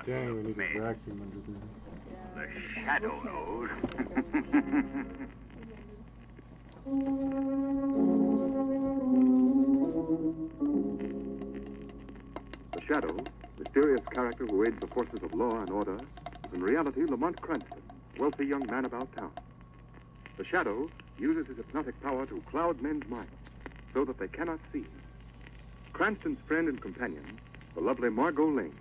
smart Dang, we need man. a vacuum under there. The shadow knows. The Shadow, mysterious character who aids the forces of law and order, is in reality Lamont Cranston, wealthy young man about town. The Shadow uses his hypnotic power to cloud men's minds so that they cannot see him. Cranston's friend and companion, the lovely Margot Lane,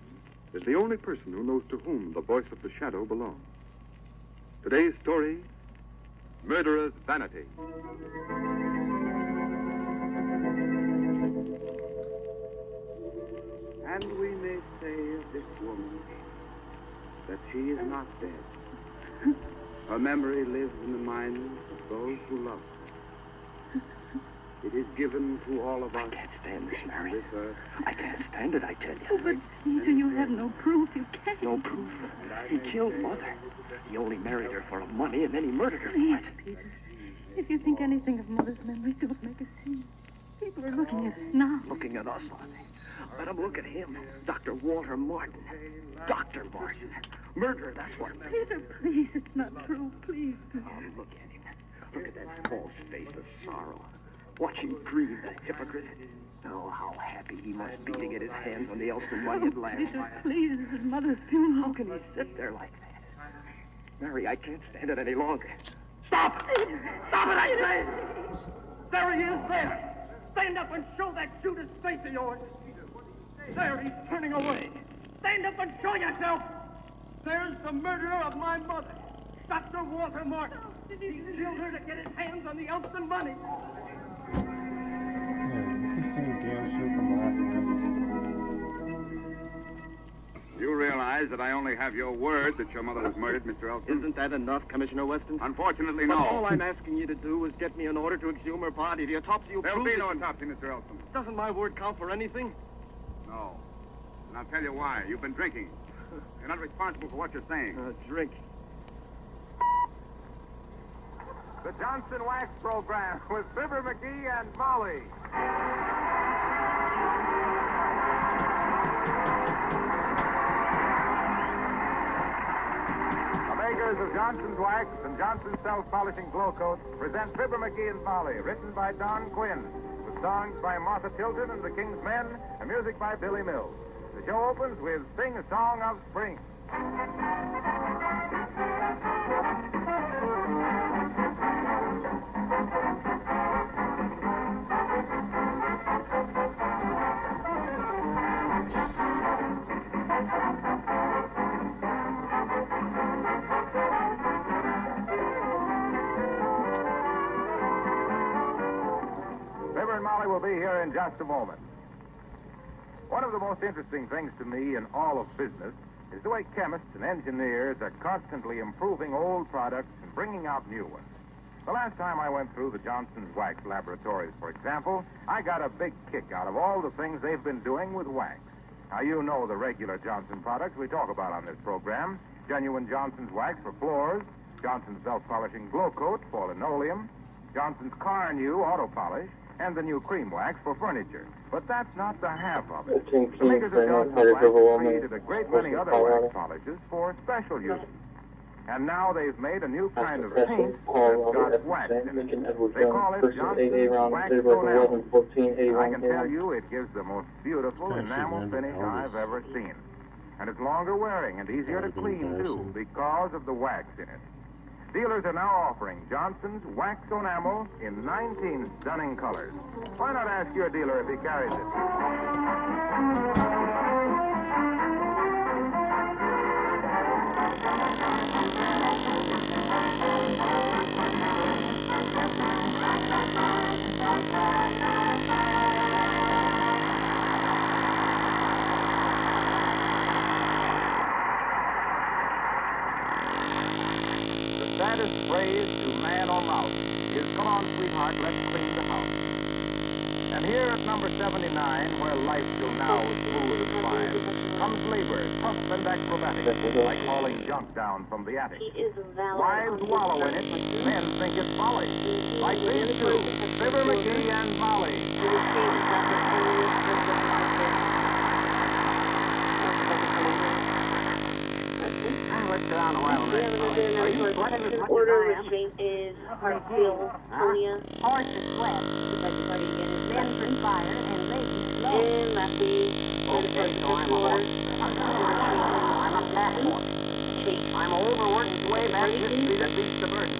is the only person who knows to whom the voice of the Shadow belongs. Today's story, Murderer's Vanity. And we may say of this woman that she is not dead. Her memory lives in the minds of those who love her. It is given to all of us. I can't stand this, Mary. This earth. I can't stand it, I tell you. Oh, but Peter, you have no proof. You can't. No proof. He killed Mother. He only married her for money, and then he murdered her. Please, Peter. If you think anything of Mother's memory, don't make a scene. People are looking at us now. Looking at us, are they? Let them look at him. Dr. Walter Martin. Dr. Martin. Murderer, that's what. Peter, please, it's not true. Please, please. Oh, look at him. Look at that false face of sorrow. Watch him breathe, the hypocrite. Oh, how happy he must be to get his hands on the Elston money at last. Peter, please, this is Mother's funeral. How can he sit there like that? Mary, I can't stand it any longer. Stop! Stop it, I say! There he is, there! Stand up and show that Judas face of yours! There, he's turning away. Stand up and show yourself! There's the murderer of my mother, Dr. Walter Martin. He killed her to get his hands on the Elston money. Yeah, the same damn shit from last night. You realize that I only have your word that your mother was murdered, Mr. Elton? Isn't that enough, Commissioner Weston? Unfortunately, But no. all I'm asking you to do is get me an order to exhume her body. The autopsy will There'll prove be no it. autopsy, Mr. Elton. Doesn't my word count for anything? No. And I'll tell you why. You've been drinking. You're not responsible for what you're saying. Drink. The Johnson Wax Program with Fibber McGee and Molly. The makers of Johnson's Wax and Johnson's Self-Polishing Glow Coat present Fibber McGee and Molly, written by Don Quinn, with songs by Martha Tilton and the King's Men, and music by Billy Mills. The show opens with Sing a Song of Spring. Fibber and Molly will be here in just a moment. One of the most interesting things to me in all of business is the way chemists and engineers are constantly improving old products and bringing out new ones. The last time I went through the Johnson's Wax laboratories, for example, I got a big kick out of all the things they've been doing with wax. Now, you know the regular Johnson products we talk about on this program. Genuine Johnson's Wax for floors, Johnson's Self-Polishing Glow Coat for linoleum, Johnson's Car New Auto Polish, and the new cream wax for furniture. But that's not the half of it. The makers of Johnson's Wax have created a great many other wax polishes for special use. And now they've made a new kind of paint that's got wax in it. They call it Johnson's Wax Enamel. I can tell you it gives the most beautiful enamel finish I've ever seen. And it's longer wearing and easier to clean, too, because of the wax in it. Dealers are now offering Johnson's Wax Enamel in 19 stunning colors. Why not ask your dealer if he carries it? The saddest phrase to man or mouse is, "Come on, sweetheart, let's clean the house." And here at number 79, where life till now is smooth as fine, comes labor, tough and acrobatic, like hauling junk down from the attic. Wives wallow in it, men think it's folly. Like these two, Fibber McGee and Molly. is heart filled, Sonia. Horses sweat, men perspire, and ladies slow. And Lefty. Okay, so I'm a horse. I'm a pack horse. I'm an overworked way back mystery that beats the burden.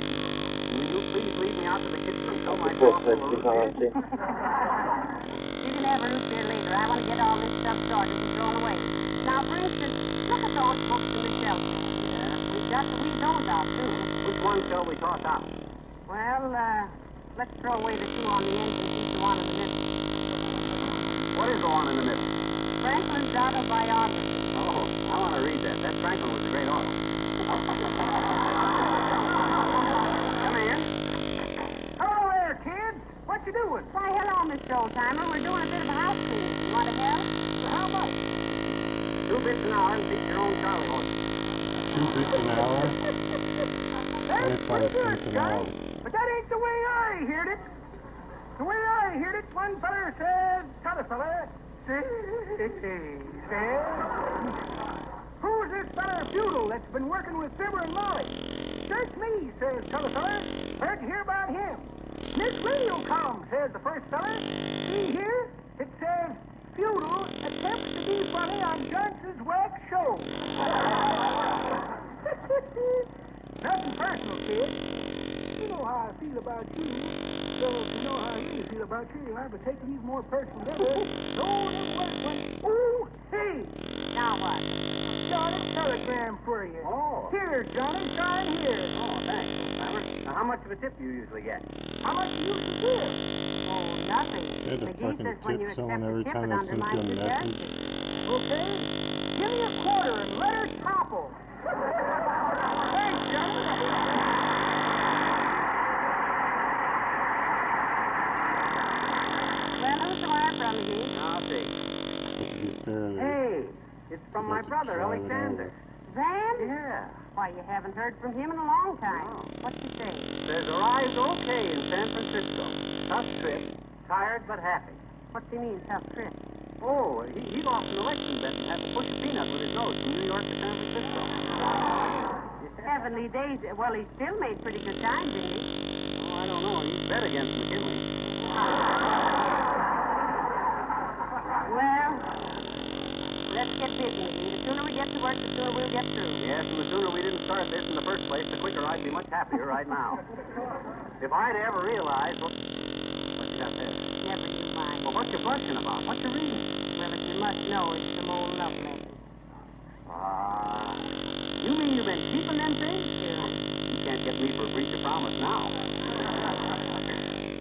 Will you please lead me out to the kitchen and fill my cough full of root beer? You can have a root beer later. I want to get all this stuff sorted and thrown away. Now, for instance, look at those books in the shelf. Yeah? We've got to weed those out, too. Which one shall we toss out? Well, let's throw away the two on the end and keep the one in the middle. What is the one in the middle? Franklin's autobiography. Oh, I want to read that. That Franklin was a great author. Come in. Hello there, kids. What you doing? Why, hello, Mr. Oldtimer. We're doing a bit of a house cleaning. You want to help? How much? 2 bits an hour and beat your own Charlie horse. 2 bits an hour? That's 25 pretty cents good, an hour. Johnny. But that ain't the way I heard it. The way I heard it, one feller says, t'other feller says, who's this feller Feudal that's been working with Fibber and Molly? Search me, says t'other feller. Heard you hear about him. This radio column, says the first feller. See here? It says, Feudal attempts to be funny on Johnson's wax show. Nothing personal, kid. You know how I feel about you. So if you know how I really feel about you, you'll have to take these more personal than ever. No, them words when... Ooh, hey! Now what? Johnny, telegram for you. Oh. Here, Johnny, sign here. Oh, thanks, Clamor. Now, how much of a tip do you usually get? How much do you usually give? Oh, nothing. They had to McGee fucking says when you tip accept someone a every tip, time it they sent you a undermines your message. character. Okay. Give me a quarter and let her topple. Thanks, Johnny. Well, who's the wire from, McGee? I'll see. Just to be fair, Hey, it's from I'd my like to brother, drive it Alexander. Van? Yeah. Why, you haven't heard from him in a long time. No. What's he say? Says arrived okay in San Francisco. Tough trip. Tired but happy. What's he mean, tough trip? Oh, he lost an election bet and had to push a peanut with his nose from New York to San Francisco. Heavenly days. Well, he still made pretty good time, didn't he? Oh, I don't know. He bet against McKinley. Well, let's get busy, McGee. The sooner we get to work, the sooner we'll get through. Yes, and the sooner we didn't start this in the first place, the quicker I'd be much happier right now. If I'd ever realized what you got there. Never you mind. Well, what you blushing about? What you reading? Well, if you must know, it's some old love letters. You mean you've been keeping them things? Sure. You can't get me for a breach of promise now.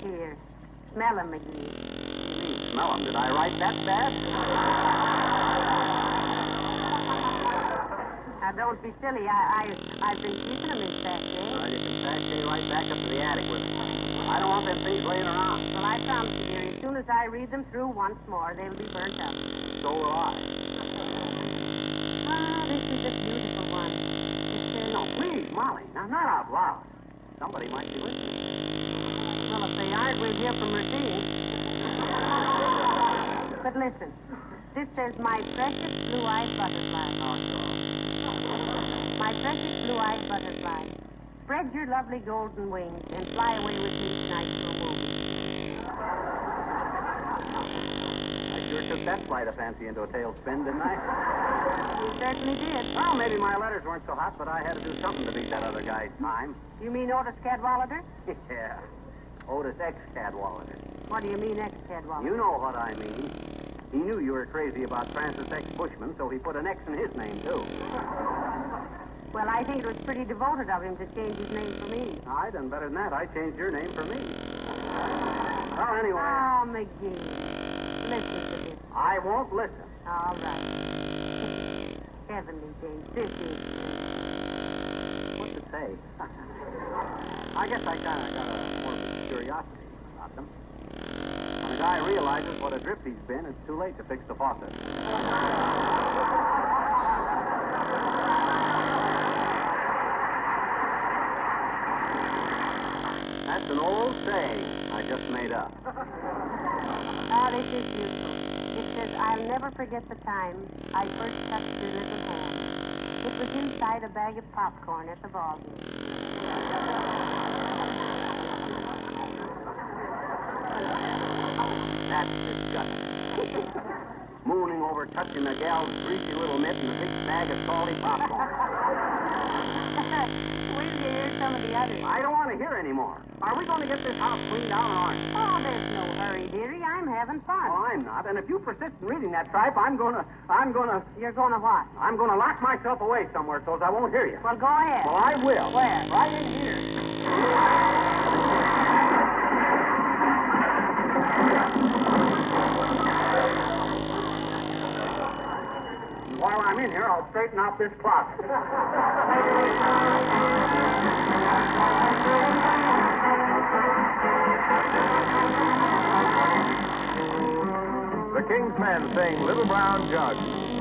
Here. Smell 'em, McGee. What do you mean, smell 'em? Did I write that bad? Now, don't be silly. I've been keeping 'em in sachet. All right, you can sashay right back up to the attic with it. I don't want them things laying around. Well, I promise you, dear, as soon as I read them through once more, they'll be burnt up. So will I. Ah, this is a beautiful one. It says, No, please, Molly. Now, not out loud. Somebody might be listening. well, if they aren't, we'll hear from Racine. But listen, this says, my precious blue-eyed butterfly. My precious blue-eyed butterfly, spread your lovely golden wings and fly away with me tonight to a movie. I sure took that flight of fancy into a tailspin, didn't I? You certainly did. Well, maybe my letters weren't so hot, but I had to do something to beat that other guy's time. You mean Otis Cadwallader? Yeah. Otis X. Cadwallader. What do you mean, ex-Cadwallader? You know what I mean. He knew you were crazy about Francis X. Bushman, so he put an X in his name, too. Well, I think it was pretty devoted of him to change his name for me. I done better than that. I changed your name for me. Well, anyway, Oh, McGee. Listen to this. I won't listen. All right. Heavenly days. This is... What's it say? I guess I kind of got a morbid curiosity about them. When a guy realizes what a drip he's been, it's too late to fix the faucet. That's an old saying I just made up. Ah, this is beautiful. It says, I'll never forget the time I first touched your little hand. It was inside a bag of popcorn at the ball game. That's disgusting. Mooning over, touching the gal's greasy little mitt and a big bag of salty popcorn. Wait till you hear some of the others. I don't want to hear any more. Are we going to get this house cleaned out or aren't we? Oh, there's no hurry, dearie. I'm having fun. Oh, I'm not. And if you persist in reading that tripe, I'm gonna... You're going to what? I'm gonna lock myself away somewhere so I won't hear you. Well, go ahead. Well, I will. Where? Right in here. And while I'm in here, I'll straighten out this closet. The King's Men sing Little Brown Jug.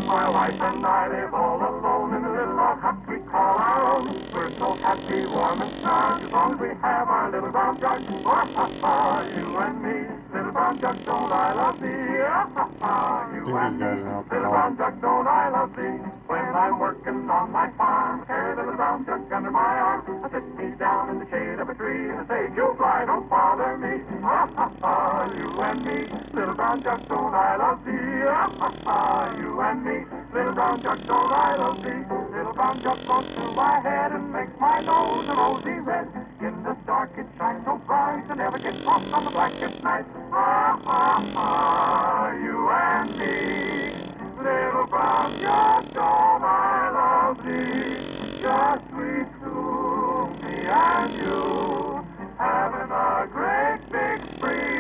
My wife and I live all alone in a little log hut we call our own. We're so happy, warm and snug, as long as we have our little brown jug. Ah, ha, ha, you and me, little brown jug, don't I love thee? Ah, ha, ha, you and me, little brown jug, don't I love thee? When I'm working on my farm, carry a little brown jug under my arm. I sit me down in the shade of a tree and I say, you fly, don't bother me. Ah, ha, ha, you and me, little brown jug, don't I love thee? Ah, ha, ha, you and me, little brown jug, don't I love thee? Little brown jug goes to my head and makes my nose a rosy red. In the dark it shines so bright and never gets lost on the blackest night. Ah, ha, ha, you and me, little brown jug, don't I love thee? Just sweet to me and you, having a great big spree.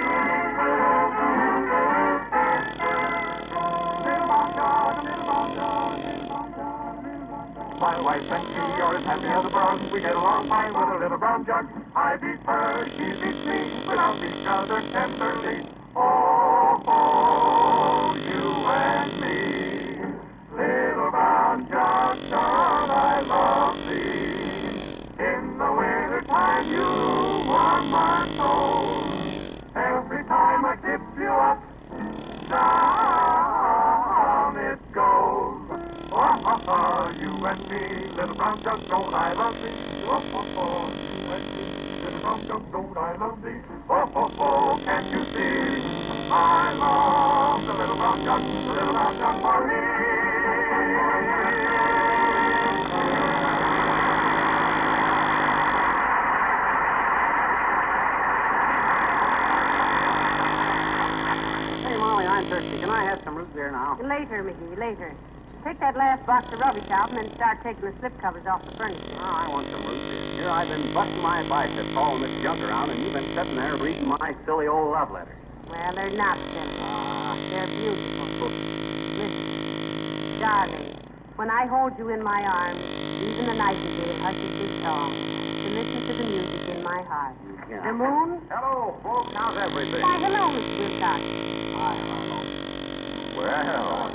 My wife and she are as happy as a bird. We get along fine with a little brown jug. I beat her, she beats me. We love each other tenderly. Oh, oh, you and me, little brown jug, don't I love thee? In the winter time you warm my soul. Every time I tip you up, down it goes. Oh, oh, oh, you and me, little brown jug, don't I love thee? Oh, oh, oh, you and me, little brown jug, don't I love thee? Oh, oh, oh, can't you see? I love the little brown jug for me. Hey, Molly, I'm thirsty. Can I have some root beer now? Later, McGee, later. Take that last box of rubbish out and then start taking the slip covers off the furniture. Oh, I want some root beer. Here I've been busting my biceps hauling this junk around, and you've been sitting there reading my silly old love letters. Well, they're not silly. They're beautiful. Listen, darling, when I hold you in my arms, even the nightingale hushes his song to listen to the music in my heart. Yeah. The moon? Hello, folks, how's everything? Why, hello, Mr. Wilcox. Well,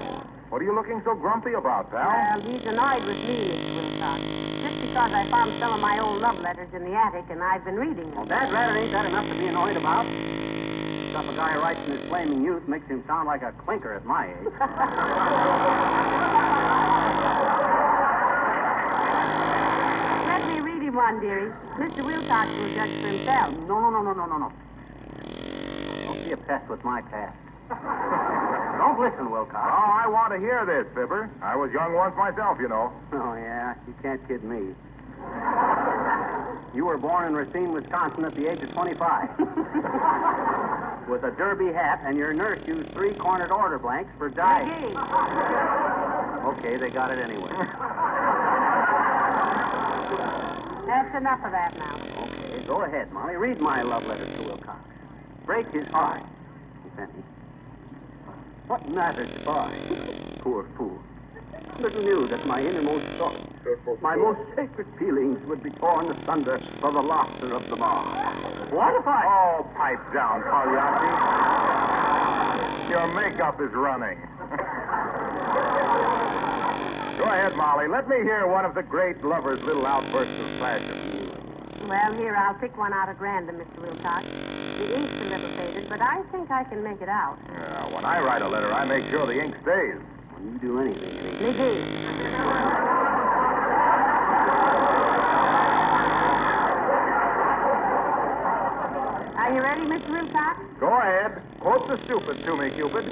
what are you looking so grumpy about, pal? Well, he's annoyed with me, Mr. Wilcox. Just because I found some of my old love letters in the attic and I've been reading them. Well, Dad, rather ain't that enough to be annoyed about? Stuff a guy writes in his flaming youth makes him sound like a clinker at my age. Let me read him one, dearie. Mr. Wilcox will judge for himself. No. Don't be obsessed with my past. Don't listen, Wilcox. Oh, I want to hear this, Fibber. I was young once myself, you know. Oh, yeah? You can't kid me. You were born in Racine, Wisconsin at the age of 25. With a derby hat, and your nurse used 3-cornered order blanks for dye. McGee. Okay, they got it anyway. That's enough of that now. Okay, go ahead, Molly. Read my love letter to Wilcox. Break his heart, if any. What matters if I, poor fool, little knew that my innermost thoughts, my most sacred feelings would be torn asunder by the laughter of the mob. What if I... Oh, pipe down, Pagliacci. Your makeup is running. Go ahead, Molly. Let me hear one of the great lover's little outbursts of passion. Well, here, I'll pick one out at random, Mr. Wilcox. The ink's a little faded, but I think I can make it out. Yeah, when I write a letter, I make sure the ink stays. When you do anything, it ain't... McGee. Mr. Wilcox? Go ahead. Quote the stupid to me, Cupid.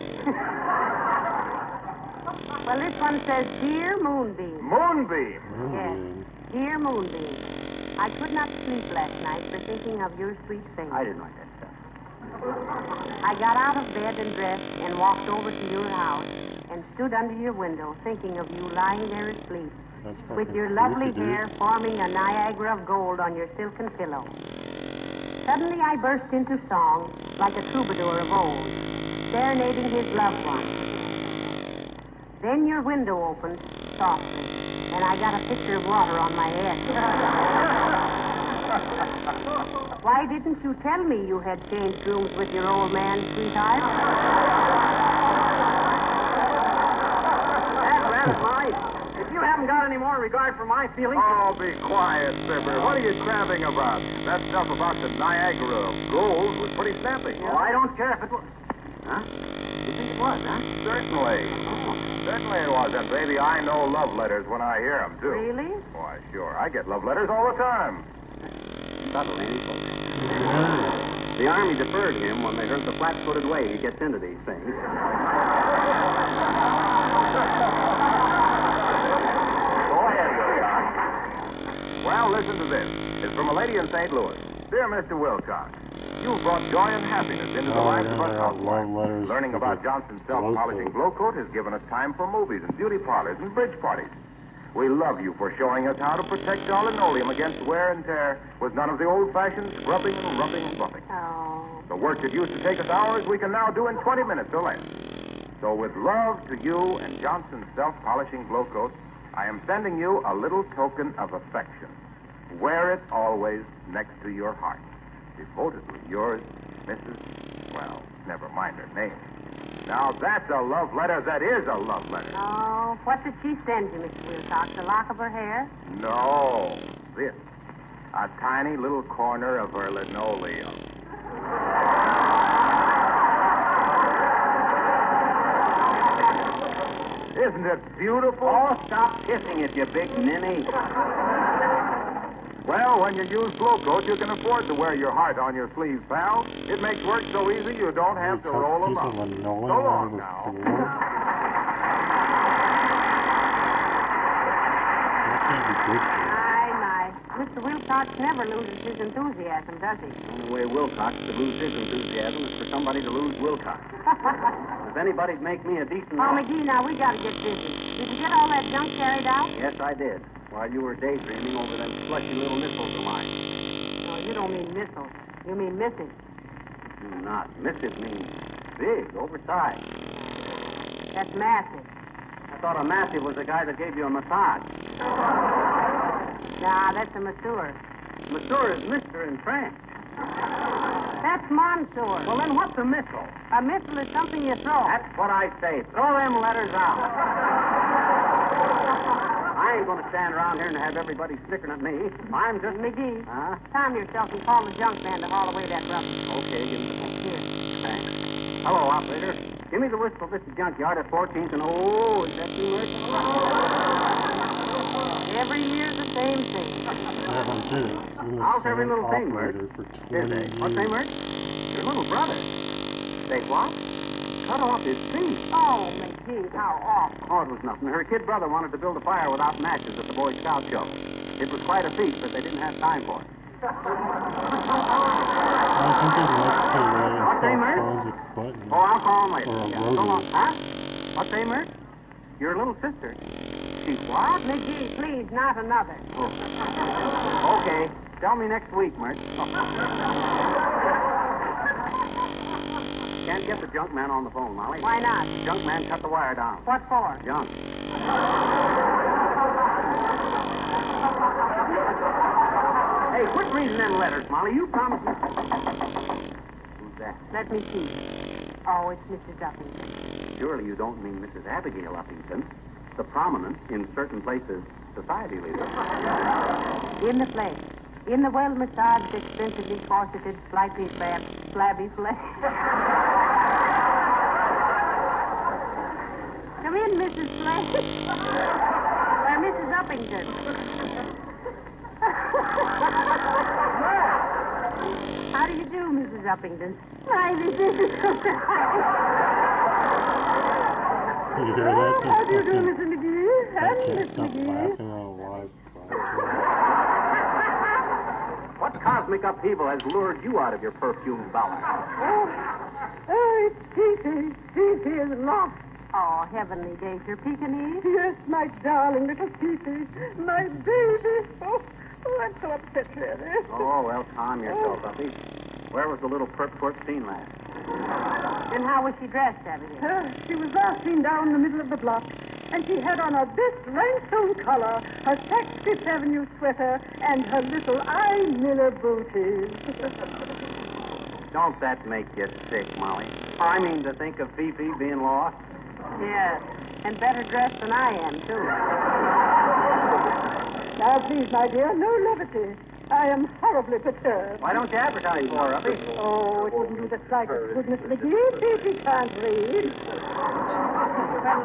Well, this one says, Dear Moonbeam. Moonbeam. Yes. Dear Moonbeam, I could not sleep last night for thinking of your sweet face. I didn't like that stuff. I got out of bed and dressed and walked over to your house and stood under your window thinking of you lying there asleep with your lovely hair forming a Niagara of gold on your silken pillow. Suddenly I burst into song like a troubadour of old, serenading his loved one. Then your window opened softly, and I got a pitcher of water on my head. Why didn't you tell me you had changed rooms with your old man, sweetheart? That's rather nice. If you haven't got any more regard for my feelings... Oh, be quiet, Fibber. What are you crabbing about? That stuff about the Niagara of gold was pretty snappy. Well, I don't care if it was... Huh? You think it was, huh? Certainly. Oh. Certainly it was. And, baby, I know love letters when I hear them, too. Really? Why, sure. I get love letters all the time. Subtle, ain't he, folks? The Army deferred him when they heard the flat-footed way he gets into these things. Go ahead, Wilcox. Well, listen to this. It's from a lady in St. Louis. Dear Mr. Wilcox, you've brought joy and happiness into the lives of us housewives. Learning about Johnson's self-polishing glow coat has given us time for movies and beauty parlors and bridge parties. We love you for showing us how to protect our linoleum against wear and tear with none of the old-fashioned scrubbing and rubbing and buffing. Oh. The work that used to take us hours, we can now do in 20 minutes or less. So with love to you and Johnson's self-polishing glow coat, I am sending you a little token of affection. Wear it always next to your heart. Devotedly yours, Mrs. Well, never mind her name. Now, that's a love letter that is a love letter. Oh, what did she send you, Mr. Wilcox? A lock of her hair? No, this. A tiny little corner of her linoleum. Isn't it beautiful? Oh, stop kissing it, you big ninny. Well, when you use glow coat, you can afford to wear your heart on your sleeve, pal. It makes work so easy you don't have to roll them up. So long now. My. Mr. Wilcox never loses his enthusiasm, does he? The only way Wilcox could lose his enthusiasm is for somebody to lose Wilcox. If anybody'd make me a decent... Oh, McGee, now we gotta get busy. Did you get all that junk carried out? Yes, I did. While you were daydreaming over them slushy little missiles of mine. No, you don't mean missiles. You mean missive. Do not. Missive means big, oversized. That's massive. I thought a massive was the guy that gave you a massage. Nah, that's a masseur. Masseur is Mister in French. That's Monsieur. Well, then what's a missile? A missile is something you throw. That's what I say. Throw them letters out. I ain't going to stand around here and have everybody snickering at me. I'm just... McGee, Huh? calm yourself and call the junk man to haul away that rubbish. Okay, give me the phone. Here. Thanks. Hello, operator. Give me the whistle of this junkyard at 14th and... Oh, is that too much? Every year's the same thing. How's every little thing, Mert? What's name, Mert? Your little brother. Say what? Cut off his feet. Oh, McGee, how awful. Oh, it was nothing. Her kid brother wanted to build a fire without matches at the Boy Scout show. It was quite a feat, but they didn't have time for it. What's name, Mert? Oh, I'll call him later. Yeah, so long. Huh? What's name, Mert? Your little sister. She's what? McGee, please, not another. Oh. Okay. Tell me next week, Mert. Can't get the junk man on the phone, Molly. Why not? The junk man cut the wire down. What for? Junk. Hey, quit reading them letters, Molly. You promised me. Who's that? Let me see. Oh, it's Mrs. Uppington. Surely you don't mean Mrs. Abigail Uppington, the prominent, in certain places, society leader. In the flesh. In the well-massaged, expensively corseted, slightly flabby flesh. Come in, Mrs. Flesh. Mrs. Uppington. How do you do, Mrs. Uppington. Miley, this is so You hear that? How do you do, Mr. McGee? I And can't Miss stop McGee. laughing on live What cosmic upheaval has lured you out of your perfumed bower? Oh, it's Peter. Peter is lost. Oh, heavenly days, your Pekingese? Yes, my darling little Peter. My baby. Oh, I'm so upset, really. Oh, well, calm yourself, Uppy. Where was the little perp twerp seen last? And how was she dressed, Abigail? She was last seen down the middle of the block, and she had on her best rhinestone collar, her Saks Fifth Avenue sweater, and her little eye Miller booties. Don't that make you sick, Molly? I mean, to think of Fifi being lost. Yes, and better dressed than I am, too. Now, please, my dear, no levity. I am horribly perturbed. Why don't you advertise for her, Uppy? Oh, it wouldn't do the slightest good, Miss McGee. Fifi can't read. Well,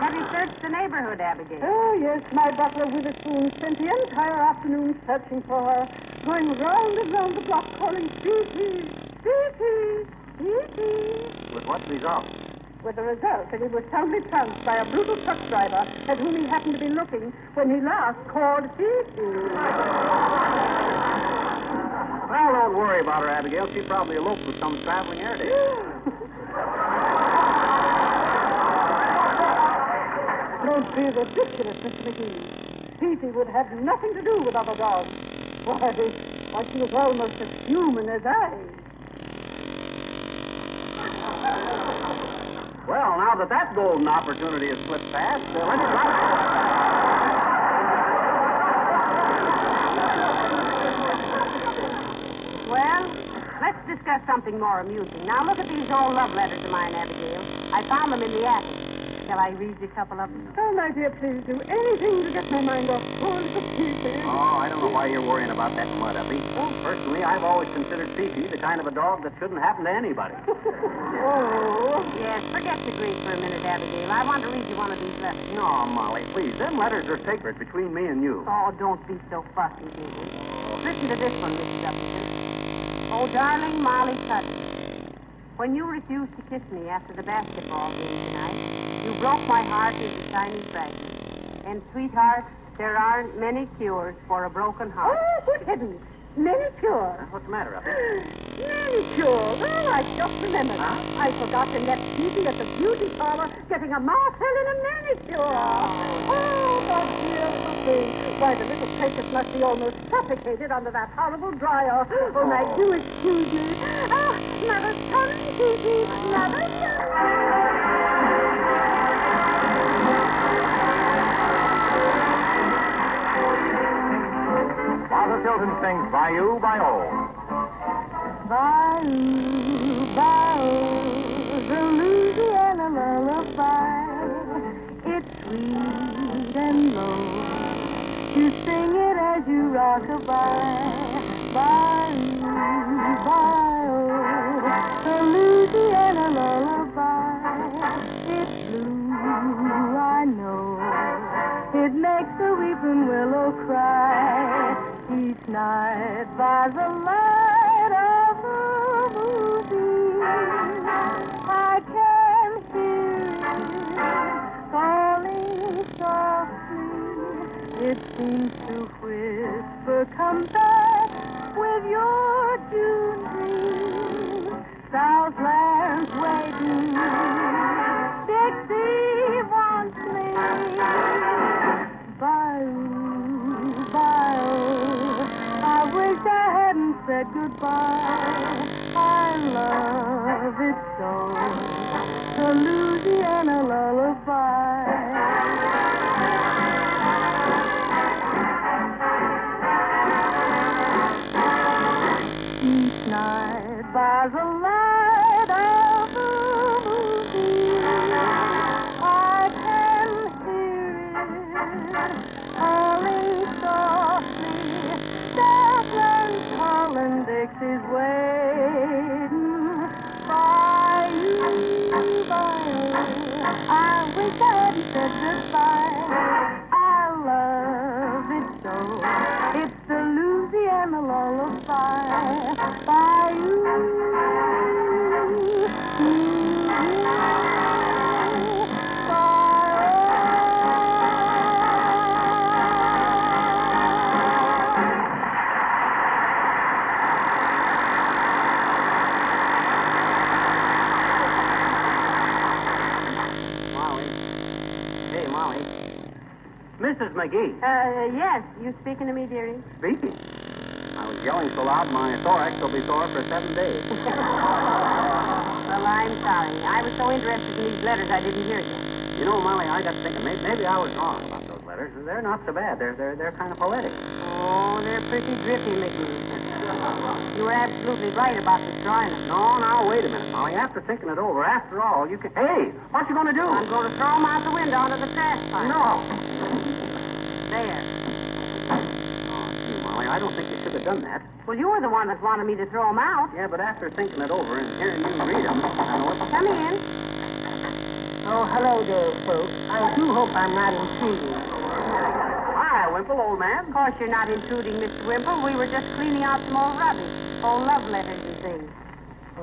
have you searched the neighborhood, Abigail? Oh, yes, my butler Witherspoon spent the entire afternoon searching for her, going round and round the block calling Fifi, Fifi, Fifi. With what result? With the result that he was soundly trounced by a brutal truck driver at whom he happened to be looking when he last called Fifi. Well, don't worry about her, Abigail. She probably eloped with some traveling Airedale. Don't be ridiculous, Mr. McGee. Fifi would have nothing to do with other dogs. Why, she was almost as human as I. Well, now that golden opportunity has slipped past, let's Well, let's discuss something more amusing. Now, look at these old love letters of mine, Abigail. I found them in the attic. Shall I read you a couple of them? Oh, my dear, please do anything to get my mind off poor little Fifi. Oh, I don't know why you're worrying about that mud, Uppy. Personally, I've always considered Fifi the kind of a dog that shouldn't happen to anybody. Oh. Yes, forget the grief for a minute, Abigail. I want to read you one of these letters. No, Molly, please. Them letters are sacred between me and you. Oh, don't be so fussy, baby. Listen to this one, Mrs. Uppington. Oh, darling Molly Sutton. When you refused to kiss me after the basketball game tonight, you broke my heart into tiny fragments. And, sweetheart, there aren't many cures for a broken heart. Oh, good heavens. Manicure. What's the matter, Uppy? Manicure. Oh, I just remembered. I forgot and left Fifi at the beauty parlor getting a marcel and a manicure. Oh, the dear little thing. Why, the little precious must be almost suffocated under that horrible dryer. Oh, now, do excuse me. Ah, Mother's coming, Fifi. Mother's coming. Father Tilton sings Bayou, Bayou. Bayou, Bayou, the Louisiana lullaby. It's sweet and low. You sing it as you rock a Bayou, Bayou, the Louisiana lullaby. It's blue, I know. It makes the weeping willow cry. Each night by the light of the moonbeam, I can hear it calling softly. It seems to whisper, come back with your June dream. Southland's waiting. Dixie wants me. Bayou, Bayou, I wish I hadn't said goodbye. I love it so, the Louisiana lullaby. Each night by the light of the moonbeam, I can hear it calling softly. Southland's calling, Dixie's waiting. Bayou, Bayou, I wish I hadn't said goodbye. I love it so. It's the Louisiana lullaby. Bayou. Mrs. McGee. Yes. You speaking to me, dearie? Speaking. I was yelling so loud my thorax will be sore for 7 days. Well, I'm sorry. I was so interested in these letters I didn't hear you. You know, Molly, I got thinking maybe I was wrong about those letters. They're not so bad. They're kind of poetic. Oh, they're pretty drippy, McGee. You were absolutely right about destroying them. No, now, wait a minute, Molly. After thinking it over, after all, you can... Hey, what you going to do? I'm going to throw them out the window onto the trash pile. No. There. Oh, gee, Molly, I don't think you should have done that. Well, you were the one that wanted me to throw them out. Yeah, but after thinking it over and hearing you read them, I know what... Come in. Oh, hello there, folks. I do hope I'm not intruding. Hi, Wimple, old man. Of course you're not intruding, Mr. Wimple. We were just cleaning out some old rubbish. Old love letters and things.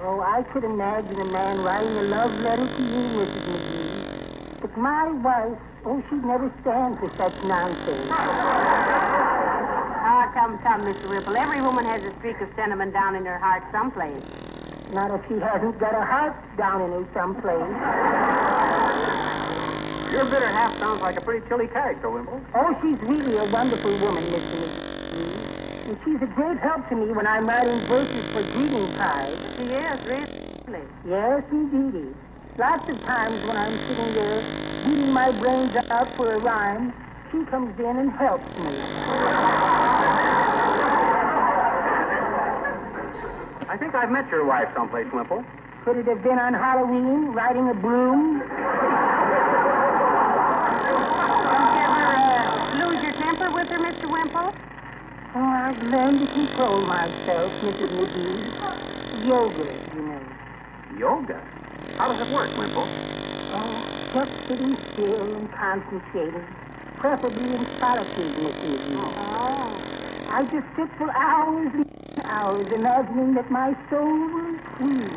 Oh, I could imagine a man writing a love letter to you, Mrs. McGee. But my wife, she'd never stand for such nonsense. Ah, come, Mr. Wimple. Every woman has a streak of sentiment down in her heart someplace. Not if she hasn't got a heart down in her someplace. Your bitter half sounds like a pretty chilly character, Wimple. Oh, she's really a wonderful woman, Mr. McGee. And she's a great help to me when I'm writing verses for greeting cards. She is, really. Yes, indeedy. Lots of times when I'm sitting there beating my brains out for a rhyme, she comes in and helps me. I think I've met your wife someplace, Wimple. Could it have been on Halloween, riding a broom? Don't you ever lose your temper with her, Mr. Wimple? Oh, I've learned to control myself, Mrs. McGee. Yoga, you know. Yoga? How does it work, Wimple? Oh, just sitting still and concentrating, preferably in solitude, Mr. McGee. Oh. I just sit for hours and hours imagining that my soul is free.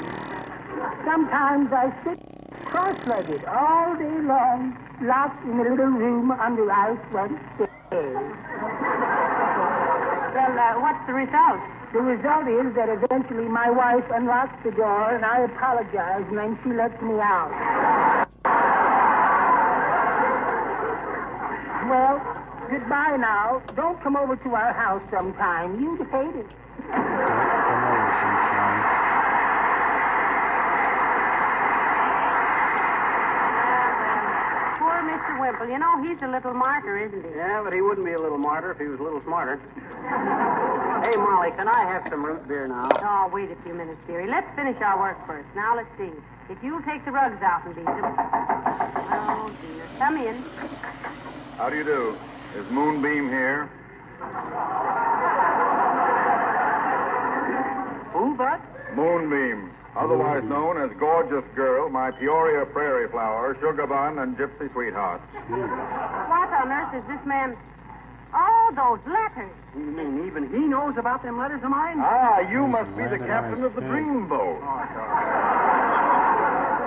Sometimes I sit cross-legged all day long, locked in a little room under our front stairs. Well, what's the result? The result is that eventually my wife unlocks the door and I apologize and then she lets me out. Well, goodbye now. Don't come over to our house sometime. You'd hate it. Don't come over sometime. Poor Mr. Wimple. You know, he's a little martyr, isn't he? Yeah, but he wouldn't be a little martyr if he was a little smarter. Hey, Molly, can I have some root beer now? Oh, wait a few minutes, dearie. Let's finish our work first. Now, let's see. If you'll take the rugs out and beat them. Oh, dear. Come in. How do you do? Is Moonbeam here? Who, Bud? Moonbeam, otherwise known as Gorgeous Girl, my Peoria Prairie Flower, Sugar Bun, and Gypsy Sweetheart. What on earth is this man... Oh, those letters. You mean even he knows about them letters of mine? Ah, you must be the captain of the Dreamboat.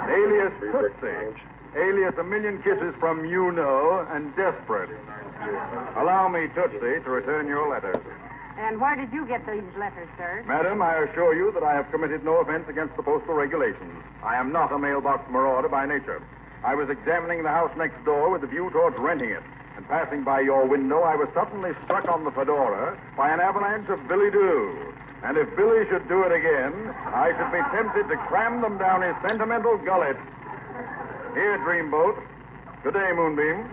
Alias Tootsie. Alias A Million Kisses from You Know and Desperate. Allow me, Tootsie, to return your letters. And where did you get these letters, sir? Madam, I assure you that I have committed no offense against the postal regulations. I am not a mailbox marauder by nature. I was examining the house next door with a view towards renting it. And passing by your window, I was suddenly struck on the fedora by an avalanche of Billy Doo. And if Billy should do it again, I should be tempted to cram them down his sentimental gullet. Here, Dreamboat. Good day, Moonbeam.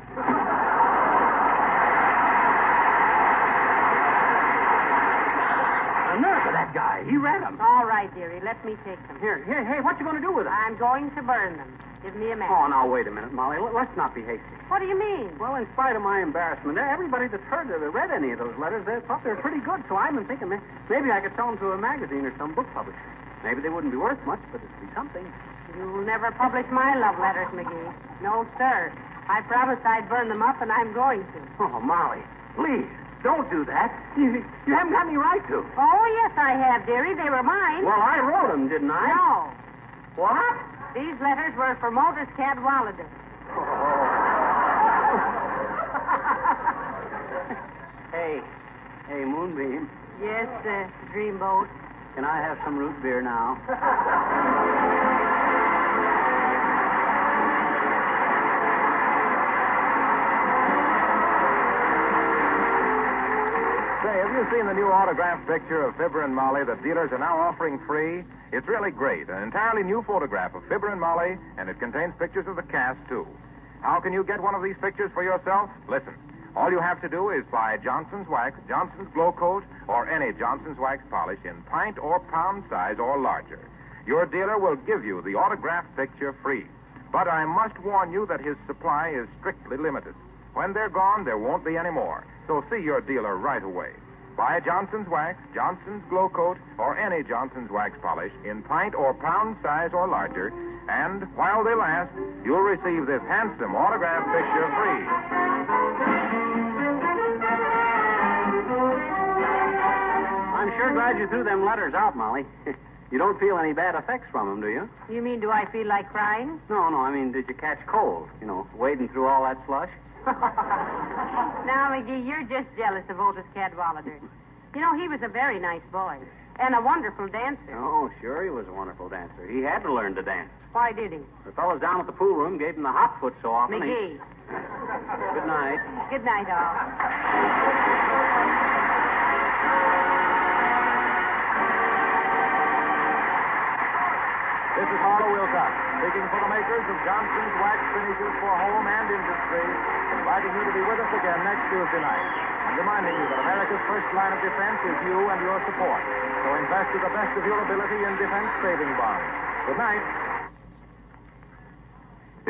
The nerve of that guy. He read them. All right, dearie. Let me take them. Here, hey, what you going to do with them? I'm going to burn them. Give me a minute. Oh, now, wait a minute, Molly. Let's not be hasty. What do you mean? Well, in spite of my embarrassment, everybody that's heard or read any of those letters, they thought they were pretty good, so I've been thinking maybe I could sell them to a magazine or some book publisher. Maybe they wouldn't be worth much, but it'd be something. You'll never publish my love letters, McGee. No, sir. I promised I'd burn them up, and I'm going to. Oh, Molly, please, don't do that. You haven't got any right to. Oh, yes, I have, dearie. They were mine. Well, I wrote them, didn't I? No. What? These letters were for Moses Cadwallader. Hey, Moonbeam. Yes, Dreamboat. Can I have some root beer now? seen the new autographed picture of Fibber and Molly that dealers are now offering free? It's really great. An entirely new photograph of Fibber and Molly, and it contains pictures of the cast, too. How can you get one of these pictures for yourself? Listen. All you have to do is buy Johnson's Wax, Johnson's Glow Coat, or any Johnson's Wax polish in pint or pound size or larger. Your dealer will give you the autographed picture free. But I must warn you that his supply is strictly limited. When they're gone, there won't be any more. So see your dealer right away. Buy Johnson's Wax, Johnson's Glow Coat, or any Johnson's Wax polish in pint or pound size or larger, and while they last, you'll receive this handsome autographed picture free. I'm sure glad you threw them letters out, Molly. You don't feel any bad effects from them, do you? You mean, do I feel like crying? No, I mean, did you catch cold? You know, wading through all that slush? Now, McGee, you're just jealous of Otis Cadwallader. You know, he was a very nice boy and a wonderful dancer. Oh, sure, he was a wonderful dancer. He had to learn to dance. Why did he? The fellas down at the pool room gave him the hot foot so often. McGee. Good night. Good night, all. This is Harlow Wilcox, speaking for the makers of Johnson's Wax Finishes for Home and Industry, inviting you to be with us again next Tuesday night, and reminding you that America's first line of defense is you and your support. So invest to the best of your ability in defense saving bonds. Good night.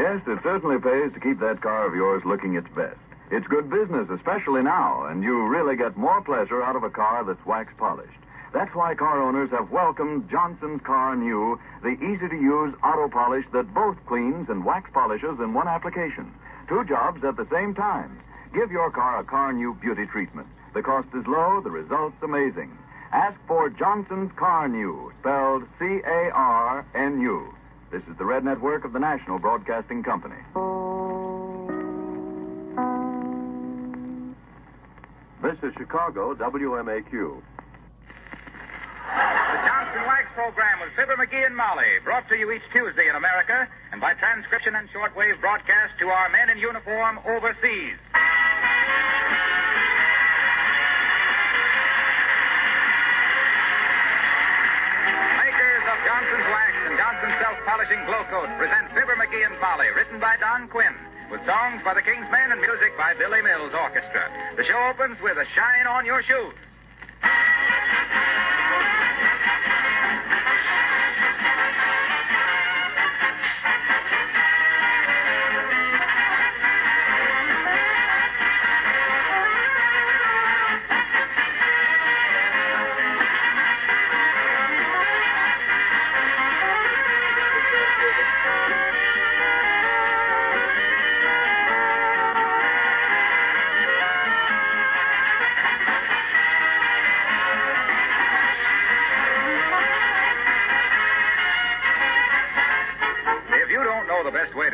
Yes, it certainly pays to keep that car of yours looking its best. It's good business, especially now, and you really get more pleasure out of a car that's wax polished. That's why car owners have welcomed Johnson's Car New, the easy-to-use auto polish that both cleans and wax polishes in one application. 2 jobs at the same time. Give your car a Car New beauty treatment. The cost is low, the result's amazing. Ask for Johnson's Car New, spelled C-A-R-N-U. This is the Red Network of the National Broadcasting Company. This is Chicago, WMAQ. The Johnson Wax Program with Fibber, McGee, and Molly, brought to you each Tuesday in America and by transcription and shortwave broadcast to our men in uniform overseas. Makers of Johnson's Wax and Johnson's Self-Polishing Glow Coat present Fibber, McGee, and Molly, written by Don Quinn, with songs by the King's Men and music by Billy Mills Orchestra. The show opens with a Shine on Your Shoes.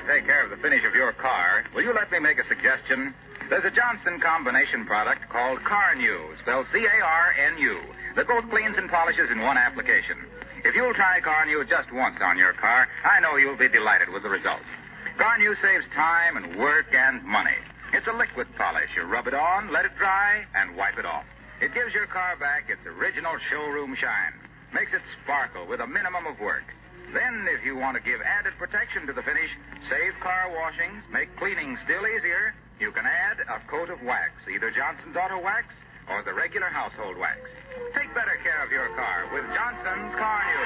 Take care of the finish of your car, will you let me make a suggestion? There's a Johnson combination product called Car New, spelled C-A-R-N-U, that both cleans and polishes in one application. If you'll try Car New just once on your car, I know you'll be delighted with the results. Car New saves time and work and money. It's a liquid polish. You rub it on, let it dry, and wipe it off. It gives your car back its original showroom shine. Makes it sparkle with a minimum of work. Then, if you want to give added protection to the finish, save car washings, make cleaning still easier, you can add a coat of wax, either Johnson's Auto Wax or the regular household wax. Take better care of your car with Johnson's Car New.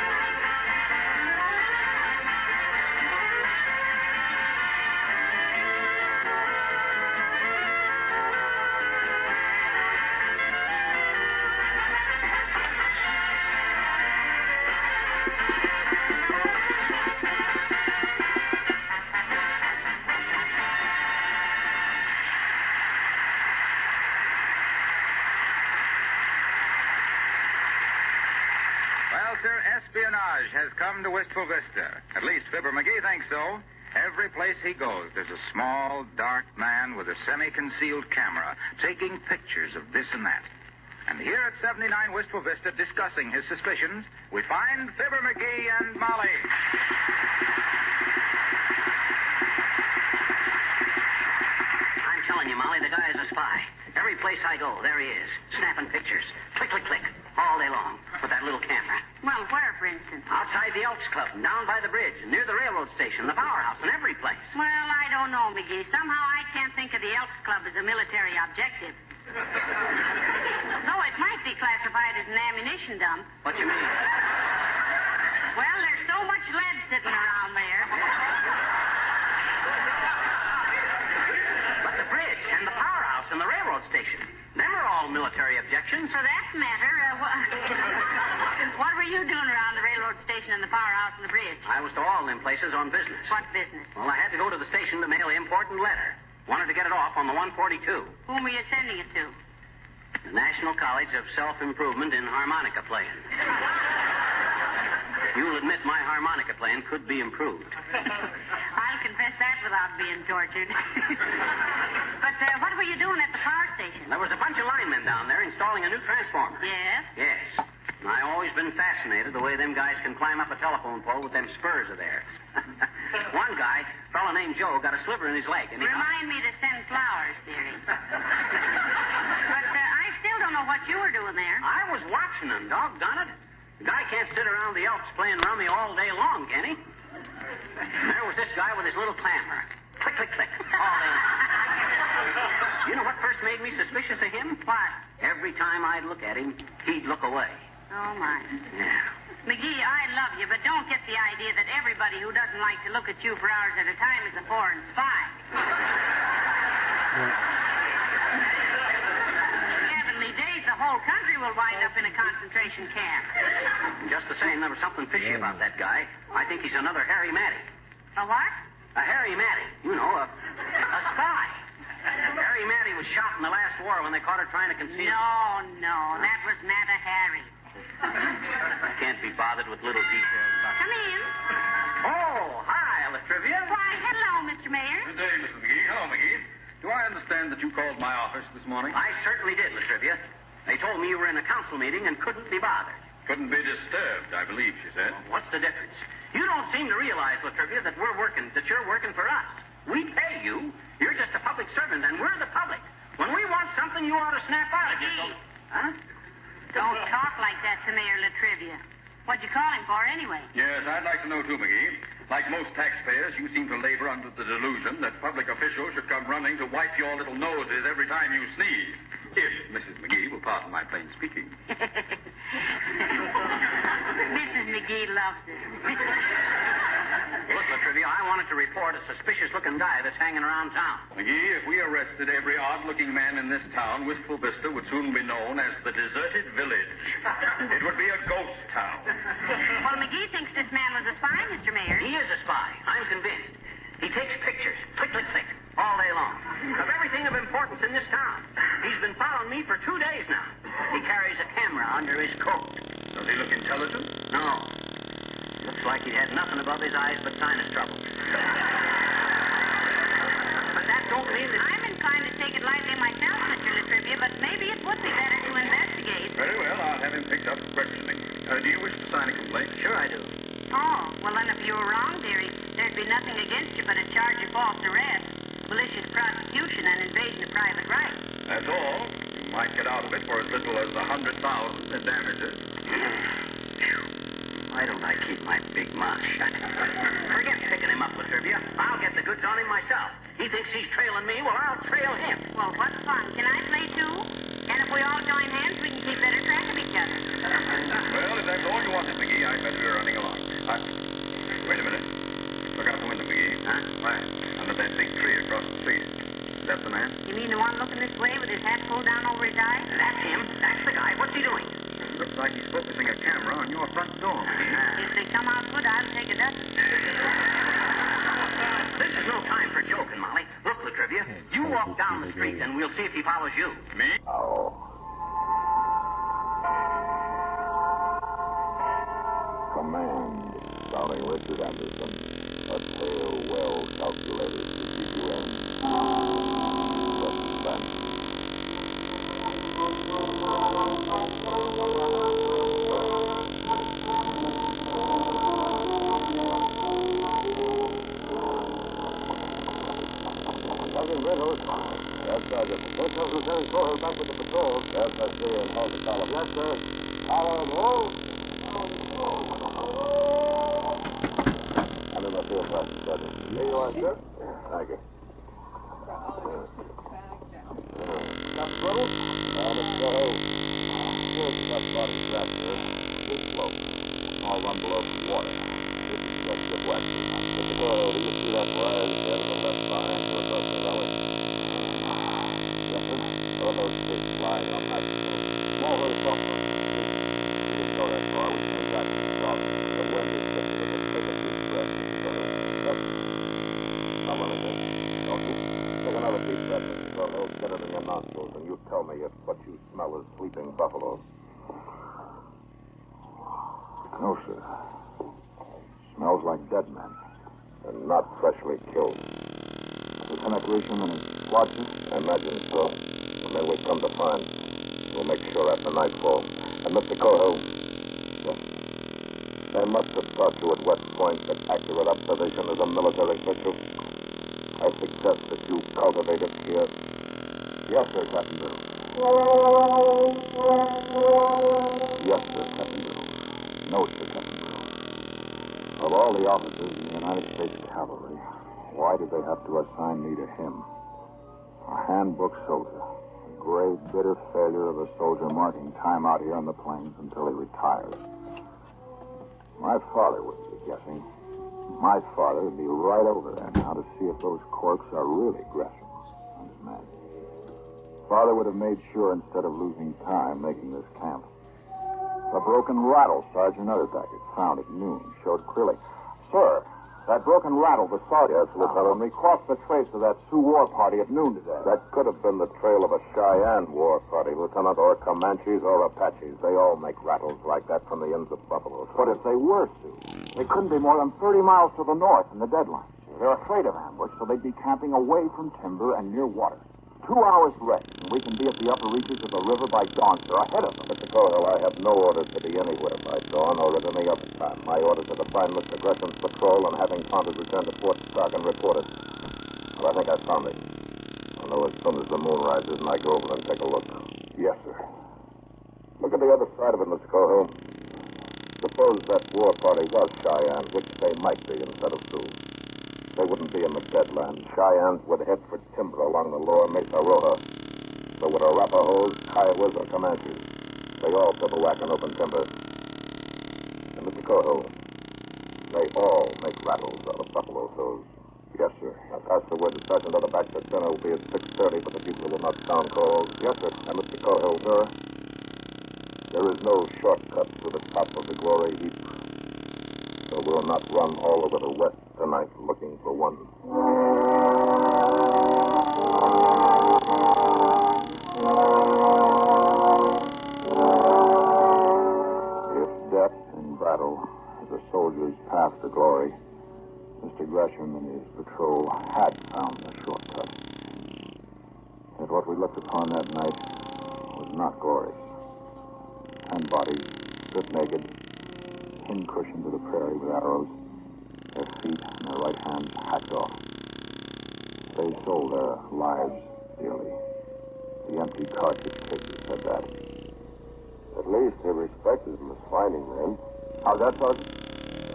Espionage has come to Wistful Vista. At least Fibber McGee thinks so. Every place he goes, there's a small, dark man with a semi-concealed camera taking pictures of this and that. And here at 79 Wistful Vista, discussing his suspicions, we find Fibber McGee and Molly. I'm telling you, Molly, the guy is a spy. Every place I go, there he is, snapping pictures. Click, click, click, all day long with that little camera. Well, where, for instance? Outside the Elks Club, and down by the bridge, and near the railroad station, the powerhouse, and every place. Well, I don't know, McGee. Somehow I can't think of the Elks Club as a military objective. Though it might be classified as an ammunition dump. What you mean? Well, there's so much lead sitting around there. But the bridge, and the powerhouse, and the railroad station, them are all military objections. For that matter, what were you doing around the railroad station and the powerhouse and the bridge? I was to all them places on business. What business? Well, I had to go to the station to mail an important letter. Wanted to get it off on the 142. Whom were you sending it to? The National College of Self-Improvement in Harmonica Playing. You'll admit my harmonica playing could be improved. I'll confess that without being tortured. But what were you doing at the power station? There was a bunch of linemen down there installing a new transformer. Yes? Yes. And I always been fascinated the way them guys can climb up a telephone pole with them spurs of theirs. One guy, a fellow named Joe, got a sliver in his leg. And Remind me to send flowers, dearie. But I still don't know what you were doing there. I was watching them, doggone it. The guy can't sit around the Elks playing rummy all day long, can he? There was this guy with his little clammer. Click, click, click, all day long. You know what first made me suspicious of him? What? Every time I'd look at him, he'd look away. Oh, my. Yeah. McGee, I love you, but don't get the idea that everybody who doesn't like to look at you for hours at a time is a foreign spy. Heavenly days, the whole country will wind up in a concentration camp. Just the same, there was something fishy about that guy. I think he's another Harry Matty. A what? A Harry Matty. You know, a spy. Harry Matty was shot in the last war when they caught her trying to conceal... No, that was Matta Harry. I can't be bothered with little details about... Come in. Oh, hi, Latrivia. Why, hello, Mr. Mayor. Good day, Mrs. McGee. Hello, McGee. Do I understand that you called my office this morning? I certainly did, Latrivia. They told me you were in a council meeting and couldn't be bothered. Couldn't be disturbed, I believe, she said. Well, what's the difference? You don't seem to realize, Latrivia, that you're working for us. We pay you. You're just a public servant, and we're the public. When we want something, you ought to snap out of it. Huh? Don't talk like that to Mayor Latrivia. What'd you call him for, anyway? Yes, I'd like to know, too, McGee. Like most taxpayers, you seem to labor under the delusion that public officials should come running to wipe your little noses every time you sneeze. If Mrs. McGee will pardon my plain speaking. Mrs. McGee loves it. Look, Latrivia, I wanted to report a suspicious-looking guy that's hanging around town. McGee, if we arrested every odd-looking man in this town, Wistful Vista would soon be known as the deserted village. It would be a ghost town. Well, McGee thinks this man was a spy, Mr. Mayor. He is a spy. I'm convinced. He takes pictures, click, click, click, all day long, of everything of importance in this town. He's been following me for 2 days now. He carries a camera under his coat. Does he look intelligent? No. Looks like he had nothing above his eyes but sinus trouble. But that don't mean that... I'm inclined to take it lightly myself, Mr. Latrivia, but maybe it would be better to investigate. Very well, I'll have him picked up for questioning. Do you wish to sign a complaint? Sure I do. Oh, well then if you were wrong, dearie, there'd be nothing against you but a charge of false arrest, malicious prosecution, and invasion of private rights. That's all. You might get out of it for as little as $100,000 in damages. Why don't I keep my big mouth shut? Forget picking him up, Latrivia. I'll get the goods on him myself. He thinks he's trailing me, well, I'll trail him. Well, what fun. Can I play too? And if we all join hands, we can keep better track of each other. Well, if that's all you wanted, McGee, I'd better be running along. Wait a minute. Look out the window, McGee. Huh? Why? Under that big tree across the street. Is that the man? You mean the one looking this way with his hat pulled down over his eyes? That's him. That's the guy. What's he doing? Looks like he's focusing a camera on your front door, McGee. If they come out good, I'll take a dozen. This is no time for joking, Molly. Look, Latrivia, you walk down the street and we'll see if he follows you. Me? Oh. Command, starring Richard Anderson. A tale well calculated to keep you in suspense. Sergeant Riddles, Yes, Sergeant. This is Lieutenant Coher back with the patrol. Yes, I see. And hold the column. Yes, sir. Column, hold. I'm in the field, Master Sergeant. Here you are, sir. Thank you. Got the trouble? Let's go. Here's the tough body track, sir. This slope. All run below some water. This is just good wax. Mr. Coher, do you see that wire at the end of the left line across the valley? Yes, sir. All those fish flying on that small herd of buffalo. We didn't go that far. We came back to the south. The wind is shifting. It will take a deep breath, Mr. Coher. Yes. Now, let me think. Don't you? Take another deep breath, Mr. Coher. Get it in your nostrils, and you tell me if what you smell is sleeping buffalo. No, sir. Smells like dead men. And not freshly killed. Lieutenant Grisham and his watches? I imagine so. And then we come to find. We'll make sure after nightfall. And Mr. Coho, they must have taught you at West Point that accurate observation is a military virtue. I suggest that you cultivate it here. Yes, sir, Captain Bill. Yes, sir, Captain Bill. No, sir, Captain Bill. Of all the officers in the United States Cavalry, why did they have to assign me to him? A handbook soldier. A gray, bitter failure of a soldier marking time out here on the plains until he retires. My father wouldn't be guessing. My father would be right over there now to see if those corks are really Gresham and his men. Father would have made sure instead of losing time making this camp. The broken rattle Sergeant Utterbaggett found at noon showed clearly. Sir, that broken rattle, the Sergeant, Lieutenant, crossed the trace of that Sioux war party at noon today. That could have been the trail of a Cheyenne war party, Lieutenant, or Comanches or Apaches. They all make rattles like that from the ends of buffalo. But if they were Sioux, they couldn't be more than 30 miles to the north in the deadline. They're afraid of ambush, so they'd be camping away from timber and near water. 2 hours rest, and we can be at the upper reaches of the river by dawn, sir, ahead of them. Mr. Cohill, I have no orders to be anywhere by dawn or at any other time. My orders are to find Mr. Gresham's patrol and having found it, return to Fort Stark and report it. Well, I think I found it. I'll know as soon as the moon rises and I go over and take a look. Yes, sir. Look at the other side of it, Mr. Cohill. Suppose that war party was Cheyenne, which they might be instead of Sioux. They wouldn't be in the deadland. Cheyennes would head for timber along the lower Mesa Roja. So would Arapahoes, Kiowas, or Comanches. They all bivouac in open timber. And Mr. Cohill, they all make rattles out of buffalo toes. Yes, sir. Now pass the word to Sergeant Utterback that dinner will be at 6:30, but the people will not sound calls. Yes, sir. And Mr. Cohill, sir, there is no shortcut to the top of the glory heap. So we'll not run all over the west tonight looking for one. If death in battle is a soldier's path to glory, Mr. Gresham and his patrol had found a shortcut. Yet what we looked upon that night was not glorious. 10 bodies, stripped naked, pin-cushioned to the prairie with arrows, their feet and their right hands hacked off. They sold their lives dearly. The empty cartridge cases said that. At least they respected them as fighting men. How's that, Sergeant?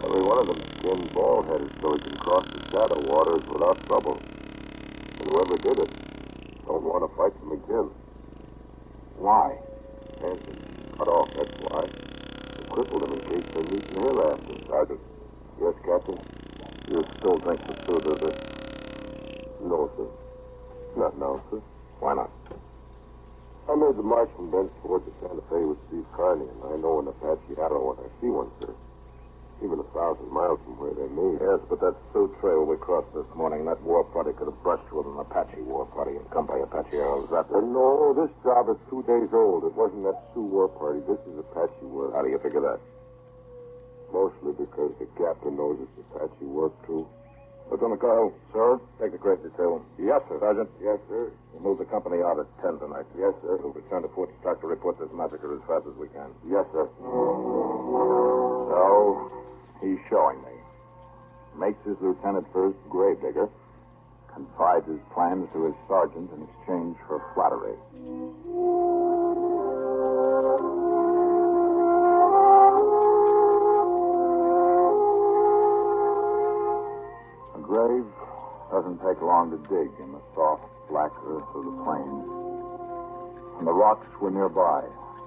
Every one of them skinned bald-headed so he can cross the shadow waters without trouble. And whoever did it don't want to fight them again. Why? Hands cut off, that's why. They crippled them in case they meet in hereafter. Sergeant. Yes, Captain? You still think the Sioux did this? No, sir. Not now, sir. Why not? I made the march from Bench toward the Santa Fe with Steve Carney, and I know an Apache arrow when I see one, sir. Even 1,000 miles from where they meet. Yes, but that Sioux trail we crossed this morning, that war party could have brushed with an Apache war party and come by Apache arrows. No, this job is 2 days old. It wasn't that Sioux war party. This is Apache work. How do you figure that? Mostly because the captain knows it's Apache work, too. Lieutenant Kyle. Sir? Take the great detail. Yes, sir. Sergeant? Yes, sir. We'll move the company out at 10 tonight. Yes, sir. We'll return to Fort Stark to report this massacre as fast as we can. Yes, sir. So, he's showing me. Makes his lieutenant first gravedigger, confides his plans to his sergeant in exchange for flattery. A grave doesn't take long to dig in the soft, black earth of the plains. And the rocks were nearby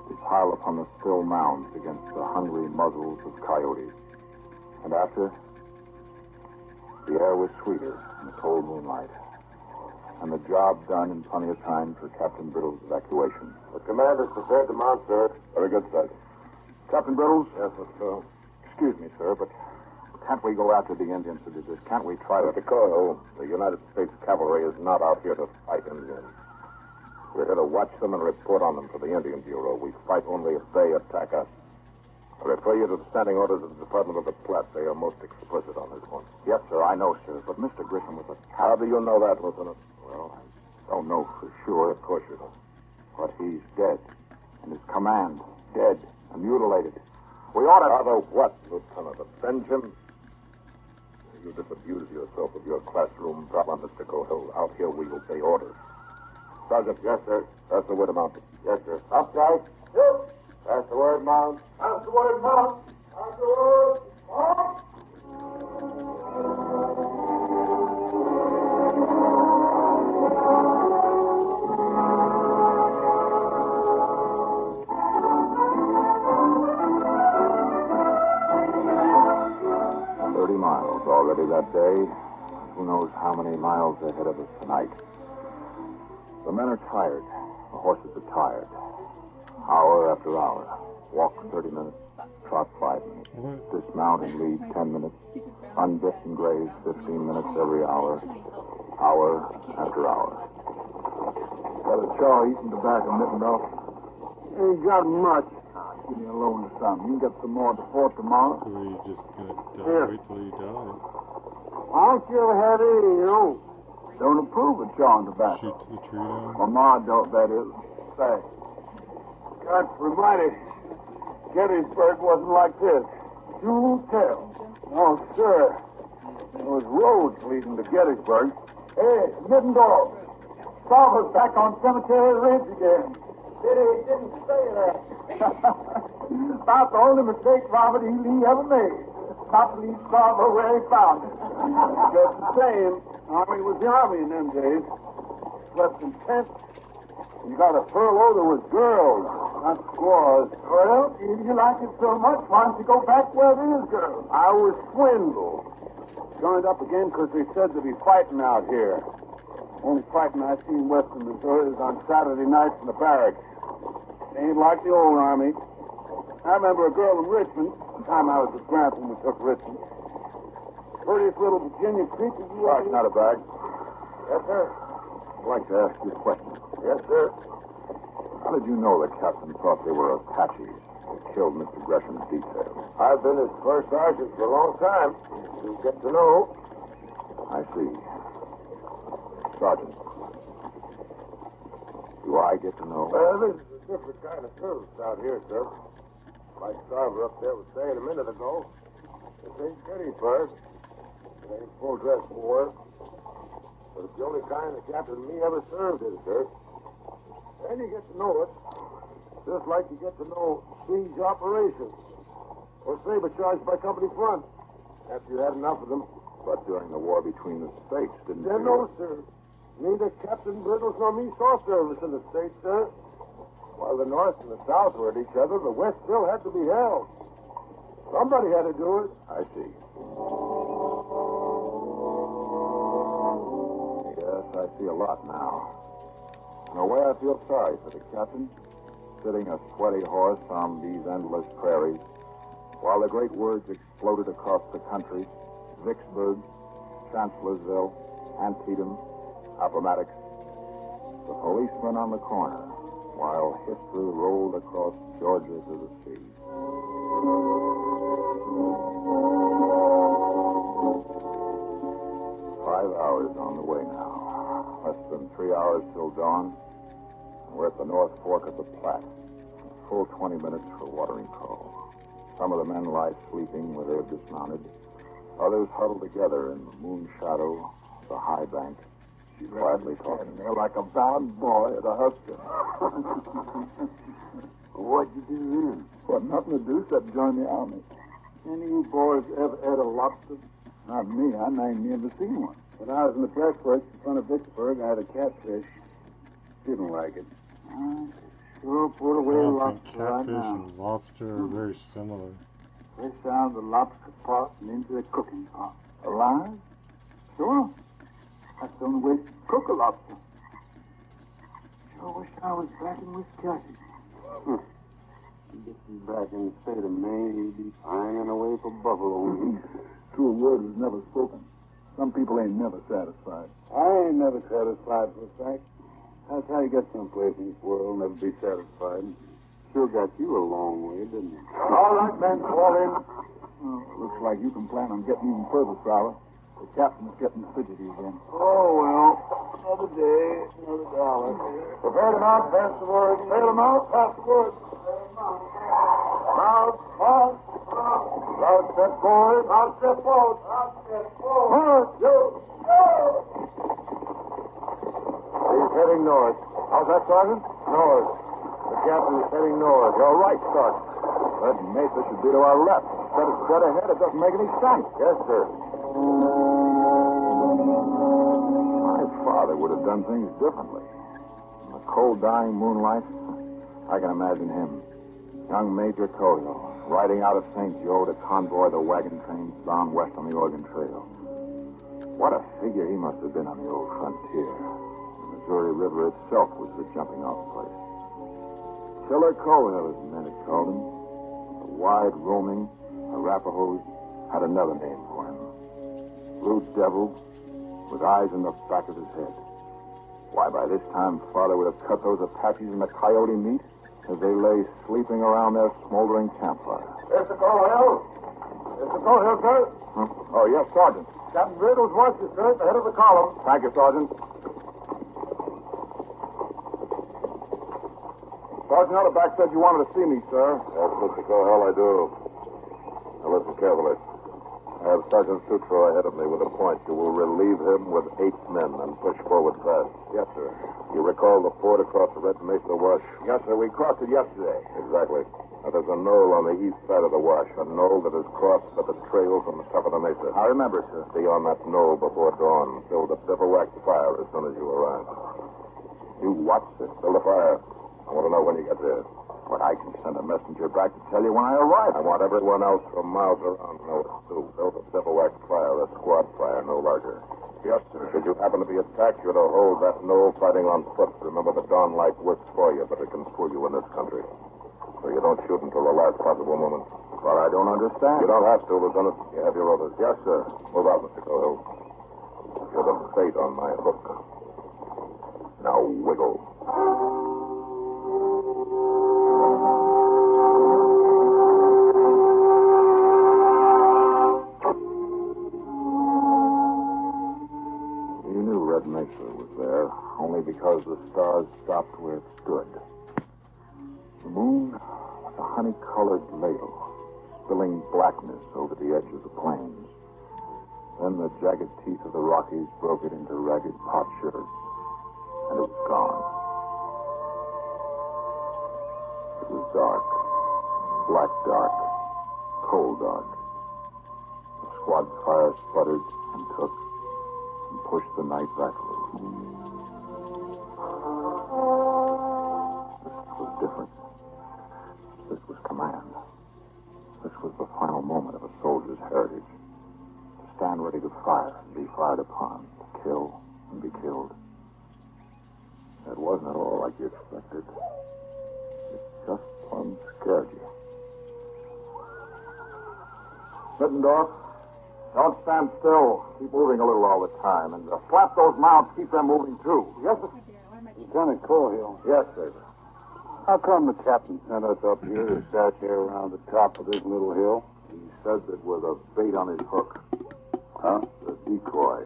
to pile upon the still mounds against the hungry muzzles of coyotes. And after, the air was sweeter in the cold moonlight. And the job done in plenty of time for Captain Brittle's evacuation. The commander's prepared to mount, sir. Very good, Sergeant. Captain Brittles? Yes, sir. Excuse me, sir, but can't we go after the Indians who did this? Can't we try to... Mr. Coyle, the United States Cavalry is not out here to fight Indians. We're here to watch them and report on them for the Indian Bureau. We fight only if they attack us. I refer you to the standing orders of the Department of the Platte. They are most explicit on this point. Yes, sir, I know, sir, but Mr. Grissom was a How do you know that, Lieutenant? Well, I don't know for sure. Of course you don't. But he's dead. And his command, dead and mutilated. We ought to... Rather what, Lieutenant? Avenge him? You disabuse yourself of your classroom drama, Mr. Cohill. Out here we obey orders. Sergeant. Yes, sir. Pass the word of mount. Yes, sir. Up, guys. Yes. Pass the word, mount. Pass the word, mount. Pass the word, mount. 30 miles already that day. Who knows how many miles ahead of us tonight. The men are tired. The horses are tired. Hour after hour. Walk 30 minutes. Trot 5 minutes. Dismount and lead 10 minutes. Unbit and graze 15 minutes every hour. Hour after hour. Got a chaw eating tobacco, Mitten off. Ain't got much. Give me a loan or something. You can get some more at the fort tomorrow. Or you just gonna die, wait till you die. Why don't you ever have any of your own? Don't approve of chawing tobacco. Shoot the tree down. Well, Ma don't, that is. Say. God reminded, Gettysburg wasn't like this. You tell. Oh, sir. There was roads leading to Gettysburg. Hey, Middendorf. Salva's back on Cemetery Ridge again. He didn't say that. About the only mistake Robert E. Lee ever made. Not to leave Salva where he found it. Just the same, Army was the Army in them days. Slept in tents. You got a furlough, there was girls, not squaws. Well, if you like it so much, why don't you go back where there is girls? I was swindled. Joined up again because they said to be fighting out here. Only fighting I seen west of Missouri is on Saturday nights in the barracks. Ain't like the old Army. I remember a girl in Richmond, the time I was at Grant when we took Richmond. Prettiest little Virginia creature you ever... Not a bag. Yes, sir. I'd like to ask you a question. Yes, sir. How did you know the captain thought they were Apaches that killed Mr. Gresham's detail? I've been his first sergeant for a long time. You get to know. I see. Sergeant, do I get to know? Well, this is a different kind of service out here, sir. Like Sarver up there was saying a minute ago, this ain't Gettysburg. It ain't full-dress war. But it's the only kind the captain and me ever served in, sir. And you get to know it, just like you get to know siege operations. Or saber charge by company front, after you had enough of them. But during the war between the states, didn't you? No, sir. Neither Captain Brittles nor me saw service in the States, sir. While the North and the South were at each other, the West still had to be held. Somebody had to do it. I see. Yes, I see a lot now. In a way, I feel sorry for the captain, sitting a sweaty horse on these endless prairies, while the great words exploded across the country: Vicksburg, Chancellorsville, Antietam, Appomattox. The policeman on the corner, while history rolled across Georgia to the sea. 5 hours on the way now. Less than 3 hours till dawn. And we're at the North Fork of the Platte. A full 20 minutes for watering call. Some of the men lie sleeping where they've dismounted. Others huddle together in the moon shadow of the high bank. She's quietly talking there like a bound boy at a husker. What'd you do then? Well, nothing to do except join the army. Any of you boys ever ate a lobster? Not me. I ain't never seen one. When I was in the breastworks in front of Vicksburg, I had a catfish. Didn't like it. I sure put away I lobster think right catfish now. and lobster are very similar. Fish out of the lobster pot and into the cooking pot. Alive? Sure. That's the only way to cook a lobster. Sure wish I was back in Wisconsin. If he's back in the state of Maine, he'd be hanging away for buffalo. True word was never spoken. Some people ain't never satisfied. I ain't never satisfied for a fact. That's how you get someplace in this world, never be satisfied. Sure got you a long way, didn't it? All right, men, fall in. Looks like you can plan on getting even further, Fowler. The captain's getting fidgety again. Oh, well. Another day, another dollar. Prepare to mount, pass the word. Prepare to mount, pass the word. Mount, mount. Loud step forward. Loud step forward. Loud step forward. March, you. He's heading north. How's that, Sergeant? North. The captain is heading north. You're right, Sergeant. That mesa should be to our left. Instead of dead ahead, it doesn't make any sense. Yes, sir. My father would have done things differently. In the cold, dying moonlight, I can imagine him, young Major Cohill, riding out of St. Joe to convoy the wagon trains down west on the Oregon Trail. What a figure he must have been on the old frontier. The Missouri River itself was the jumping-off place. Killer Cohill, as the men had called him. The wide roaming Arapahoes had another name for him. Blue Devil, with eyes in the back of his head. Why, by this time, Father would have cut those Apaches in the coyote meat as they lay sleeping around their smoldering campfire. Mr. Cohill. Mr. Cohill, sir. Huh? Oh, yes, Sergeant. Captain Riddles wants you, sir, at the head of the column. Thank you, Sergeant. Sergeant Ellerback said you wanted to see me, sir. Yes, Mr. Cohill, I do. Now listen carefully. I have Sergeant Sutro ahead of me with a point. You will relieve him with 8 men and push forward fast. Yes, sir. You recall the ford across the Red Mesa Wash? Yes, sir. We crossed it yesterday. Exactly. Now, there's a knoll on the east side of the wash, a knoll that is crossed by the trail from the top of the mesa. I remember, sir. Be on that knoll before dawn. Build a bivouac fire as soon as you arrive. You watch this. Build a fire. I want to know when you get there. But I can send a messenger back to tell you when I arrive. I want everyone else from miles around to know what to do. Build a bivouac fire, a squad fire, no larger. Yes, sir. Should you happen to be attacked, you're to hold that knoll fighting on foot. Remember, the dawn light works for you, but it can fool you in this country. So you don't shoot until the last possible moment. But I don't understand. You don't have to, Lieutenant. You have your orders. Yes, sir. Move out, Mr. Cohill. You're the bait on my hook. Now wiggle. Red Mesa was there only because the stars stopped where it stood. The moon was a honey-colored ladle, spilling blackness over the edge of the plains. Then the jagged teeth of the Rockies broke it into ragged potsherds, and it was gone. It was dark, black dark, cold dark. The squad fire sputtered and took and pushed the night back a little. This was different. This was command. This was the final moment of a soldier's heritage. To stand ready to fire and be fired upon, to kill and be killed. It wasn't at all like you expected. It just plumb scared you. Mittendorf, don't stand still. Keep moving a little all the time. And flap those mouths. Keep them moving, too. Yes, sir? Lieutenant Cohill. Yes, sir. How come the captain sent us up here to stash here around the top of this little hill? He said that with a bait on his hook. Huh? The decoy.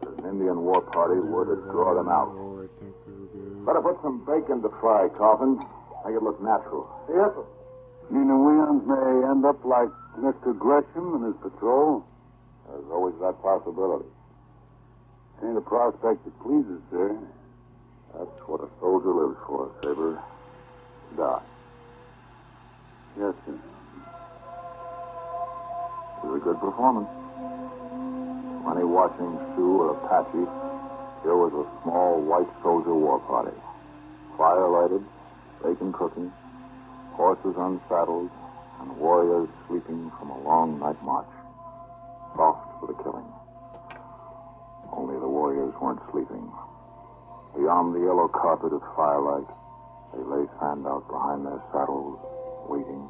An Indian war party were to draw them out. Oh, I think they're good. Better put some bacon to fry, Coffin. Make it look natural. Yes, sir. Nina may end up like Mr. Gresham and his patrol. There's always that possibility. ain't a prospect that pleases, sir. That's what a soldier lives for, Saber. Die. Yes, sir. It was a good performance. Money washing Sioux or Apache, here was a small white soldier war party. Fire lighted, bacon cooking, horses unsaddled, and warriors sleeping from a long night march. Soft for the killing. Only the warriors weren't sleeping. Beyond the yellow carpet of firelight, they lay fanned out behind their saddles, waiting,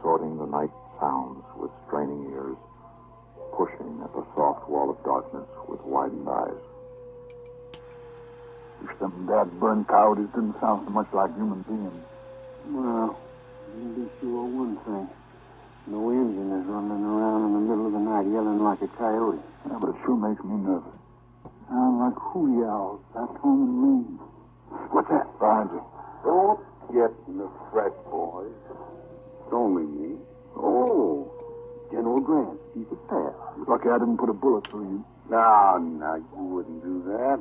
sorting the night sounds with straining ears, pushing at the soft wall of darkness with widened eyes. Wish them dad-burned coyotes didn't sound so much like human beings. Well, you be sure one thing. No Indian is running around in the middle of the night yelling like a coyote. Yeah, but it sure makes me nervous. Sound like hootie owls back home in Maine. What's that? Behind you. Don't get in the fret, boys. It's only me. Oh, General Grant. He's a pair. You're lucky I didn't put a bullet through you. No, you wouldn't do that.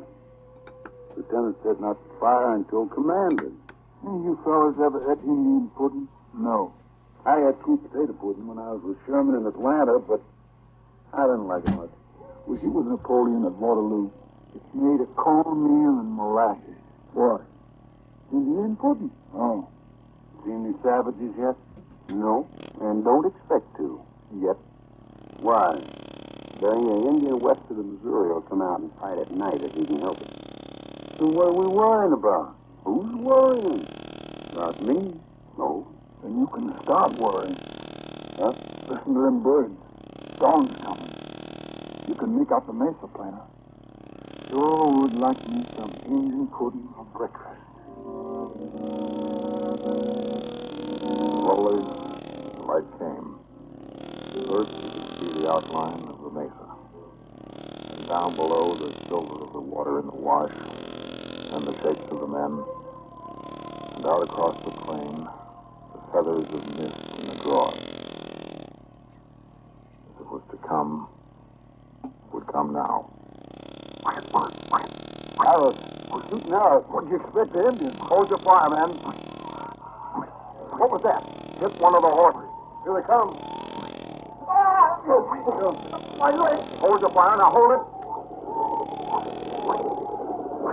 Lieutenant said not to fire until commanded. Any of you fellas ever ate Indian pudding? No. I had sweet potato pudding when I was with Sherman in Atlanta, but I didn't like it much. Wish it was Napoleon at Waterloo. It's made of cornmeal and molasses. What? Indian pudding. Oh. Seen any savages yet? No, and don't expect to. Yet. Why? There ain't an Indian west of the Missouri will come out and fight at night if he can help it. So what are we worrying about? Who's worrying? Not me. No. Then you can start worrying. Huh? Listen to them birds. Dawn's coming. You can make out the mesa plainer. Sure would like me some Indian pudding for breakfast. Slowly, the light came. First, you could see the outline of the mesa. And down below, the silver of the water in the wash, and the shapes of the men. And out across the plain, the feathers of mist in the draws. If it was to come, it would come now. Arrows. We're shooting arrows. What'd you expect, the Indians? Hold your fire, man. What was that? Hit one of the horses. Here they come. My leg. Hold your fire. Now hold it.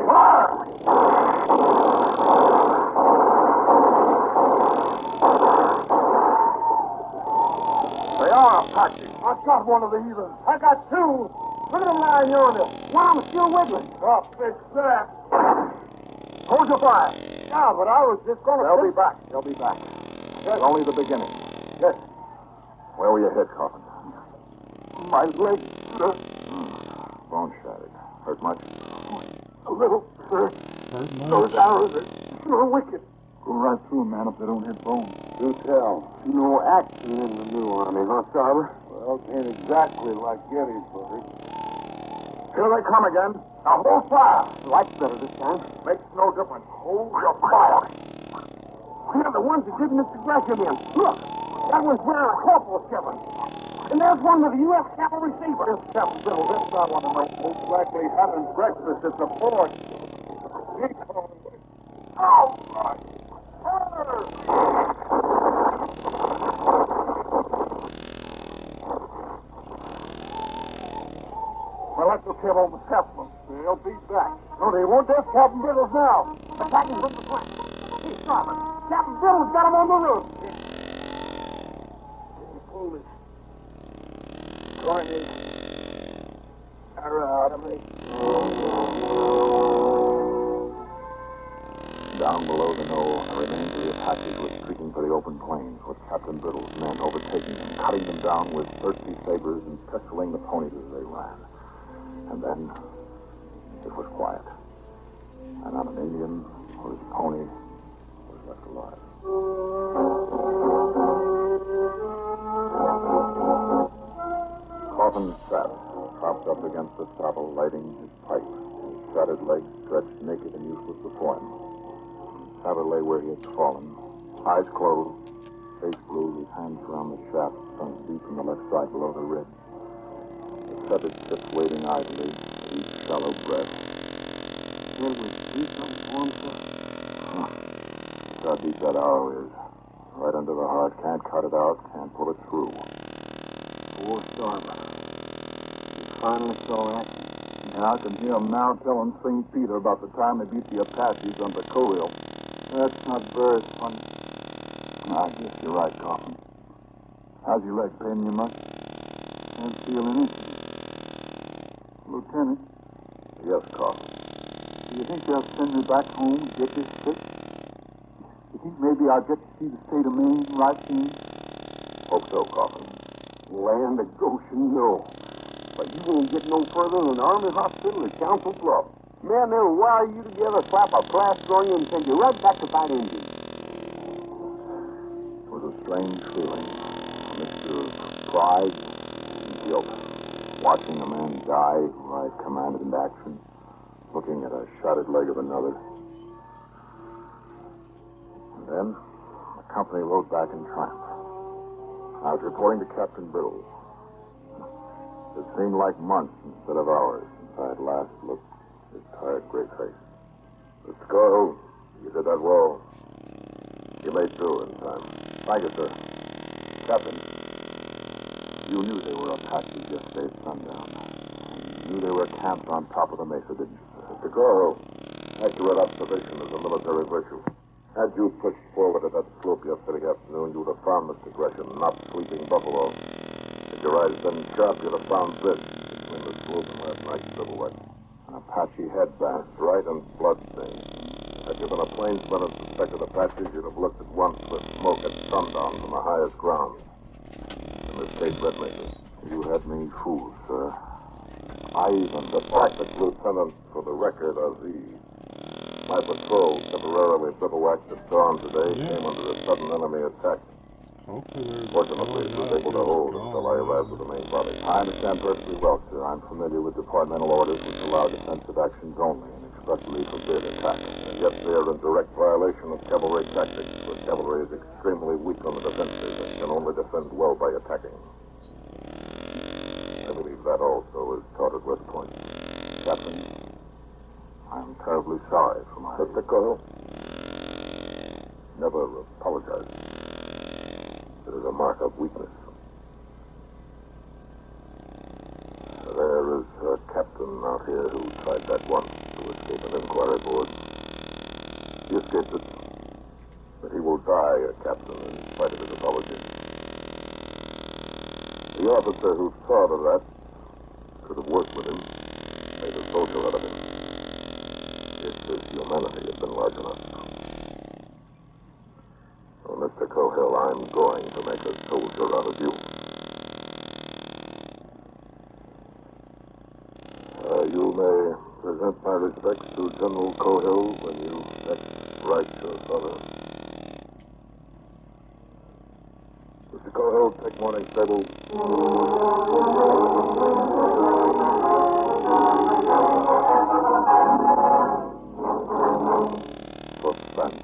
Fire! They are Apaches. I got one of the heathens. I got two. Look at them lying yonder. One of them still wiggling. Oh, fix that. Hold your fire. Yeah, but I was just going to... They'll be back. They'll be back. Yes. It's only the beginning. Yes. Where were you hit, Coffin? My leg, sir. Bone shattered. Hurt much? A little, sir. Those arrows are sure wicked. Go right through them, man, if they don't hit bone. Do tell. No action in the new army, huh, Sarver? Well, it ain't exactly like Gettysburg. Here they come again. Now hold fire. Light's better this time. Makes no difference. Hold your fire. They're the ones that did Mr. Gresham in. Look, that one's wearing a corporal's scarf. And there's one with a U.S. cavalry saber. This Captain Bill, this I want to know. Most likely having breakfast at the fort. Oh, my. Well, let's just give over Captain. They'll be back. No, they won't. There's Captain Biddles now. Attacking from the flank. He's stopping. Captain Biddle's got him on the roof. Pull this carnage arrow out of me. Down below the knoll, the remains of the Apaches were streaking for the open plains, with Captain Biddle's men overtaking them, cutting them down with thirsty sabers and pistoling the ponies as they ran. And then it was quiet. And not an Indian or his pony was left alive. Coffin sat, propped up against the saddle, lighting his pipe, his shattered legs stretched naked and useless before him. Saddle lay where he had fallen, eyes closed, face blue, his hands around the shaft sunk deep in the left side below the ribs. The feathered tips waving idly, the deep, shallow breath. Can't we do something for him, sir? How deep that arrow is. Right under the heart. Can't cut it out. Can't pull it through. Poor Starver. He finally saw action. Yeah, I can hear him now telling St. Peter about the time they beat the Apaches on the Cohill. That's not very funny. I guess you're right, Coffin. How's your leg? Paining you much? Can't feel anything. Lieutenant? Yes, Coffin. Do you think they'll send me back home to get this fixed? You think maybe I'll get to see the state of Maine right soon? Hope so, Coffin. Land of Goshen, no. But you won't get no further than the Army Hospital at Council Bluff. Man, they'll wire you together, slap a plaster on you, and send you right back to fight Indians. It was a strange feeling. A mixture of pride and guilt. Watching a man die who I commanded into action. Looking at a shattered leg of another. And then, the company rode back in triumph. I was reporting to Captain Biddle. It seemed like months instead of hours since I had last looked at his tired, gray face. Mr. Cohill, you did that well. You made through in time. Thank you, sir. Captain, you knew they were Apaches yesterday at sundown. You knew they were camped on top of the mesa, didn't you, sir? Mr. Cohill, accurate observation is a military virtue. Had you pushed forward at that slope yesterday afternoon, you would have found Mr. Gresham, not Sleeping Buffalo. Had your eyes been sharp, you'd have found this between the slope and last night's bivouac. An Apache headband, bright and bloodstained. Had you been a plainsman and suspected Apaches, you'd have looked at once with smoke at sundown from the highest ground. In this case, Red Mesa, you had me fooled, sir. I even... The fact that, Lieutenant, for the record, my patrol temporarily bivouacked at dawn today came under a sudden enemy attack. Fortunately, it was able to hold until I arrived with the main body. I understand perfectly well, sir. I'm familiar with departmental orders which allow defensive actions only and expressly forbid attack. And yet they are in direct violation of cavalry tactics, where cavalry is extremely weak on the defensive and can only defend well by attacking. I believe that also is taught at West Point. Captain, I'm terribly sorry for my... Mr. Cohill, never apologize. It is a mark of weakness. There is a captain out here who tried that once to escape an inquiry board. He escaped it, but he will die a captain in spite of his apology. The officer who thought of that could have worked with him, made a soldier out of him. If his humanity had been large enough. Well, Mr. Cohill, I'm going to make a soldier out of you. You may present my respects to General Cohill when you next write your father. Mr. Cohill, take morning stable. Suspense.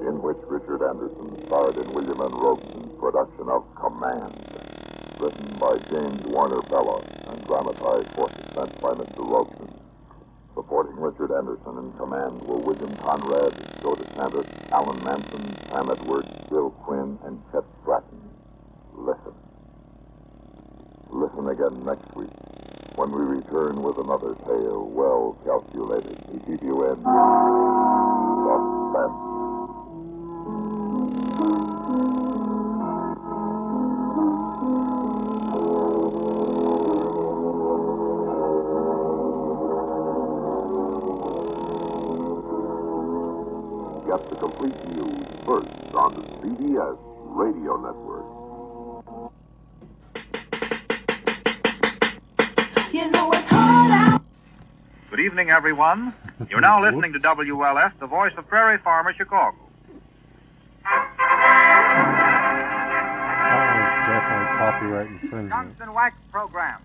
In which Richard Anderson starred in William N. Robeson's production of Command, written by James Warner Bella and dramatized for suspense by Mr. Robeson. Supporting Richard Anderson in Command were William Conrad, Joe DeSantis, Alan Manson, Sam Edwards, Bill Quinn, and Chet Stratton. Listen. Listen again next week when we return with another tale well calculated to keep you in suspense. Get the complete news first on the CBS Radio Network. You know it's hard out. Good evening, everyone. You're now listening to WLS, the voice of Prairie Farmer, Chicago. That was definitely copyright infringement. Johnson Wax Program.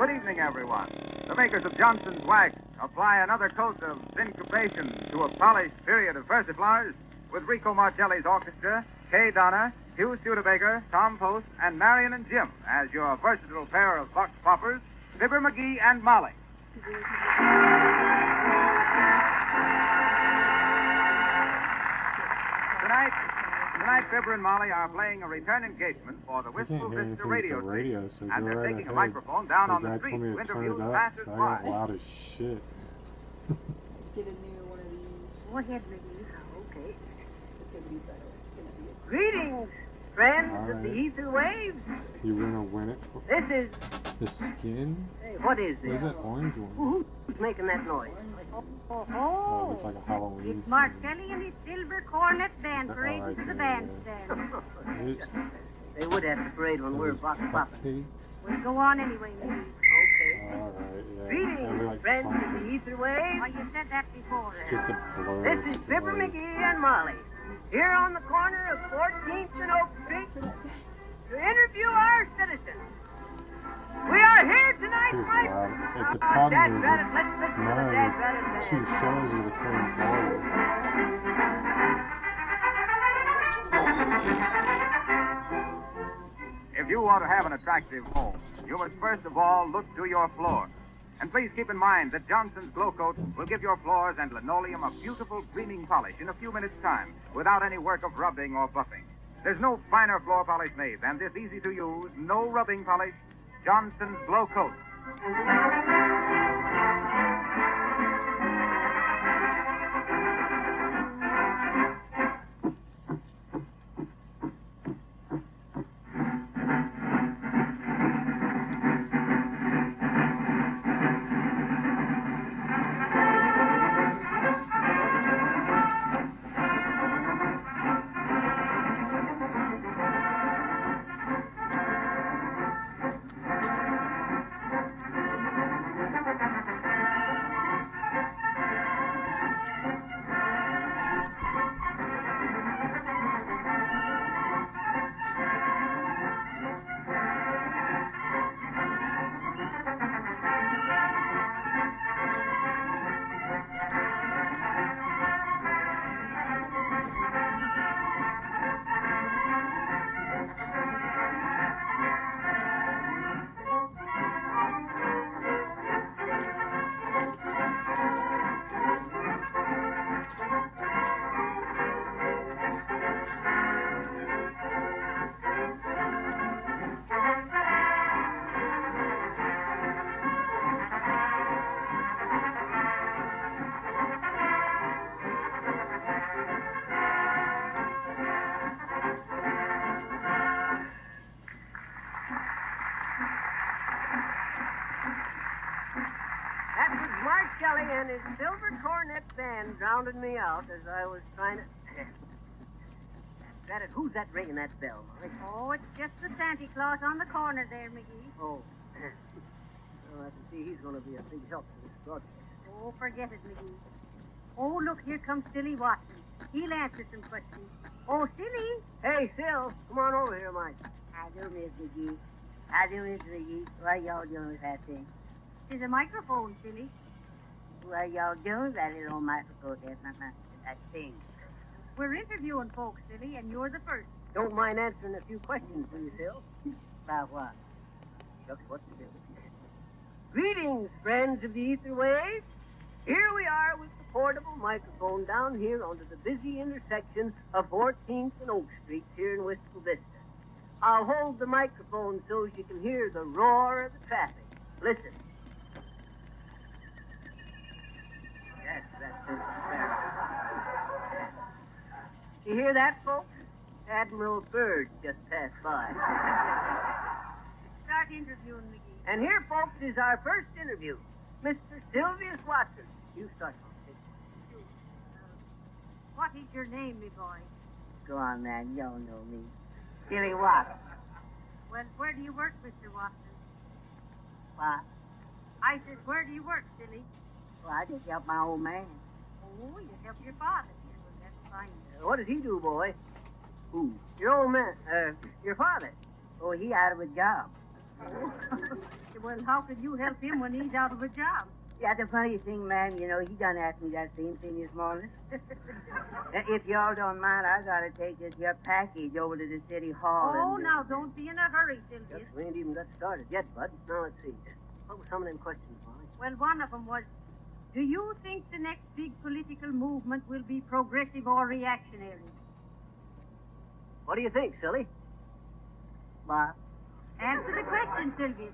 Good evening, everyone. The makers of Johnson's Wax apply another coat of syncopation to a polished period of persiflage with Rico Marcelli's orchestra, Kay Donna, Hugh Studebaker, Tom Post, and Marion and Jim as your versatile pair of vox poppers, Fibber McGee and Molly. Tonight, Fibber and Molly are playing a return engagement for the Wistful Vista radio station, so and they're right taking a ahead. microphone down on the Dad street told me to to turn interview it up, passers so I by. got loud as shit. Get a new one of these. Go ahead, McGee. Okay. It's gonna be better. It's gonna be a... Greetings, friends All of the right. ether waves. You wanna win it? This is... The skin? Hey, what is this? What is that orange one? Who's making that noise? Oh, it looks like a Halloween It's Marcelli and his silver cornet band scene. parading Alright, to the yeah, bandstand. They would have to parade when we're vox popping. Cupcakes. We'll go on anyway, McGee. Okay. Alright, yeah. Greetings, They're like friends of pumpkins. the ether waves. Oh, you said that before. It's just a blur. This is Fibber McGee and Molly, here on the corner of 14th and Oak Street, to interview our citizens. We are here tonight, He's Mike. loud. Like, the problem Dad is Rabbit, let's listen to the none Dad of Rabbit the band. two shows are the same quality. If you want to have an attractive home, you must first of all look to your floor. And please keep in mind that Johnson's Glow Coat will give your floors and linoleum a beautiful gleaming polish in a few minutes' time without any work of rubbing or buffing. There's no finer floor polish made than this easy-to-use, no rubbing polish, Johnson's Glow Coat. That was Mark Kelly and his silver cornet band drowning me out as I was trying to... Rabbit, who's that ringing that bell, Molly? Oh, it's just the Santa Claus on the corner there, McGee. Oh. Well, I can see he's going to be a big help to this broadcast. Oh, forget it, McGee. Oh, look, here comes Silly Watson. He'll answer some questions. Oh, Silly. Hey, Sil, come on over here, Mike. How do, Miss McGee? How do, Miss McGee? What y'all doing with that thing? There's a microphone, Silly. What y'all doing with that little microphone there? That thing. We're interviewing folks, Silly, and you're the first. Don't mind answering a few questions, will you, Sil? About what? Shucks, what's the difference? Greetings, friends of the ether waves. Here we are with the portable microphone down here onto the busy intersection of 14th and Oak Streets here in Wistful Vista. I'll hold the microphone so you can hear the roar of the traffic. Listen. Yes, that's it. You hear that, folks? Admiral Byrd just passed by. Start interviewing McGee. And here, folks, is our first interview. Mr. Sylvius Watson. You start, folks. What is your name, me boy? Go on, man. You don't know me. Silly Watson. Well, where do you work, Mr. Watson? What? I said, where do you work, Silly? Well, I just help my old man. Oh, you help your father. Well, that's fine. What does he do, boy? Who? Your old man. Your father. Oh, he out of a job. Well, how could you help him when he's out of a job? Yeah, the funny thing, ma'am, you know, he done asked me that same thing this morning. If y'all don't mind, I gotta take this here package over to the city hall. Oh, and, now, don't be in a hurry, Sylvia. Just, we ain't even got started yet, bud. Now, let's see. What were some of them questions, Molly? Well, one of them was, do you think the next big political movement will be progressive or reactionary? What do you think, silly? What? Answer the question, Sylvia.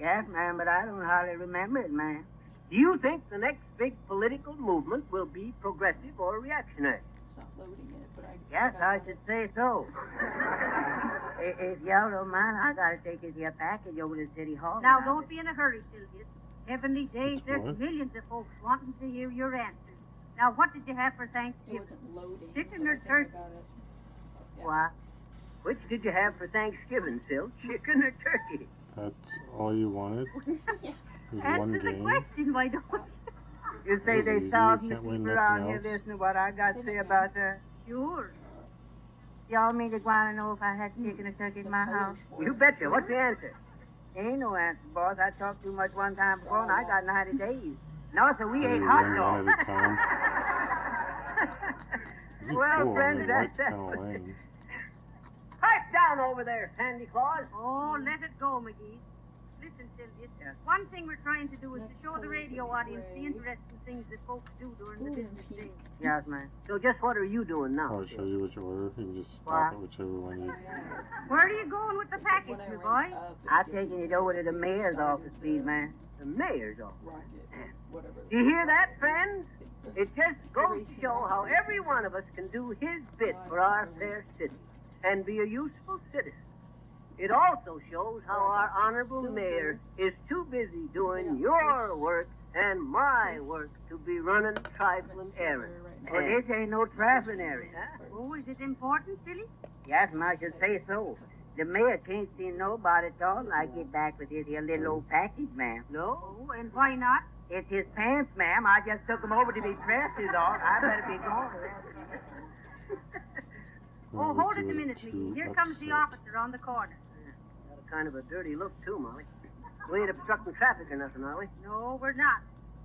Yes, ma'am, but I don't hardly remember it, ma'am. Do you think the next big political movement will be progressive or reactionary? It's not loading it, but I... Yes, I should say so. If y'all don't mind, I gotta take this here package over to City Hall. Now, don't be in a hurry, Sylvia. Heavenly days, there's what? millions of folks wanting to hear your answers. Now, what did you have for Thanksgiving? It wasn't loading. Chicken but or I think I turkey? got it. Yeah. What? Which did you have for Thanksgiving, Sil? Chicken or turkey? That's all you wanted? Yeah. It was Answer one the game? question, why don't you? You say It was there's easy. thousands You of can't win people nothing around here else. listening to what I got to say about that. Sure. Y'all mean to go on and know if I had chicken or turkey in my house? You betcha. What's the answer? Ain't no answer, boss. I talked too much one time before, and I got 90 days. No, so we Hey, ate hot one dogs. at a time. It'd be Well, cool. friends, I mean, that's White's kind of lame. Pipe down over there, Sandy Claus. Oh, let it go, McGee. Listen, Sylvia, one thing we're trying to do is to show the radio audience the interesting things that folks do during the business day. Yes, man. So just what are you doing now? I'll show you what you order. You can just stop What? at whichever one you... Where are you going with the package, my boy? I'm taking it over to the mayor's office, please, man. The mayor's office. Do you hear that, friends? It just goes to show how every one of us can do his bit for our fair city and be a useful citizen. It also shows how our honorable mayor is too busy doing your work and my work to be running trifling errands. Well, this ain't no trifling errand, huh? Oh, is it important, Silly? Yes, ma'am, I should say so. The mayor can't see nobody at all till I get back with this here little old package, ma'am. No? Oh, and why not? It's his pants, ma'am. I just took them over to be pressed, is all. I better be going. Oh, hold it a minute, McGee. Here comes the officer on the corner. Got a kind of a dirty look, too, Molly. We ain't obstructing traffic or nothing, are we? No, we're not.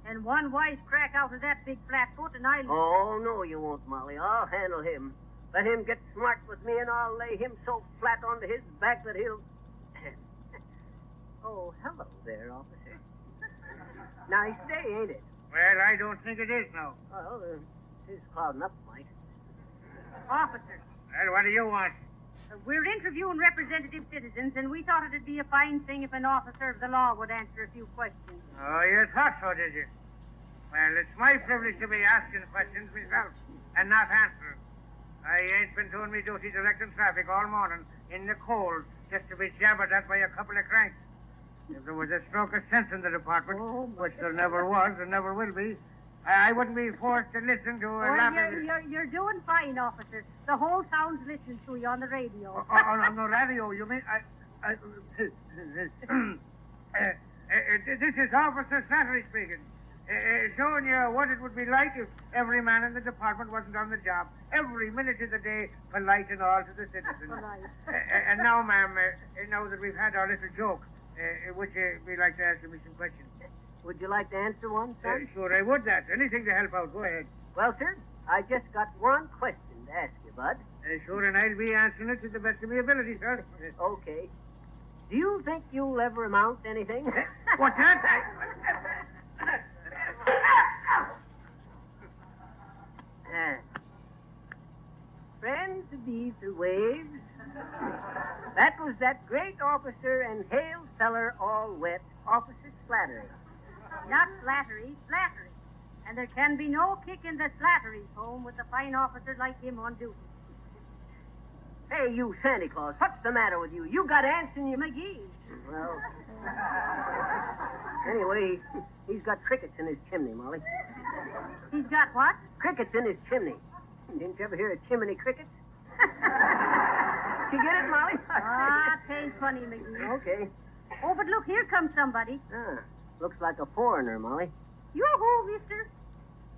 And one wise crack out of that big flat foot, and I'll... Oh, no, you won't, Molly. I'll handle him. Let him get smart with me, and I'll lay him so flat onto his back that he'll... Oh, hello there, officer. Nice day, ain't it? Well, I don't think it is now. Well, it's clouding up, Mike. Officer, Well, what do you want? we're interviewing representative citizens, and we thought it'd be a fine thing if an officer of the law would answer a few questions. Oh, you thought so, did you? Well, it's my privilege to be asking questions myself and not answering. I ain't been doing me duty directing traffic all morning in the cold just to be jabbered at by a couple of cranks. If there was a stroke of sense in the department, which there never was and never will be, I wouldn't be forced to listen to a laughing... You're doing fine, officer. The whole town's listening to you on the radio. On the radio, you mean? This is Officer Slattery speaking. Showing you what it would be like if every man in the department wasn't on the job. Every minute of the day, polite and all to the citizens. And now, ma'am, now that we've had our little joke, would you be like to answer me some questions? Would you like to answer one, sir? Sure, I would that. Anything to help out. Go ahead. Well, sir, I just got one question to ask you, Bud. Sure, and I'll be answering it to the best of my ability, sir. Okay. Do you think you'll ever amount to anything? What's that? Friends of the ether waves, that was that great officer and hail feller all wet, Officer Slattery. Not Slattery, Slattery. And there can be no kick in the Slattery's home with a fine officer like him on duty. Hey, you Santa Claus, what's the matter with you? You got ants in your... McGee. Well, anyway, he's got crickets in his chimney, Molly. He's got what? Crickets in his chimney. Didn't you ever hear of chimney crickets? Did you get it, Molly? Tain't funny, McGee. Okay. Oh, but look, here comes somebody. Looks like a foreigner, Molly. Yoo-hoo, mister.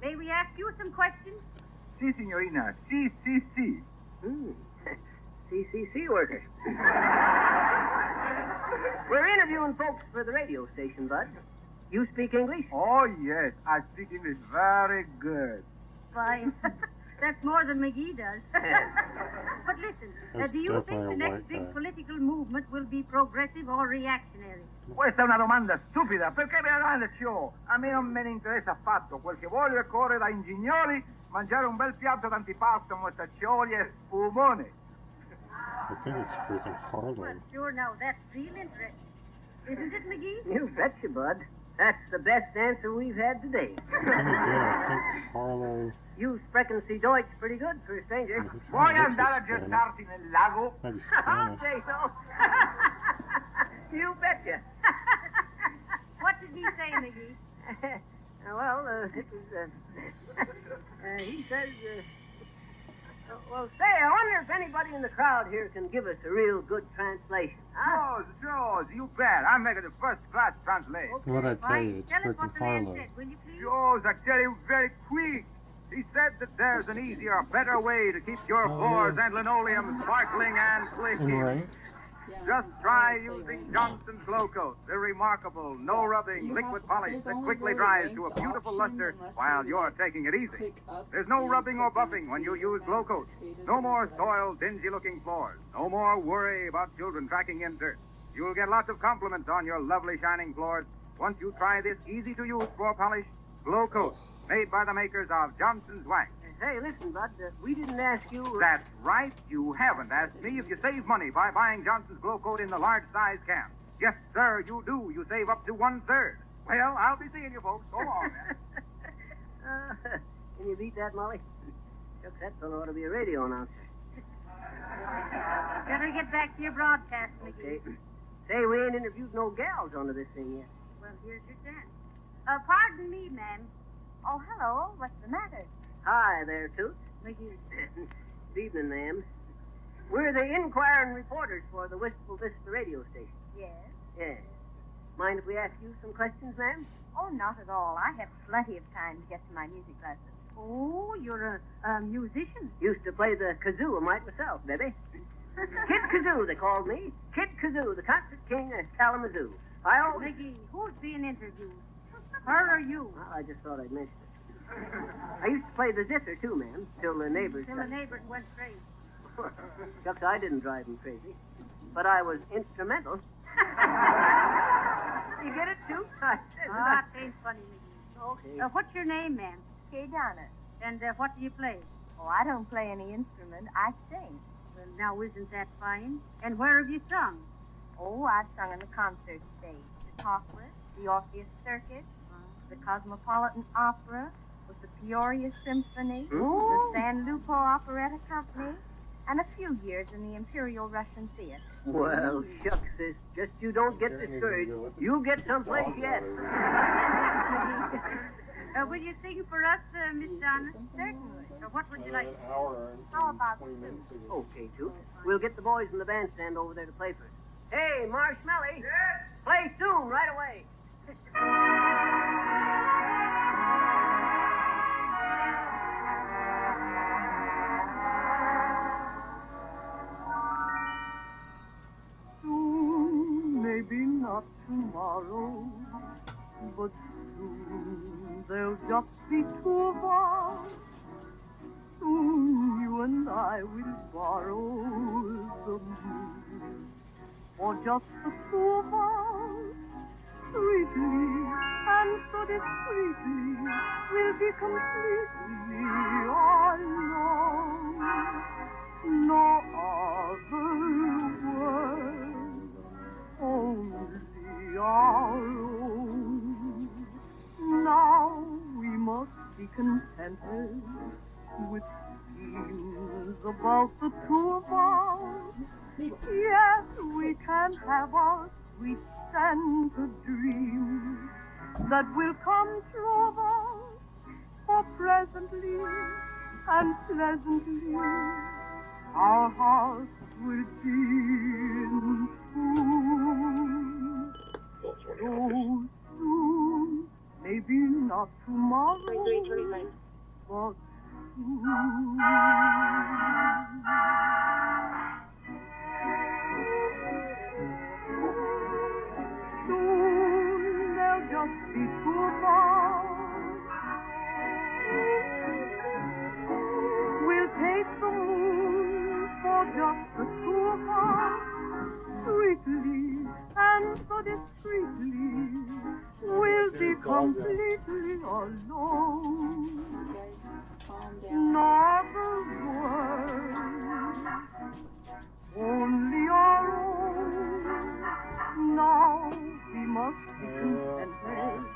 May we ask you some questions? Si, signorina. Si. CCC worker. interviewing folks for the radio station, Bud. You speak English? Oh, yes. I speak English very good. Fine. That's more than McGee does. But listen, That's do you think definitely the a next white big guy. political movement will be progressive or reactionary? Questa è una domanda stupida, perché me la domanda io? A me non me ne interessa affatto. Quel che voglio è correre da ingegneri, mangiare un bel piatto d'antipasto, mostaccioli e spumone. I think it's freaking Harlan. Sure, now that's real interesting. Isn't it, McGee? You betcha, Bud. That's the best answer we've had today. Then again, I think Harlow. You sprechen Sie Deutsch pretty good for a stranger. Vuoi andare a gettarti nel lago? Maybe I'll Spanish. say so. You betcha. What did he say, McGee? Well, it was, he says, well, say, I wonder if anybody in the crowd here can give us a real good translation. Huh? George, you bet. I'm making a first-class translation. What I tell you, it's Tell us freaking what the man Harlow. said, will you please? George, I tell you very quick. He said that there's an easier, better way to keep your floors and linoleum sparkling and In clicking. rank? Just try using Johnson's Glow Coat, the remarkable, no-rubbing liquid polish that quickly dries to a beautiful luster while you're taking it easy. There's no rubbing or buffing when you use Glow Coat. No more soiled, dingy-looking floors. No more worry about children tracking in dirt. You'll get lots of compliments on your lovely shining floors once you try this easy-to-use floor-polished Glow Coat, made by the makers of Johnson's Wax. Hey, listen, Bud, we didn't ask you... That's right. You haven't asked me if you save money by buying Johnson's Glow Coat in the large size can. Yes, sir, you do. You save up to 1/3. Well, I'll be seeing you folks. So long, then. Can you beat that, Molly? Shucks, that fellow ought to be a radio announcer. Better get back to your broadcast, McGee. Okay. Say, we ain't interviewed no gals onto this thing yet. Well, here's your chance. Pardon me, ma'am. Oh, hello. What's the matter? Hi there, Toots. McGee. Good evening, ma'am. We're the inquiring reporters for the Wistful Vista radio station. Yes? Yes. Mind if we ask you some questions, ma'am? Oh, not at all. I have plenty of time to get to my music lessons. Oh, you're a musician? Used to play the kazoo a mite myself, baby. Kid Kazoo, they called me. Kid Kazoo, the concert king of Kalamazoo. I always... McGee, who's being interviewed? Her or you? Well, I just thought I'd mention it. I used to play the zither, too, ma'am, till the neighbors... Till the neighbors went crazy. Shucks, I didn't drive them crazy. But I was instrumental. You get it, too? That ain't funny, McGee. Okay. What's your name, ma'am? Kay Donna. And what do you play? Oh, I don't play any instrument. I sing. Well, now, isn't that fine? And where have you sung? Oh, I've sung on the concert stage, the Talkless, the Orpheus Circuit, the Cosmopolitan Opera, with the Peoria Symphony, the San Lupo Operetta Company, and a few years in the Imperial Russian Theater. Well, shucks, sis. Just you don't get discouraged. You'll get someplace yet. Will you sing for us, Miss Donna? Certainly. What would you like? How about two? Okay, Toot. We'll get the boys in the bandstand over there to play for us. Hey, Marshmallow. Yes? Play soon, right away. Soon, maybe not tomorrow, but soon there'll just be two of us. Soon you and I will borrow the moon, or just the two of us. Sweetly and so discreetly, we'll be completely alone. No other world, only our own. Now we must be contented with schemes about the two of us. Yes, we can have our sweet scented dreams that will come true of us, for presently and pleasantly our hearts will be in tune. So soon, maybe not tomorrow, but soon. so discreetly, we'll be completely alone. Not a word, only our own. Now we must listen and rest,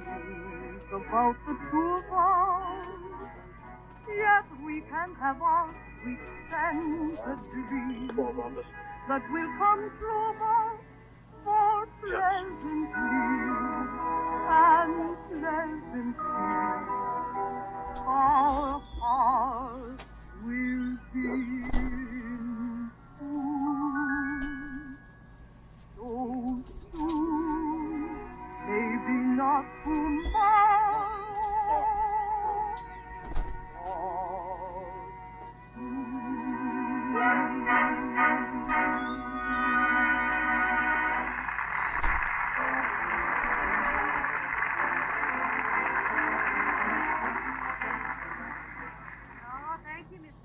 think about the two of us. Yet we can have our sweet scented dreams that will come true but more pleasantly and pleasantly. Our hearts will begin soon, so soon, maybe not tomorrow.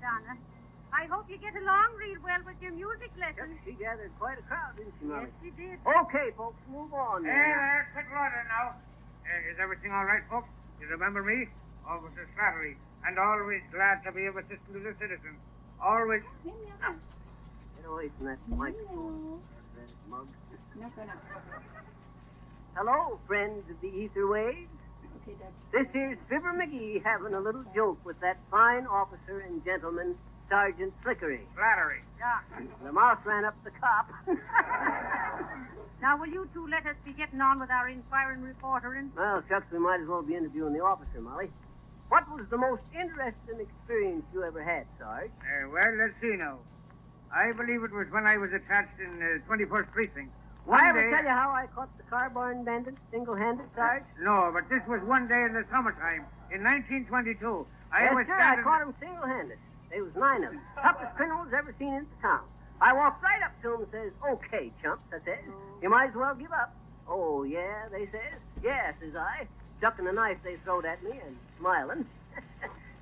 Donna. I hope you get along real well with your music lessons. She gathered quite a crowd, didn't she, Molly? Yes, she did. Okay, folks, move on. There, quick order now. Is everything all right, folks? You remember me? Officer Slattery, and always glad to be of assistance to the citizens. Always. Get away from that microphone. Mug. Hello, friends of the ether waves. Okay, Dad. This is Fibber McGee having a little joke with that fine officer and gentleman, Sergeant Slickery. Slattery. Yeah. The mouse ran up the cop. Now, will you two let us be getting on with our inquiring reportering? Well, shucks, we might as well be interviewing the officer, Molly. What was the most interesting experience you ever had, Sarge? Well, let's see now. I believe it was when I was attached in 21st Precinct. I ever tell you how I caught the car-barn bandits single-handed, Sarge? No, but this was one day in the summertime, in 1922. Yes, sir, I caught them single-handed. There was 9 of them. Toughest criminals ever seen in the town. I walked right up to them and says, "Okay, chumps," I says. "You might as well give up." "Oh, yeah," they says. "Yeah," says I, chucking the knife they throwed at me and smiling.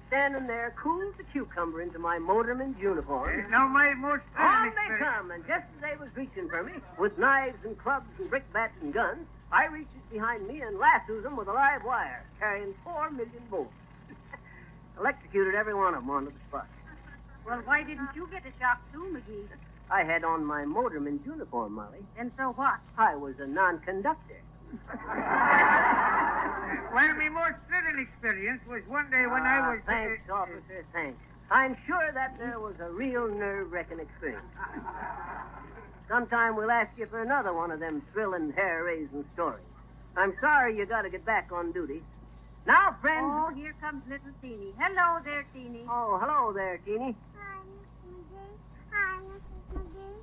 Standing there, cool as a cucumber into my motorman's uniform. Now, my most... On they come, and just as they was reaching for me, with knives and clubs and brickbats and guns, I reaches behind me and lassos them with a live wire, carrying 4 million volts. Electrocuted every one of them onto the spot. Well, why didn't you get a shock too, McGee? I had on my motorman's uniform, Molly. And so what? I was a non-conductor. Well, my most thrilling experience was one day when I was... Thanks, officer, thanks. I'm sure that there was a real nerve-wracking experience. Sometime we'll ask you for another one of them thrilling, hair-raising stories. I'm sorry you got to get back on duty. Now, friends... Oh, here comes little Teeny. Hello there, Teeny. Oh, hello there, Teeny. Hi, Mr. McGee. Hi, Mrs. McGee.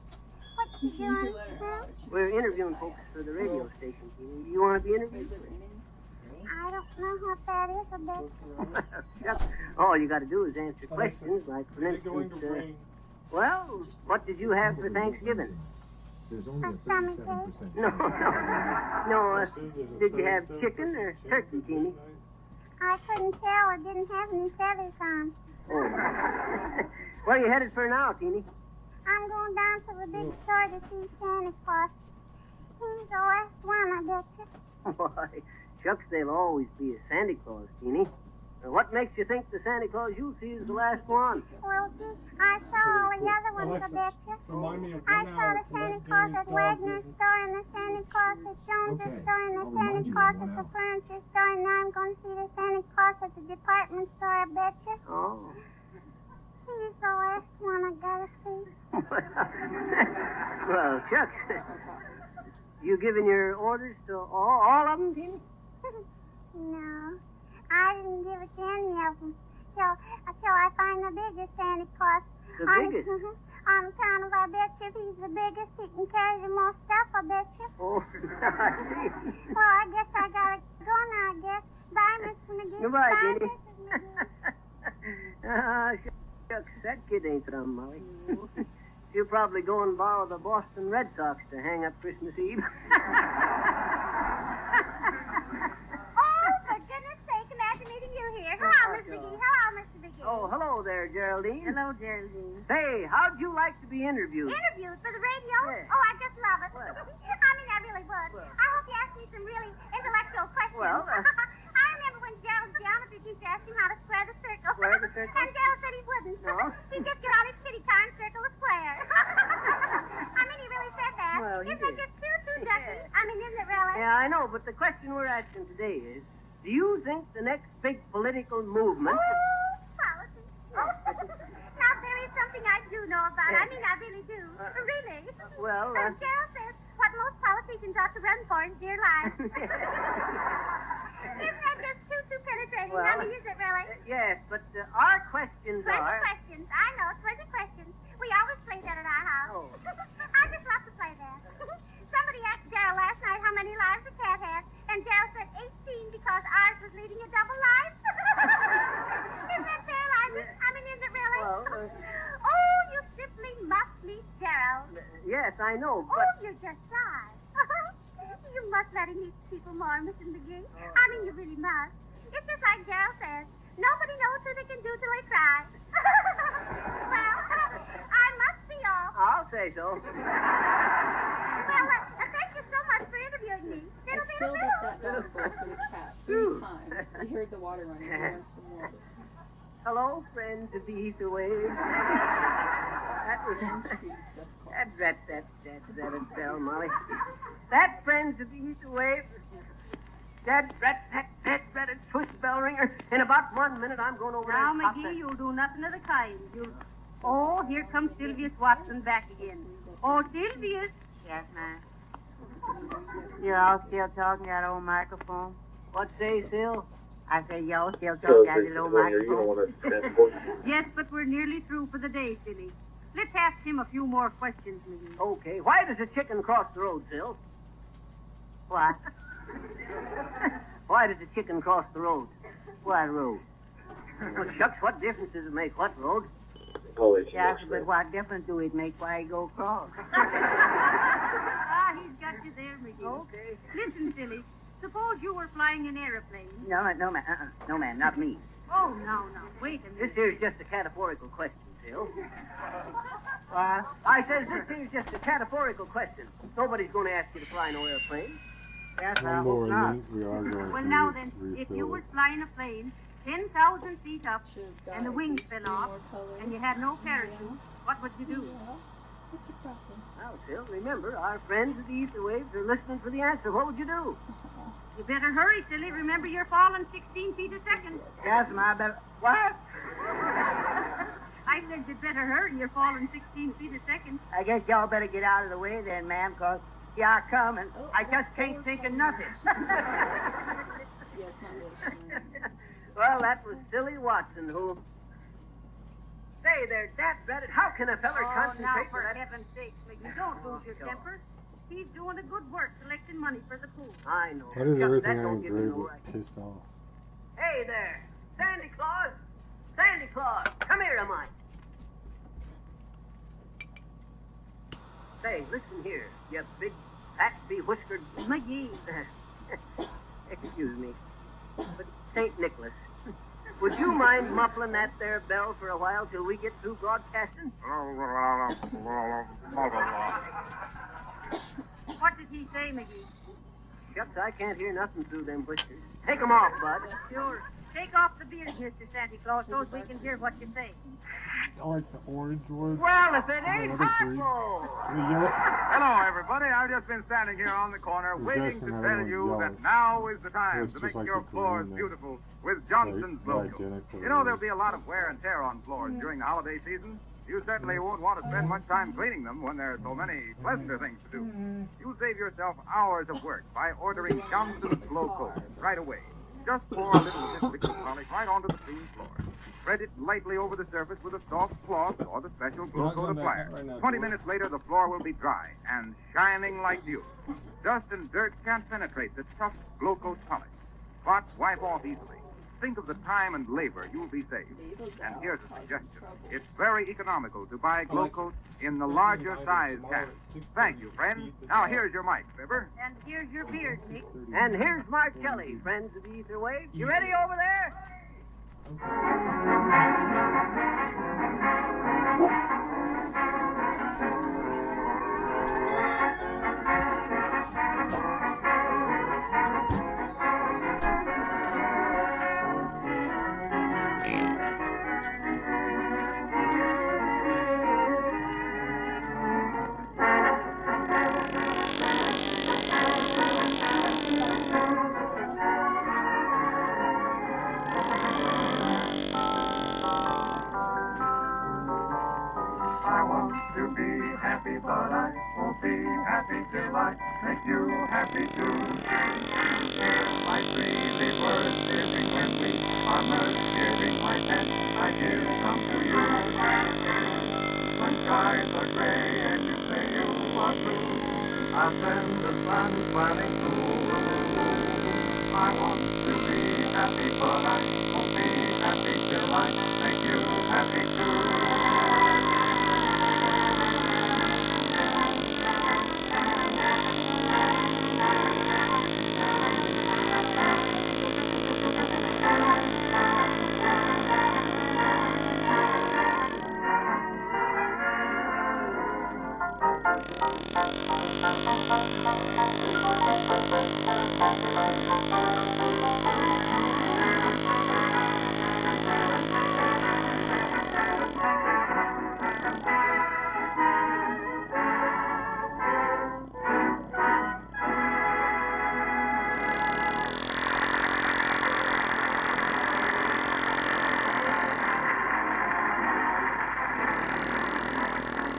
What you doing, sir? We're interviewing folks for the radio station, Teeny. You want to be interviewed? I don't know what that is a bit. All you got to do is answer questions, like, for instance, well, what did you have for Thanksgiving? There's only a 37%. No, did you have chicken or turkey, Teeny? I couldn't tell. I didn't have any feathers on. Oh. Where are you headed for now, Teeny? I'm going down to the big store to see Santa Claus. He's the last one, I bet you. Why, shucks, there'll always be a Santa Claus, Teeny. What makes you think the Santa Claus you see is the last one? Well, gee, I saw all the other ones, I bet you. Remind me of I saw the Santa Claus at Wagner's store, and the Santa Claus at Jones's store, and the Santa Claus at the furniture store, and now I'm going to see the Santa Claus at the department store, I bet you. Oh. He's the last one I gotta see. Well, shucks. You giving your orders to all of them, Teeny? No, I didn't give it to any of them. Till I find the biggest Santa Claus. The biggest? On account of, I bet you, if he's the biggest, he can carry the most stuff, I bet you. Oh, I see. Well, I guess I gotta go now, I guess. Bye, Mr. McGee. Goodbye, Bye, Teeny. Mrs. McGee. Shucks, that kid ain't from Molly. She'll probably go and borrow the Boston Red Sox to hang up Christmas Eve. Oh, for goodness sake, imagine meeting you here. Hello, Miss McGee. Hello, Mr. McGee. Oh, hello there, Geraldine. Hello, Geraldine. Say, how'd you like to be interviewed? Interviews for the radio? Yeah. Oh, I just love it. it is. It's too, Ducky. I mean, isn't it really? Yeah, I know, but the question we're asking today is, do you think the next big political movement... Politics. Now, there is something I do know about. I mean, I really do. Really. Well, Gerald says what most politicians ought to run for is dear life. Isn't that just too penetrating? Well, I mean, is it really? Yes, but our questions 20 are... questions. I know, 20 questions. We always play that at our house. Oh. I just love to play that. Somebody asked Gerald last night how many lives a cat has, and Gerald said 18 because ours was leading a double life. Isn't that fair, Liza? I mean, is it really? Well, oh, you simply must meet Gerald. yes, I know, but... Oh, you're just shy. You must let him meet people more, Mrs. McGee. I mean, you really must. It's just like Gerald says. Nobody knows who they can do till they try. Well, I must be off. I'll say so. Well, thank you so much for interviewing me. I filled up that dog bowl for the cat 3 times. He heard the water running. He wants some more. Hello, friends of the ether wave. That was... That's Molly. That, friends of the ether wave... That Swiss bell ringer. In about 1 minute, I'm going over Now, there. Now, McGee, you'll do nothing of the kind. Oh, here comes Sylvius Watson back again. Oh, Sylvius. Yes, ma'am. You all still talking that old microphone? What say, Sil? I say y'all still talking that little old microphone. Yes, but we're nearly through for the day, Silly. Let's ask him a few more questions, McGee. Okay. Why does a chicken cross the road, Sil? What? Why does a chicken cross the road? What road? Well, shucks, what difference does it make? What road? Yes, but what difference do it make why he go across? Ah, he's got you there, McGee. Okay. Listen, Silly. Suppose you were flying an airplane. No, ma'am. No, ma'am, not me. Oh, no. Wait a minute. This here's just a categorical question, Sil. What? I says this here's just a categorical question. Nobody's going to ask you to fly no airplane. Yes, I One more, hope and not. then we are going Well, to now then, if refill you it. were flying a plane 10,000 feet up and the wings fell off and you had no parachute, what would you do? What's your problem? Now, Sil, remember, our friends at the ether waves are listening for the answer. What would you do? You better hurry, Silly. Remember, you're falling 16 feet a second. Yes, ma'am, I better... What? I said you'd better hurry. You're falling 16 feet a second. I guess y'all better get out of the way then, ma'am, because here I come, and I just can't think of nothing. Yeah, it's not really funny. Well, that was Silly Watson, who... Say there, Dad Reddit, how can a feller Oh, concentrate now, for for that... heaven's sake, McGee, don't lose your sure. temper. He's doing a good work collecting money for the pool. I know. Why does Shucks, everything that I don't give you engrave no look right. pissed off? Hey there, Sandy Claus! Sandy Claus, come here a mite. Say, listen here, you big, fat, bewhiskered... McGee. Excuse me, but St. Nicholas, would you mind muffling that there bell for a while till we get through broadcasting? What did he say, McGee? Shucks, I can't hear nothing through them whiskers. Take 'em off, Bud. Sure. Take off the beard, Mr. Santa Claus, so we can hear what you say. I like the orange one. Well, if it The ain't other green. Harpo! The yellow. Hello, everybody. I've just been standing here on the corner The waiting dress to and tell everyone's you yellow. that now is the time Looks to just make like your the floors green there. beautiful with Johnson's They're Glow Coat. identical, You know, really. there'll be a lot of wear and tear on floors during the holiday season. You certainly won't want to spend much time cleaning them when there are so many pleasanter things to do. You'll save yourself hours of work by ordering Johnson's Glow Coat right away. Just pour a little of this liquid polish right onto the clean floor. Spread it lightly over the surface with a soft cloth or the special Glow Coat applier. 20 minutes later, the floor will be dry and shining like new. Dust and dirt can't penetrate the tough Glow Coat polish. Spots wipe off easily. Think of the time and labor you'll be saved. And here's a suggestion. It's very economical to buy Glow Coat in the larger size can. Thank you, friend. Now, here's your mic, Fibber. And here's your beard, Nick. And here's Marcelli, friends of the ether wave. You ready over there? won't be happy till I make you happy too. My three-leaf words living when we are merged, giving my pen, I give some to you. When skies are gray and you say you are blue, I'll send the sun smiling through. I want to be happy, but I won't be happy till I make you happy too.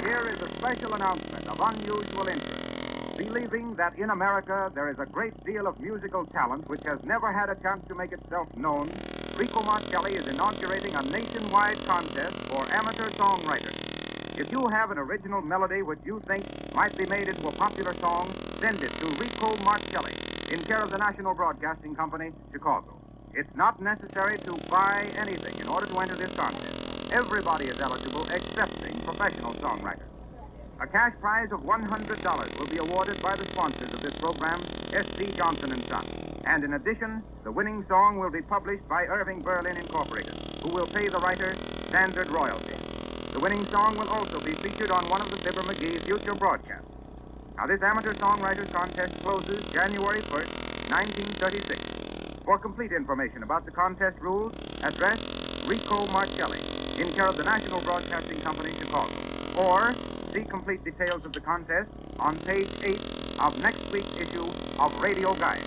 Here is a special announcement of unusual interest. Believing that in America there is a great deal of musical talent which has never had a chance to make itself known, Rico Marcelli is inaugurating a nationwide contest for amateur songwriters. If you have an original melody which you think might be made into a popular song, send it to Rico Marcelli, in care of the National Broadcasting Company, Chicago. It's not necessary to buy anything in order to enter this contest. Everybody is eligible excepting professional songwriters. A cash prize of $100 will be awarded by the sponsors of this program, S.C. Johnson & Son. And in addition, the winning song will be published by Irving Berlin Incorporated, who will pay the writer standard royalty. The winning song will also be featured on one of the Fibber McGee future broadcasts. Now, this amateur songwriters contest closes January 1st, 1936. For complete information about the contest rules, address Rico Marcelli, in care of the National Broadcasting Company, Chicago. Or see complete details of the contest on page 8 of next week's issue of Radio Guide.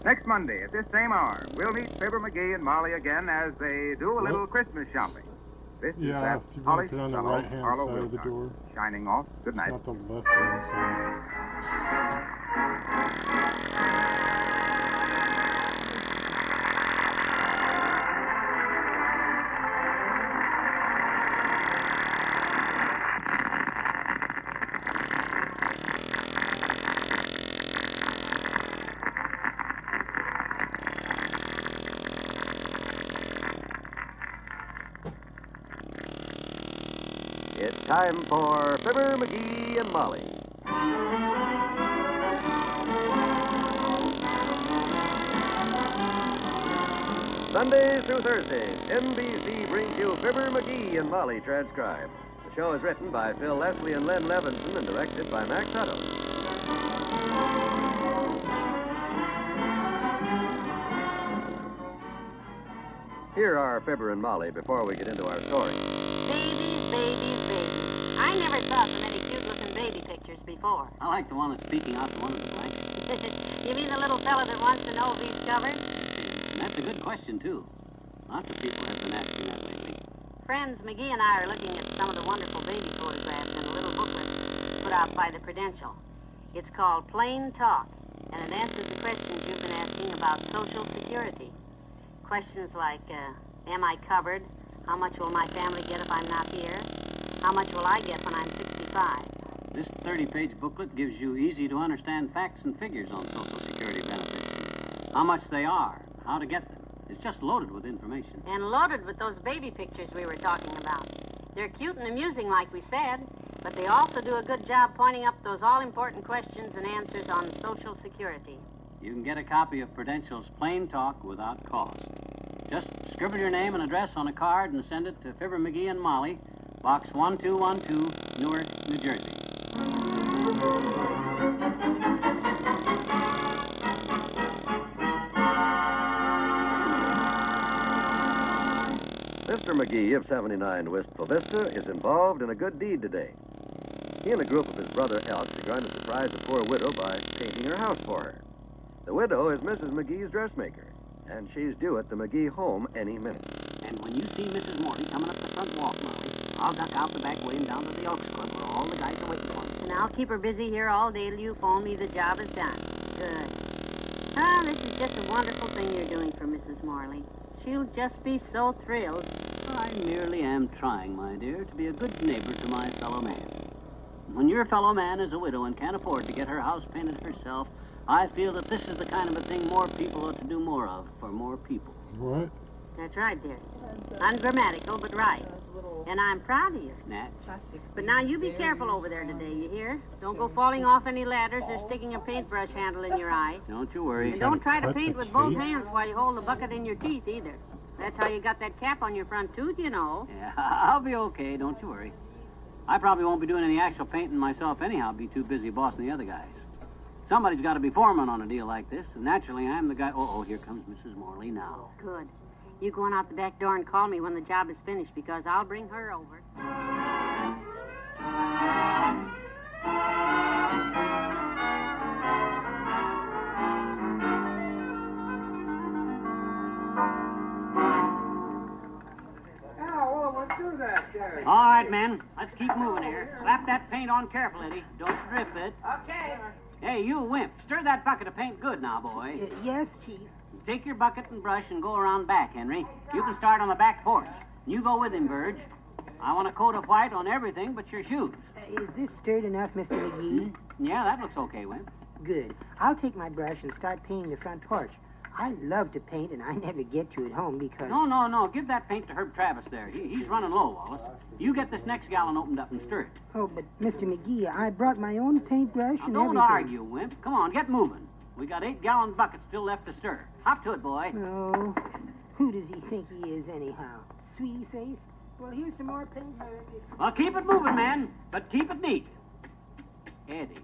Next Monday at this same hour, we'll meet Fibber McGee and Molly again as they do a little Christmas shopping. This is that if you polished want to put it on the fellow, right-hand Harlow side of the Wilcox, door. signing off. Good night. Not the left-hand side. It's time for Fibber, McGee, and Molly. Sundays through Thursdays, NBC brings you Fibber, McGee, and Molly transcribed. The show is written by Phil Leslie and Len Levinson and directed by Max Hutto. Here are Fibber and Molly before we get into our story. Babies, babies, babies. I never saw so many cute-looking baby pictures before. I like the one that's peeking out from under the blanket. You mean the little fella that wants to know if he's covered? That's a good question, too. Lots of people have been asking that lately. Friends McGee and I are looking at some of the wonderful baby photographs in a little booklet put out by the Prudential. It's called Plain Talk, and it answers the questions you've been asking about Social Security. Questions like, am I covered? How much will my family get if I'm not here? How much will I get when I'm 65? This 30-page booklet gives you easy-to-understand facts and figures on Social Security benefits. How much they are, how to get them. It's just loaded with information. And loaded with those baby pictures we were talking about. They're cute and amusing, like we said, but they also do a good job pointing up those all-important questions and answers on Social Security. You can get a copy of Prudential's Plain Talk without cost. Just scribble your name and address on a card and send it to Fibber McGee and Molly, Box 1212, Newark, New Jersey. Mr. McGee of 79 Wistful Vista is involved in a good deed today. He and a group of his brother Elks are going to surprise a poor widow by painting her house for her. The widow is Mrs. McGee's dressmaker, and she's due at the McGee home any minute. And when you see Mrs. Morley coming up the front walk, Molly, I'll duck out the back way and down to the Elks Club where all the guys are waiting for me. And I'll keep her busy here all day till you phone me the job is done. Good. Ah, this is just a wonderful thing you're doing for Mrs. Morley. She'll just be so thrilled. I merely am trying, my dear, to be a good neighbor to my fellow man. When your fellow man is a widow and can't afford to get her house painted herself, I feel that this is the kind of a thing more people ought to do more of for more people. What? That's right, dear. Ungrammatical, but right. And I'm proud of you. Nat. But now you be careful over there today, you hear? Don't go falling off any ladders or sticking a paintbrush handle in your eye. Don't you worry. And don't try to paint with both hands while you hold the bucket in your teeth, either. That's how you got that cap on your front tooth, you know. Yeah, I'll be okay. Don't you worry. I probably won't be doing any actual painting myself anyhow. I'll be too busy bossing the other guys. Somebody's got to be foreman on a deal like this, and naturally I'm the guy. Oh, here comes Mrs. Morley now. Good. You go on out the back door and call me when the job is finished, because I'll bring her over. All right, men. Let's keep moving here. Slap that paint on careful, Eddie. Don't strip it. Okay. Hey, you wimp. Stir that bucket of paint good now, boy. Yes, Chief. Take your bucket and brush and go around back, Henry. You can start on the back porch. You go with him, Burge. I want a coat of white on everything but your shoes. Is this stirred enough, Mr. McGee? Yeah, that looks okay, Wimp. Good. I'll take my brush and start painting the front porch. I love to paint, and I never get to at home because... No. Give that paint to Herb Travis there. He's running low, Wallace. You get this next gallon opened up and stir it. Oh, but Mr. McGee, I brought my own paintbrush Now, and don't everything. argue, Wimp. Come on, get moving. We got 8-gallon buckets still left to stir. Hop to it, boy. Oh, who does he think he is, anyhow? Sweetie face? Well, here's some more paint. Well, keep it moving, man, but keep it neat. Eddie,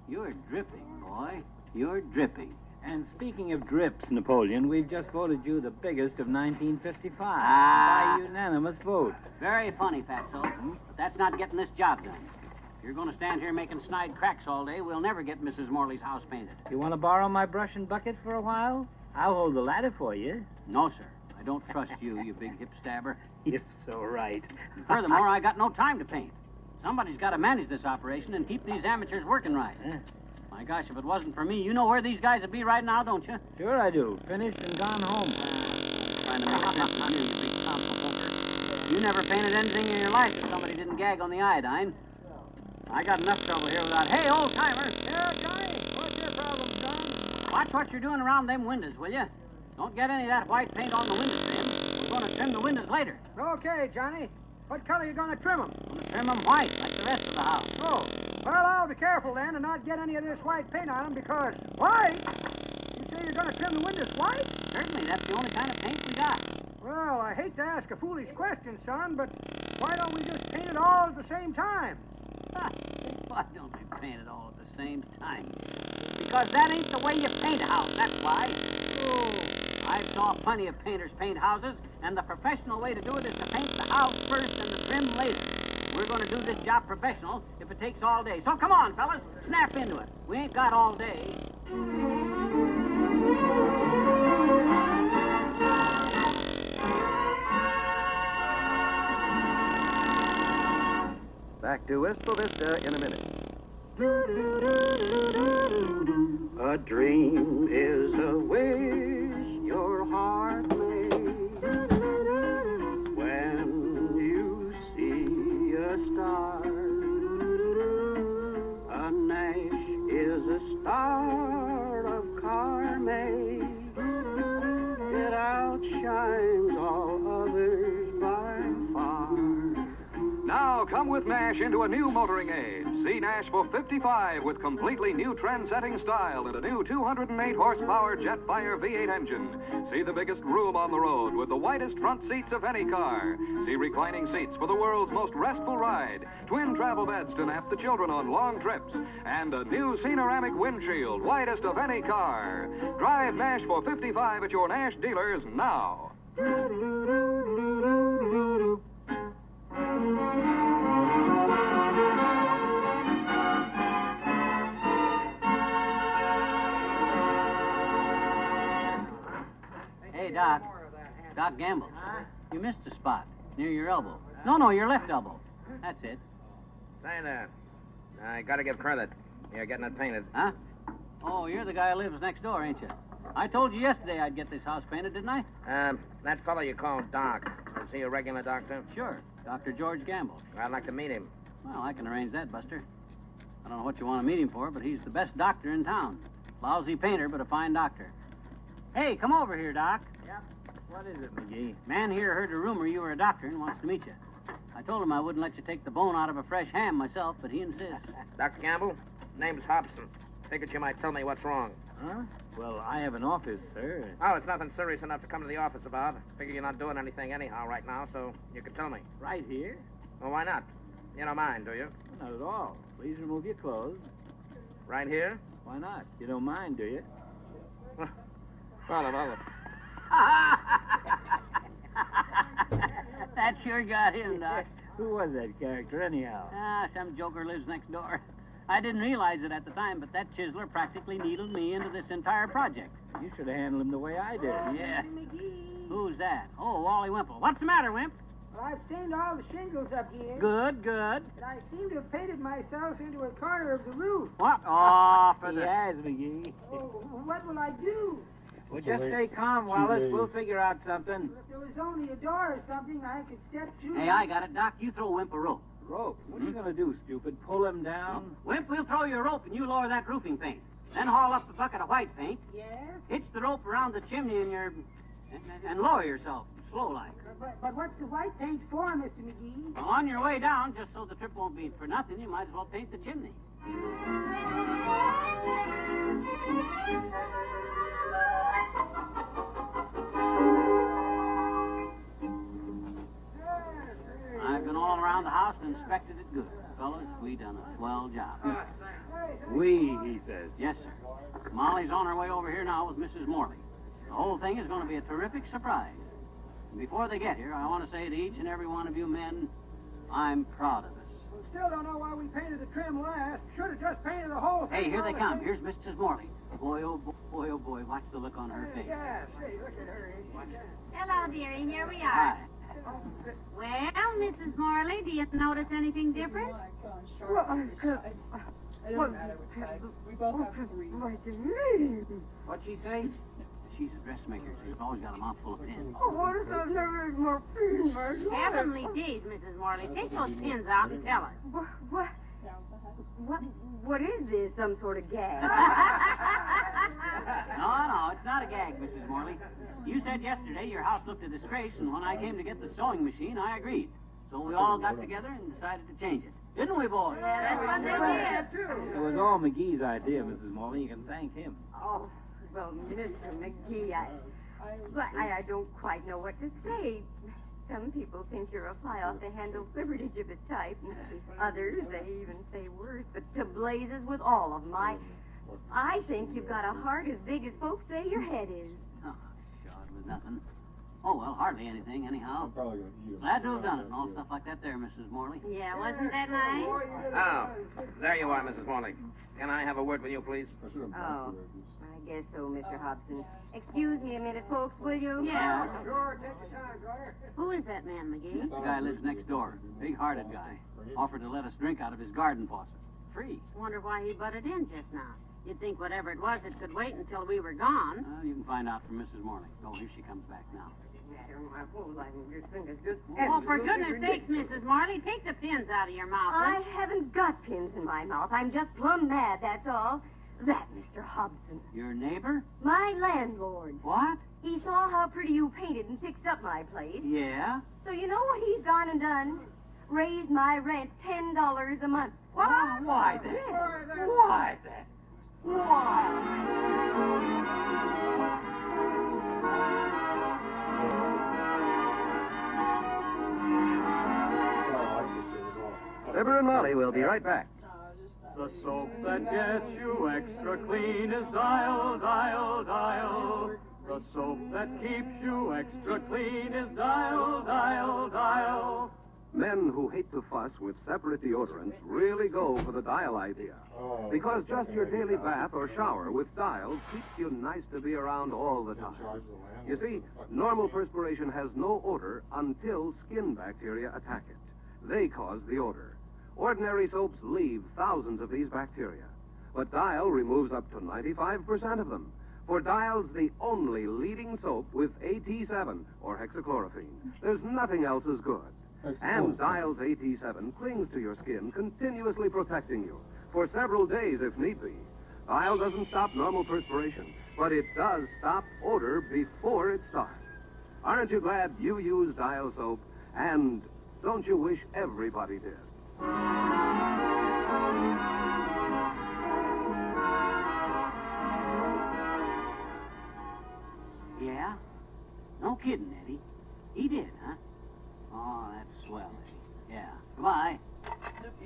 you're dripping, boy. You're dripping. And speaking of drips, Napoleon, we've just voted you the biggest of 1955 Ah. by unanimous vote. Very funny, Fatso. But that's not getting this job done. If you're going to stand here making snide cracks all day, we'll never get Mrs. Morley's house painted. You want to borrow my brush and bucket for a while? I'll hold the ladder for you. No, sir. I don't trust you, you big hip stabber. You're so right. And furthermore, I got no time to paint. Somebody's got to manage this operation and keep these amateurs working right. My gosh, if it wasn't for me, you know where these guys would be right now, don't you? Sure I do. Finished and gone home. Trying to make sense of you, you big tomful poker. You never painted anything in your life if somebody didn't gag on the iodine. I got enough trouble here without... Hey, old-timer! Yeah, Johnny? What's your problem, son? Watch what you're doing around them windows, will you? Don't get any of that white paint on the windows trim. We're going to trim the windows later. Okay, Johnny. What color are you going to trim them? I'm going to trim them white, like the rest of the house. Oh. Well, I'll be careful then and not get any of this white paint on them because... White? You say you're going to trim the windows white? Certainly, that's the only kind of paint we got. Well, I hate to ask a foolish question, son, but why don't we just paint it all at the same time? Why don't we paint it all at the same time? Because that ain't the way you paint a house, that's why. Oh, I've saw plenty of painters paint houses, and the professional way to do it is to paint the house first and the trim later. We're going to do this job professional if it takes all day. So come on, fellas, snap into it. We ain't got all day. Back to Wistful Vista in a minute. A dream is a wish your heart made when you see a star. A Nash is a star of Carme. It outshines all others by far. Now come with Nash into a new motoring age. See Nash for 55 with completely new trend-setting style and a new 208 horsepower Jetfire V8 engine. See the biggest room on the road with the widest front seats of any car. See reclining seats for the world's most restful ride. Twin travel beds to nap the children on long trips. And a new Cenoramic windshield, widest of any car. Drive Nash for 55 at your Nash dealers now. Hey, Doc. Doc Gamble. You missed a spot near your elbow. No, your left elbow. That's it. Say there. I gotta give credit. You're getting it painted. Huh? Oh, you're the guy who lives next door, ain't you? I told you yesterday I'd get this house painted, didn't I? That fellow you call Doc. Is he a regular doctor? Sure. Dr. George Gamble. I'd like to meet him. Well, I can arrange that, Buster. I don't know what you want to meet him for, but he's the best doctor in town. Lousy painter, but a fine doctor. Hey, come over here, Doc. Yep. What is it, McGee? Man here heard a rumor you were a doctor and wants to meet you. I told him I wouldn't let you take the bone out of a fresh ham myself, but he insists. Dr. Gamble, name's Hobson. Figured you might tell me what's wrong. Huh? Well, I have an office, sir. Oh, it's nothing serious enough to come to the office about. Figure you're not doing anything anyhow right now, so you can tell me. Right here? Well, why not? You don't mind, do you? Well, not at all. Please remove your clothes. Right here? Why not? You don't mind, do you? Well. That sure got him, Doc. Who was that character, anyhow? Some joker lives next door. I didn't realize it at the time, but that chiseler practically needled me into this entire project. You should have handled him the way I did. Yeah. Who's that? Oh, Wally Wimple. What's the matter, Wimp? Well, I've stained all the shingles up here. Good. And I seem to have painted myself into a corner of the roof. What? Oh, for he the... has, McGee. Oh, what will I do? Well, just stay calm, Wallace. We'll figure out something. If there was only a door or something, I could step through. Hey, I got it, Doc. You throw Wimp a rope. Rope? What are you going to do, stupid? Pull him down? Wimp, we'll throw you a rope and you lower that roofing paint. Then haul up the bucket of white paint. Yes? Hitch the rope around the chimney and lower yourself, slow like. But what's the white paint for, Mr. McGee? Well, on your way down, just so the trip won't be for nothing, you might as well paint the chimney. I've been all around the house and inspected it good. Fellas, we done a swell job. We, he says. Yes, sir. Molly's on her way over here now with Mrs. Morley. The whole thing is going to be a terrific surprise. And before they get here, I want to say to each and every one of you men, I'm proud of us. We still don't know why we painted the trim last. Should have just painted the whole thing. Hey, here they come. Here's Mrs. Morley. Boy, oh boy, watch the look on her face. Yeah, see, look at her. Hello, dearie. Here we are. Hi. Well, Mrs. Morley, do you notice anything different? It doesn't matter which side. We both have three. What'd she say? She's a dressmaker. She's always got a mouthful of pins. Oh, what if I've never had more pins in my life? Heavenly days, Mrs. Morley. Take those pins out and tell us. What is this? Some sort of gag? No, it's not a gag, Mrs. Morley. You said yesterday your house looked a disgrace, and when I came to get the sewing machine, I agreed. So we all got together and decided to change it. Didn't we, boys? Yeah, that's what they did. It was all McGee's idea, Mrs. Morley. You can thank him. Oh, well, Mr. McGee, I don't quite know what to say. Some people think you're a fly-off-the-handle flibbertigibbet type. Others, they even say worse. But to blazes with all of them. I think you've got a heart as big as folks say your head is. Oh, shot with nothing. Oh, well, hardly anything, anyhow. Glad to have done it and all stuff like that there, Mrs. Morley. Yeah, wasn't that nice? Oh, there you are, Mrs. Morley. Can I have a word with you, please? Oh, I guess so, Mr. Hobson. Excuse me a minute, folks, will you? Yeah. Sure, take your time, daughter. Who is that man, McGee? The guy lives next door. Big-hearted guy. Offered to let us drink out of his garden faucet. Free. Wonder why he butted in just now. You'd think whatever it was, it could wait until we were gone. You can find out from Mrs. Morley. Oh, here she comes back now. Oh, for goodness sakes, Mrs. Morley, take the pins out of your mouth. I haven't got pins in my mouth. I'm just plumb mad, that's all. That Mr. Hobson. Your neighbor? My landlord. What? He saw how pretty you painted and fixed up my place. Yeah? So you know what he's gone and done? Raised my rent $10 a month. What? Why then? Why then? Fibber and Molly will be right back. The soap that gets you extra clean is Dial, Dial, Dial. The soap that keeps you extra clean is Dial, Dial, Dial. Men who hate to fuss with separate deodorants really go for the Dial idea. Because just your daily bath or shower with Dial keeps you nice to be around all the time. You see, normal perspiration has no odor until skin bacteria attack it. They cause the odor. Ordinary soaps leave thousands of these bacteria. But Dial removes up to 95% of them. For Dial's the only leading soap with AT7, or hexachlorophene. There's nothing else as good. And Dial's AT7 clings to your skin, continuously protecting you, for several days if need be. Dial doesn't stop normal perspiration, but it does stop odor before it starts. Aren't you glad you use Dial soap? And don't you wish everybody did? Yeah? No kidding, Eddie. He did, huh? Oh, that's swell, Eddie. Yeah. Goodbye.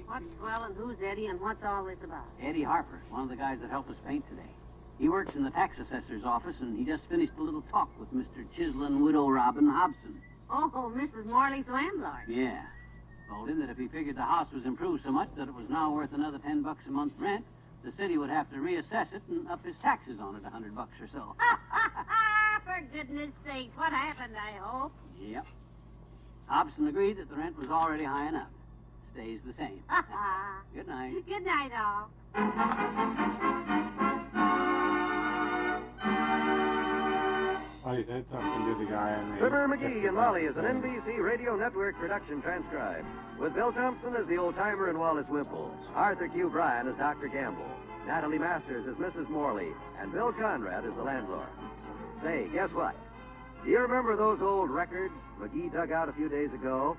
What's swell and who's Eddie and what's all this about? Eddie Harper, one of the guys that helped us paint today. He works in the tax assessor's office, and he just finished a little talk with Mr. Chislin Widow Robin Hobson. Oh, Mrs. Morley's landlord. Yeah. Told him that if he figured the house was improved so much that it was now worth another $10 a month rent, the city would have to reassess it and up his taxes on it $100 or so. For goodness sakes, what happened, I hope? Yep. Hobson agreed that the rent was already high enough. Stays the same. Good night. Good night, all. I said something to the guy on the... Fibber McGee and Molly is an NBC Radio Network production transcribed, with Bill Thompson as the old-timer and Wallace Wimple, Arthur Q. Bryan as Dr. Gamble, Natalie Masters as Mrs. Morley, and Bill Conrad as the landlord. Say, guess what? Do you remember those old records McGee dug out a few days ago?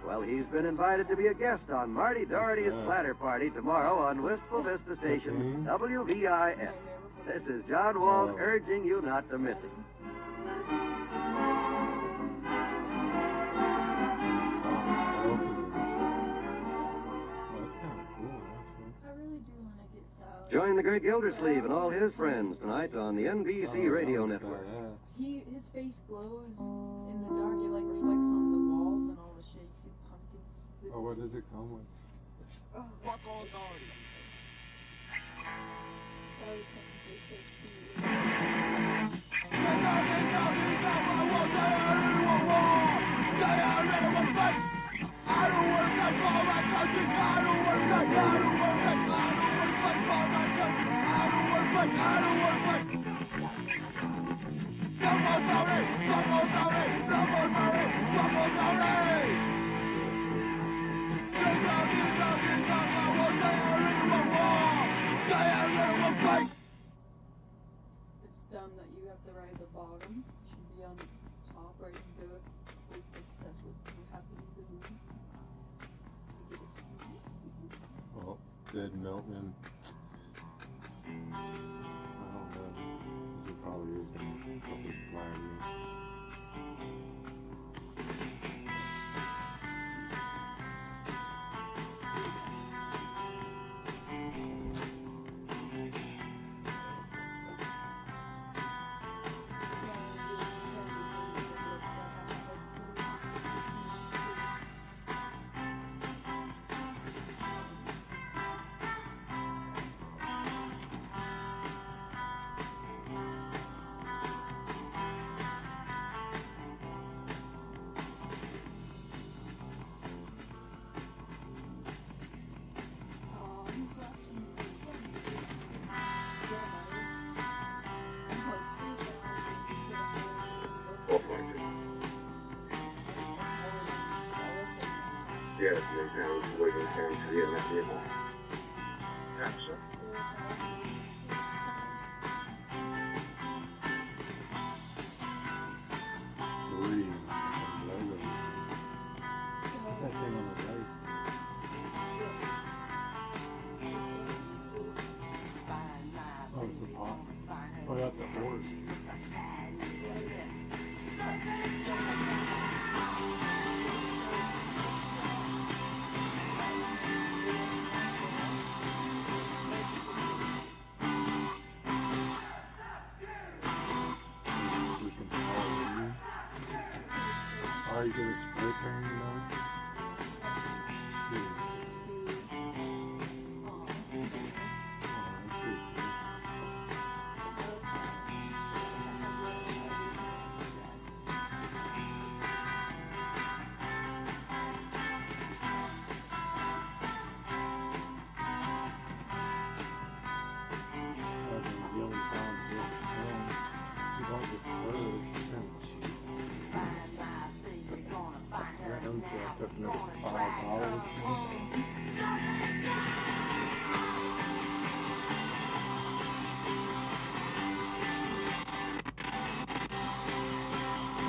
Well, he's been invited to be a guest on Marty Doherty's platter party tomorrow on Wistful Vista Station, WVIS. This is John Wald urging you not to miss it. Join the great Gildersleeve and all his friends tonight on the NBC Radio Network. His face glows in the dark. It like reflects on the walls and all the shapes and pumpkins. Oh, what does it come with? Oh. Fuck all authority. Sorry, It's dumb that you have to write at the bottom. It should be on top right into it. Because that's what you happen to do. Well, Dead Milton. I don't know. This is probably is probably flag. Yes, the way they carry to the end of Answer. What's that thing on the right? Oh, it's a pot. Oh, that's the horse. Are you gonna spray paint, you know? Another $5.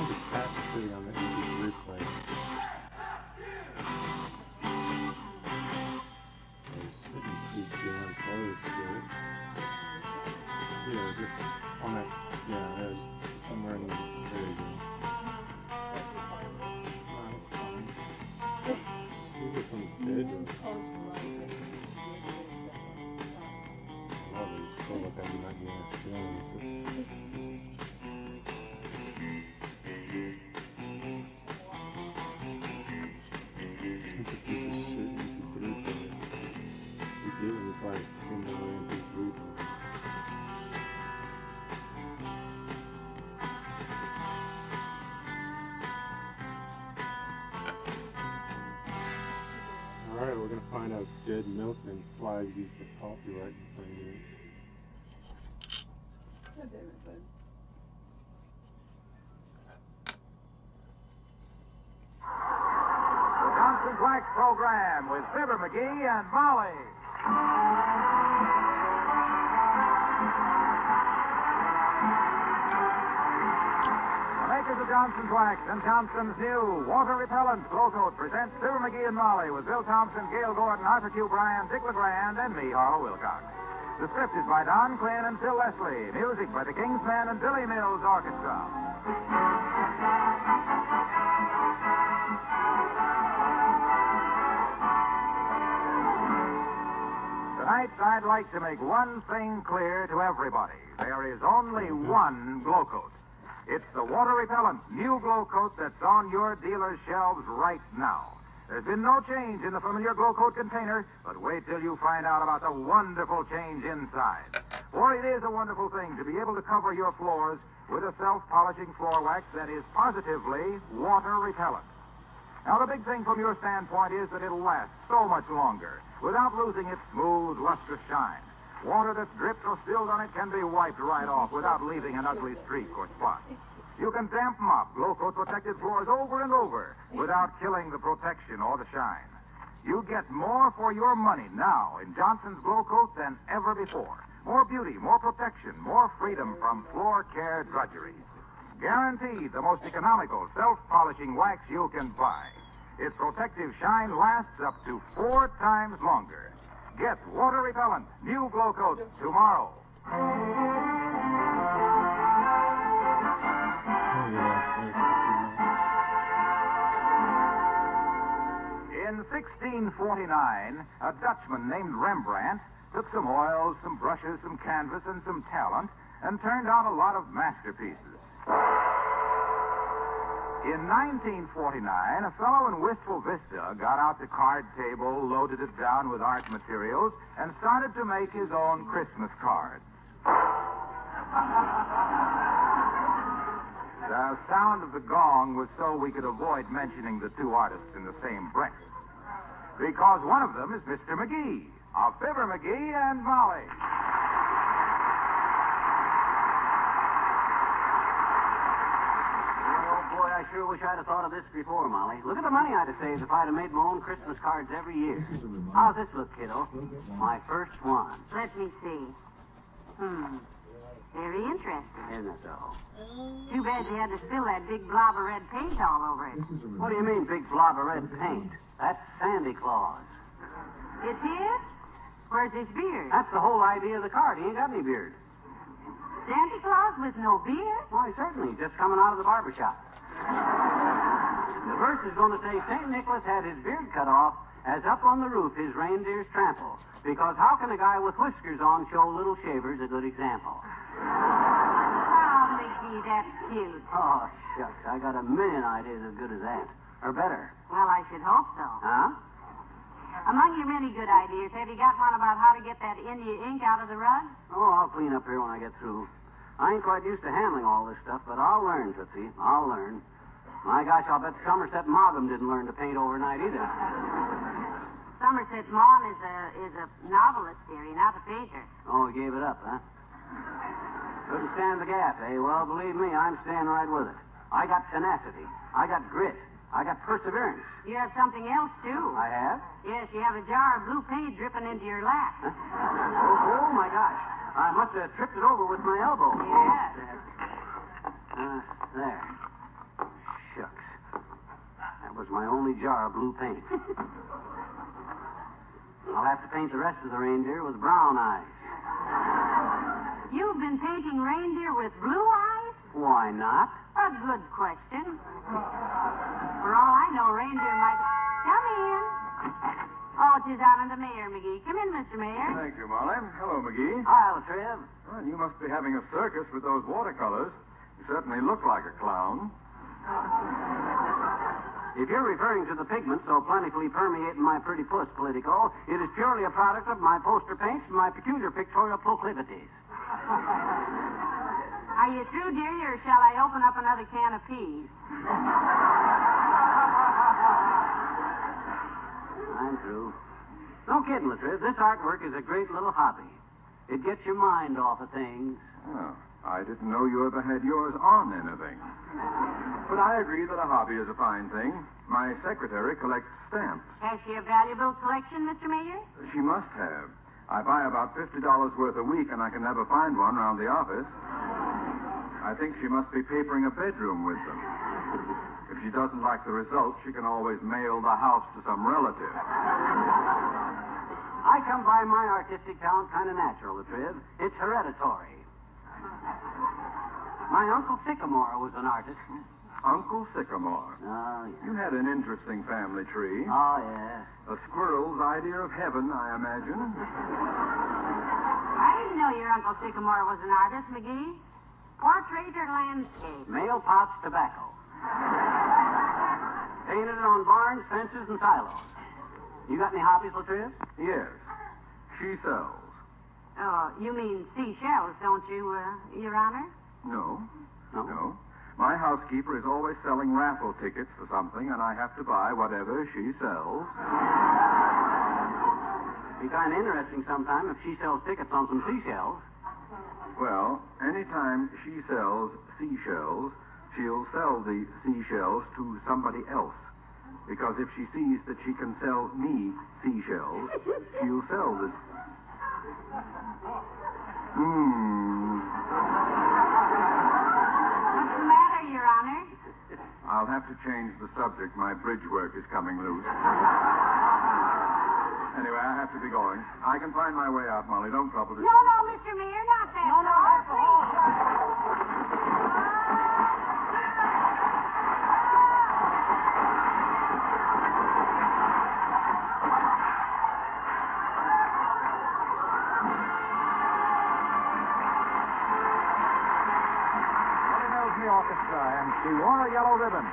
The cat's sitting on the MP3 player. They're sitting pretty damn close to it. Yeah, just on that. Yeah, there's somewhere in the very good. These are from Dead. Well, they still look like I'm not getting a feeling with it. It's a piece of shit MP3 player. You get when you buy a $10 MP3 player. Alright, we're going to find out if Dead Milkman flags you for copyright infringement. God damn it, bud. The Johnson's Wax Program with Fibber McGee and Molly. The makers of Johnson's Wax and Johnson's new water repellent glow coat present Fibber McGee and Molly with Bill Thompson, Gail Gordon, Arthur Q. Bryan, Dick LeGrand, and me, Harlow Wilcox. The script is by Don Quinn and Phil Leslie. Music by the Kingsmen and Billy Mills Orchestra. Tonight, I'd like to make one thing clear to everybody. There is only one glow coat. It's the water repellent new glow coat that's on your dealer's shelves right now. There's been no change in the familiar glow coat container, but wait till you find out about the wonderful change inside. For it is a wonderful thing to be able to cover your floors with a self-polishing floor wax that is positively water repellent. Now, the big thing from your standpoint is that it'll last so much longer without losing its smooth, lustrous shine. Water that's dripped or spilled on it can be wiped right off without leaving an ugly streak or spot. You can damp mop glow coat protected floors over and over without killing the protection or the shine. You get more for your money now in Johnson's Glow Coat than ever before. More beauty, more protection, more freedom from floor care drudgery. Guaranteed the most economical self-polishing wax you can buy. Its protective shine lasts up to 4 times longer. Get water repellent new Glow Coat tomorrow. In 1649, a Dutchman named Rembrandt took some oils, some brushes, some canvas, and some talent, and turned out a lot of masterpieces. In 1949, a fellow in Wistful Vista got out the card table, loaded it down with art materials, and started to make his own Christmas cards. The sound of the gong was so we could avoid mentioning the two artists in the same breath. Because one of them is Mr. McGee, of Fibber McGee and Molly. Oh, boy, I sure wish I'd have thought of this before, Molly. Look at the money I'd have saved if I'd have made my own Christmas cards every year. How's this look, kiddo? My first one. Let me see. Very interesting. Isn't it, though? Too bad they had to spill that big blob of red paint all over it. What do you mean, big blob of red paint? That's Sandy Claus. It's his? Where's his beard? That's the whole idea of the card. He ain't got any beard. Santa Claus with no beard? Why, certainly. Just coming out of the barber shop. The verse is going to say St. Nicholas had his beard cut off as up on the roof his reindeers trample. Because how can a guy with whiskers on show little shavers a good example? Oh, McGee, that's cute. Oh, shucks. I got a million ideas as good as that. Or better. Well, I should hope so. Huh? Among your many good ideas, have you got one about how to get that India ink out of the rug? Oh, I'll clean up here when I get through. I ain't quite used to handling all this stuff, but I'll learn, Tootsie. I'll learn. My gosh, I'll bet Somerset Maugham didn't learn to paint overnight either. Somerset Maugham is a novelist, dearie, not a painter. Oh, he gave it up, huh? Couldn't stand the gaff, eh? Well, believe me, I'm staying right with it. I got tenacity. I got grit. I got perseverance. You have something else, too. I have? Yes, you have a jar of blue paint dripping into your lap. Oh, my gosh. I must have tripped it over with my elbow. Yes. There. Shucks. That was my only jar of blue paint. I'll have to paint the rest of the reindeer with brown eyes. You've been painting reindeer with blue eyes? Why not? A good question. For all I know, reindeer might... Come in. Oh, 'tis Allen the Mayor, McGee. Come in, Mr. Mayor. Thank you, Molly. Hello, McGee. Hi, Latriv. Well, you must be having a circus with those watercolors. You certainly look like a clown. If you're referring to the pigment so plentifully permeating my pretty puss, Politico, it is purely a product of my poster paints and my peculiar pictorial proclivities. Are you through, dearie, or shall I open up another can of peas? I'm through. No kidding, Latriv. This artwork is a great little hobby. It gets your mind off of things. Oh, I didn't know you ever had yours on anything. But I agree that a hobby is a fine thing. My secretary collects stamps. Has she a valuable collection, Mr. Mayor? She must have. I buy about $50 worth a week, and I can never find one around the office. I think she must be papering a bedroom with them. If she doesn't like the results, she can always mail the house to some relative. I come by my artistic talent kind of natural, Latriv. It's hereditary. My Uncle Sycamore was an artist. Uncle Sycamore. Oh, yeah. You had an interesting family tree. Oh, yeah. A squirrel's idea of heaven, I imagine. I didn't know your Uncle Sycamore was an artist, McGee. Portrait or landscape? Mail pouch tobacco. Painted it on barns, fences, and silos. You got any hobbies, Latriv? Yes. She sells. Oh, you mean seashells, don't you, Your Honor? No. No? My housekeeper is always selling raffle tickets for something, and I have to buy whatever she sells. Be kind of interesting sometime if she sells tickets on some seashells. Well, anytime she sells seashells, she'll sell the seashells to somebody else. Because if she sees that she can sell me seashells, she'll sell this. What's the matter, Your Honor? I'll have to change the subject. My bridge work is coming loose. Anyway, I have to be going. I can find my way out, Molly. Don't trouble yourself. No, Mr. Mayor, not that. No, that's the whole Orchestra, and she wore a yellow ribbon.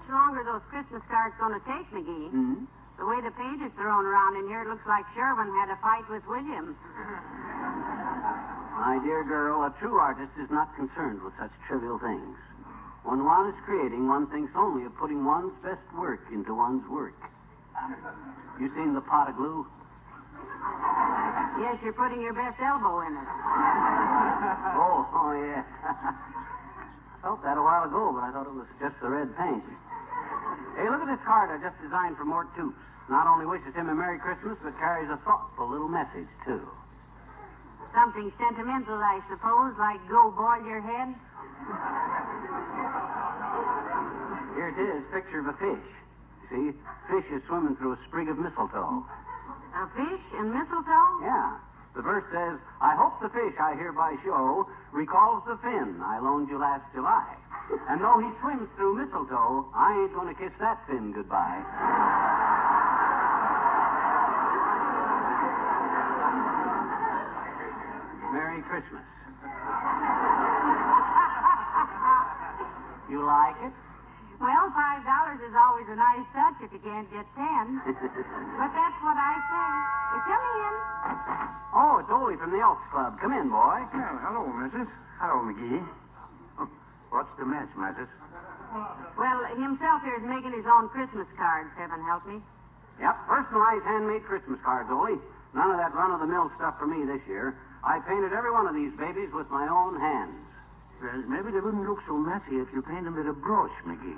longer those Christmas cards going to take, McGee? Hmm? The way the paint is thrown around in here, it looks like Sherwin had a fight with William. My dear girl, a true artist is not concerned with such trivial things. When one is creating, one thinks only of putting one's best work into one's work. You seen the pot of glue? Yes, you're putting your best elbow in it. Oh, yeah. I felt that a while ago, but I thought it was just the red paint. Hey, look at this card I just designed for Mort Toops. Not only wishes him a Merry Christmas, but carries a thoughtful little message, too. Something sentimental, I suppose, like go boil your head. Here it is, picture of a fish. See, fish is swimming through a sprig of mistletoe. A fish and mistletoe? Yeah. The verse says, I hope the fish I hereby show recalls the fin I loaned you last July. And though he swims through mistletoe, I ain't going to kiss that fin goodbye. Merry Christmas. You like it? Well, $5 is always a nice touch if you can't get 10. But that's what I say. Come in. Oh, it's Ole from the Elks Club. Come in, boy. Well, hello, Mrs. Hello, McGee. What's the mess, Mrs.? Well, himself here is making his own Christmas cards, heaven help me. Yep, personalized handmade Christmas cards, Ole. None of that run-of-the-mill stuff for me this year. I painted every one of these babies with my own hands. Well, maybe they wouldn't look so messy if you paint them with a brush, McGee.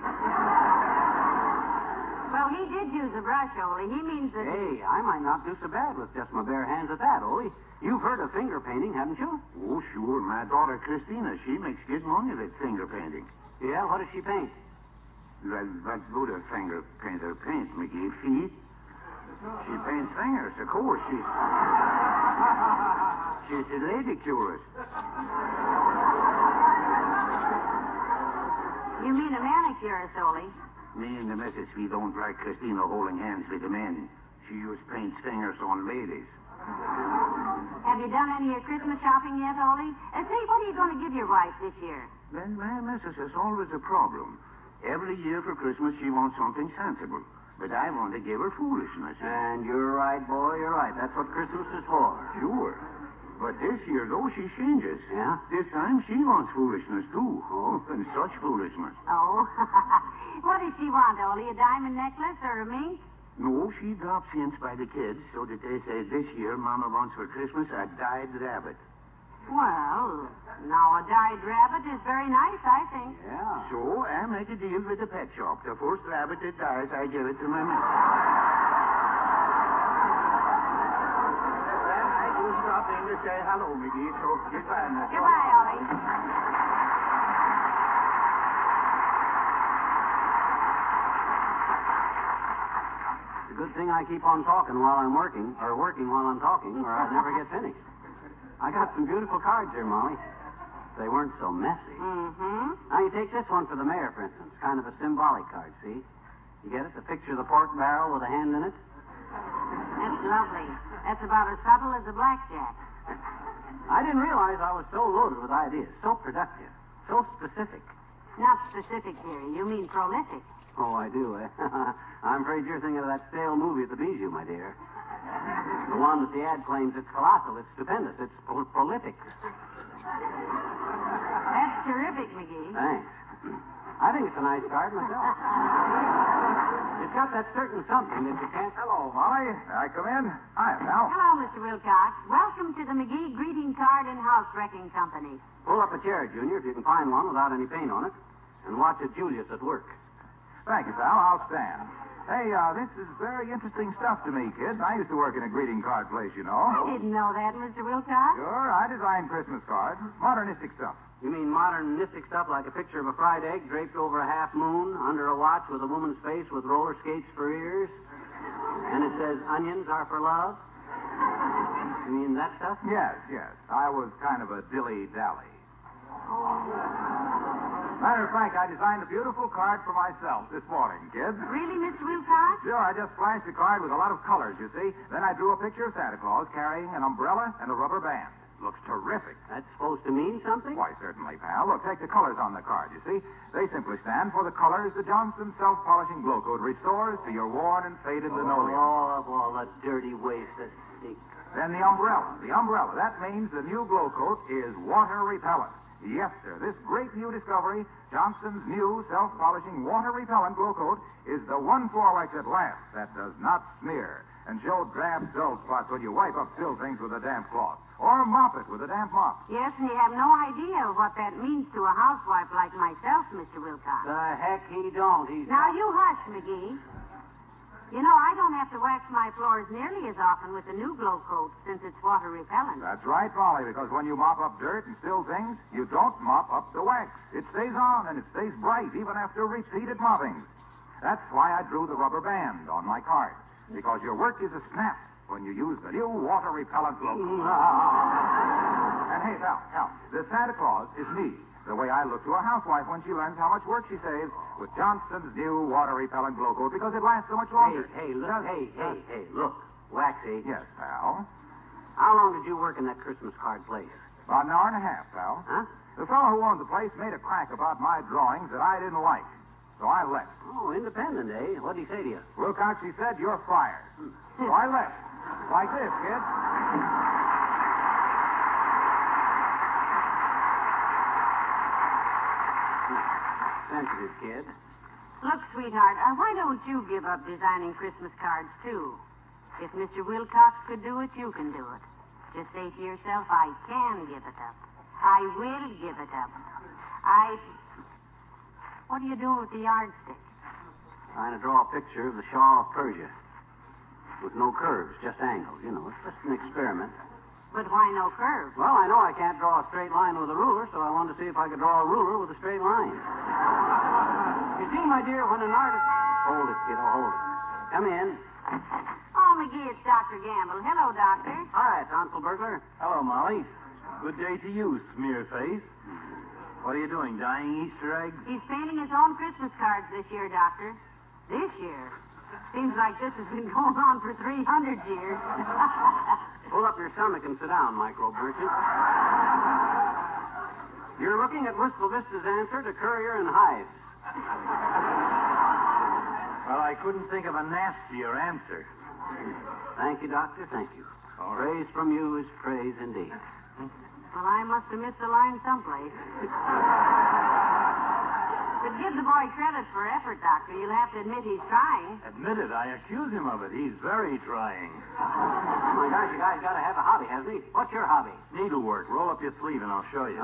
Well, he did use a brush, Ole. He means that... Hey, I might not do so bad with just my bare hands at that, Ole. You've heard of finger painting, haven't you? Oh, sure. My daughter, Christina, she makes good money with finger painting. Yeah? What does she paint? Well, what would a finger painter paint, McGee? Feet? She paints fingers, of course. She's a lady curist. You mean a manicurist, Ole? Me and the missus, we don't like Christina holding hands with the men. She just paints fingers on ladies. Have you done any of your Christmas shopping yet, Ole? Say, what are you going to give your wife this year? Well, my missus is always a problem. Every year for Christmas, she wants something sensible. But I want to give her foolishness. And you're right, boy, you're right. That's what Christmas is for. Sure. But this year, though, she changes. Yeah? This time, she wants foolishness, too. Oh, and such foolishness. Oh? What does she want, Ole? A diamond necklace or a mink? No, she drops hints by the kids so that they say this year Mama wants for Christmas a dyed rabbit. Well, now a dyed rabbit is very nice, I think. Yeah. So I make a deal with the pet shop. The first rabbit that dies, I give it to my man. Well, I do stop in to say hello, McGee, so goodbye, Miss. Goodbye, Ollie. It's a good thing I keep on talking while I'm working, or working while I'm talking, or I'd never get finished. I got some beautiful cards here, Molly. They weren't so messy. Mm-hmm. Now, you take this one for the mayor, for instance. Kind of a symbolic card, see? You get it? The picture of the pork barrel with a hand in it? That's lovely. That's about as subtle as a blackjack. I didn't realize I was so loaded with ideas, so productive, so specific. Not specific, dearie. You mean prolific. Oh, I do, eh? I'm afraid you're thinking of that stale movie at the Bijou, my dear. The one that the ad claims it's colossal, it's stupendous, it's prolific. That's terrific, McGee. Thanks. I think it's a nice card myself. It's got that certain something that you can't... Hello, Molly. I come in? Hi, Val. Hello, Mr. Wilcox. Welcome to the McGee Greeting Card and House Wrecking Company. Pull up a chair, Junior, if you can find one without any paint on it, and watch a Julius at work. Thank you, Val. I'll stand. Hey, this is very interesting stuff to me, kids. I used to work in a greeting card place, you know. I didn't know that, Mr. Wilcox. Sure, I design Christmas cards. Modernistic stuff. You mean modernistic stuff like a picture of a fried egg draped over a half moon, under a watch with a woman's face with roller skates for ears? And it says, onions are for love? You mean that stuff? Yes. I was kind of a dilly-dally. Matter of fact, I designed a beautiful card for myself this morning, kids. Really, Mr. Wilcox? Sure, I just flashed the card with a lot of colors, you see. Then I drew a picture of Santa Claus carrying an umbrella and a rubber band. Looks terrific. That's supposed to mean something? Why, certainly, pal. Look, take the colors on the card, you see. They simply stand for the colors the Johnson self-polishing glow coat restores to your worn and faded linoleum. Oh, all the dirty waste that stinks. Then the umbrella. The umbrella. That means the new glow coat is water repellent. Yes, sir. This great new discovery, Johnson's new self-polishing water repellent glow coat, is the one Floorwax at last that does not smear and show drab dull spots when you wipe up still things with a damp cloth or mop it with a damp mop. Yes, and you have no idea what that means to a housewife like myself, Mr. Wilcox. The heck he don't. Now, you hush, McGee. You know, I don't have to wax my floors nearly as often with the new glow coat since it's water repellent. That's right, Molly, because when you mop up dirt and still things, you don't mop up the wax. It stays on and it stays bright even after repeated moppings. That's why I drew the rubber band on my card, because your work is a snap when you use the new water repellent glow coat. And hey, pal, the Santa Claus is me, the way I look to a housewife when she learns how much work she saves with Johnson's new water repellent glow coat, because it lasts so much longer. Hey, look, Waxy. Yes, pal. How long did you work in that Christmas card place? About an hour and a half, pal. Huh? The fellow who owned the place made a crack about my drawings that I didn't like, so I left. Oh, independent, eh? What'd he say to you? Wilcox, he said, you're fired. So I left. Like this, kid. Sensitive kid. Look, sweetheart, why don't you give up designing Christmas cards, too? If Mr. Wilcox could do it, you can do it. Just say to yourself, I can give it up. I will give it up. What are you doing with the yardstick? Trying to draw a picture of the Shah of Persia. With no curves, just angles. You know, it's just an experiment. But why no curves? Well, I know I can't draw a straight line with a ruler, so I wanted to see if I could draw a ruler with a straight line. You see, my dear, when an artist... Hold it, kiddo, hold it. Come in. Oh, McGee, it's Dr. Gamble. Hello, Doctor. Hi, tonsil burglar. Hello, Molly. Good day to you, smear face. What are you doing, dyeing Easter eggs? He's painting his own Christmas cards this year, Doctor. This year? Seems like this has been going on for 300 years. Pull up your stomach and sit down, micro merchant. You're looking at Wistful Vista's answer to Courier and Hive. Well, I couldn't think of a nastier answer. Thank you, Doctor, thank you. Praise from you is praise indeed. Well, I must have missed a line someplace. But give the boy credit for effort, Doctor. You'll have to admit he's trying. Admit it. I accuse him of it. He's very trying. Oh, my gosh, you guys got to have a hobby, hasn't he? What's your hobby? Needlework. Roll up your sleeve and I'll show you.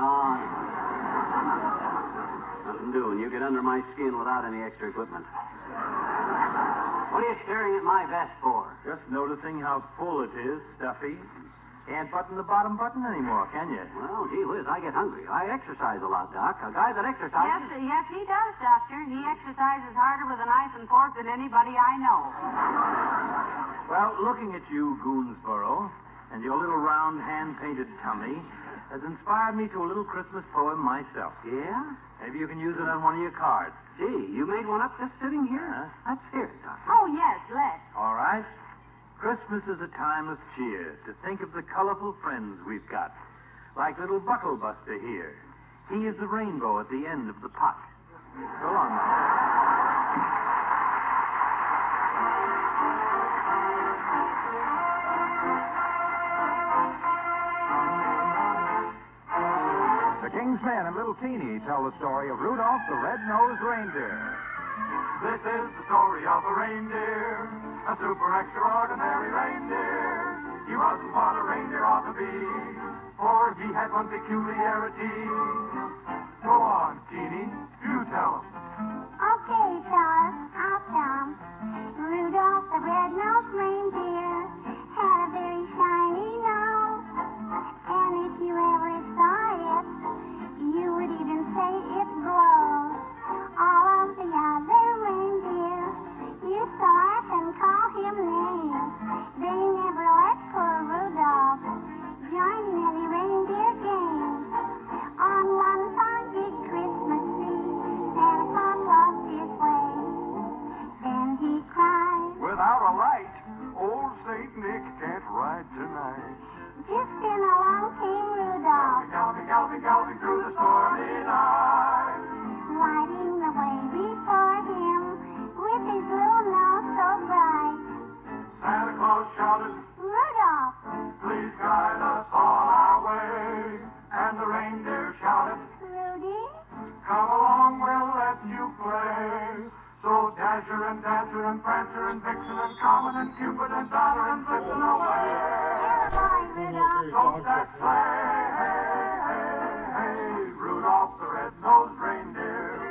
Nothing doing. You get under my skin without any extra equipment. What are you staring at my vest for? Just noticing how full it is, stuffy. Can't button the bottom button anymore, can you? Well, gee whiz, I get hungry. I exercise a lot, Doc. A guy that exercises... Yes, he does, Doctor. He exercises harder with a knife and fork than anybody I know. Well, looking at you, Goonsboro, and your little round hand-painted tummy has inspired me to a little Christmas poem myself. Yeah? Maybe you can use it on one of your cards. Gee, you made one up just sitting here? Let's hear it, Doctor. Oh, yes, let's. All right. Christmas is a time of cheer, to think of the colorful friends we've got. Like little Bucklebuster here. He is the rainbow at the end of the pot. So long. The King's Men and Little Teeny tell the story of Rudolph the Red-Nosed Reindeer. This is the story of a reindeer, a super extraordinary reindeer. He wasn't what a reindeer ought to be, for he had one peculiarity. Go on, Teeny, you tell him. Okay, fellas, I'll tell 'em. Rudolph the red-nosed reindeer had a very shiny nose, and if you ever saw it, you would even say it glows. All of the other reindeer used to laugh and call him names. They never let poor Rudolph join in any reindeer games. On one foggy Christmas Eve, Dasher and Dancer and Prancer and Vixen and Comet and Cupid and Donner and Blitzen away. Don't that sleigh, hey, hey, hey, Rudolph the red-nosed reindeer.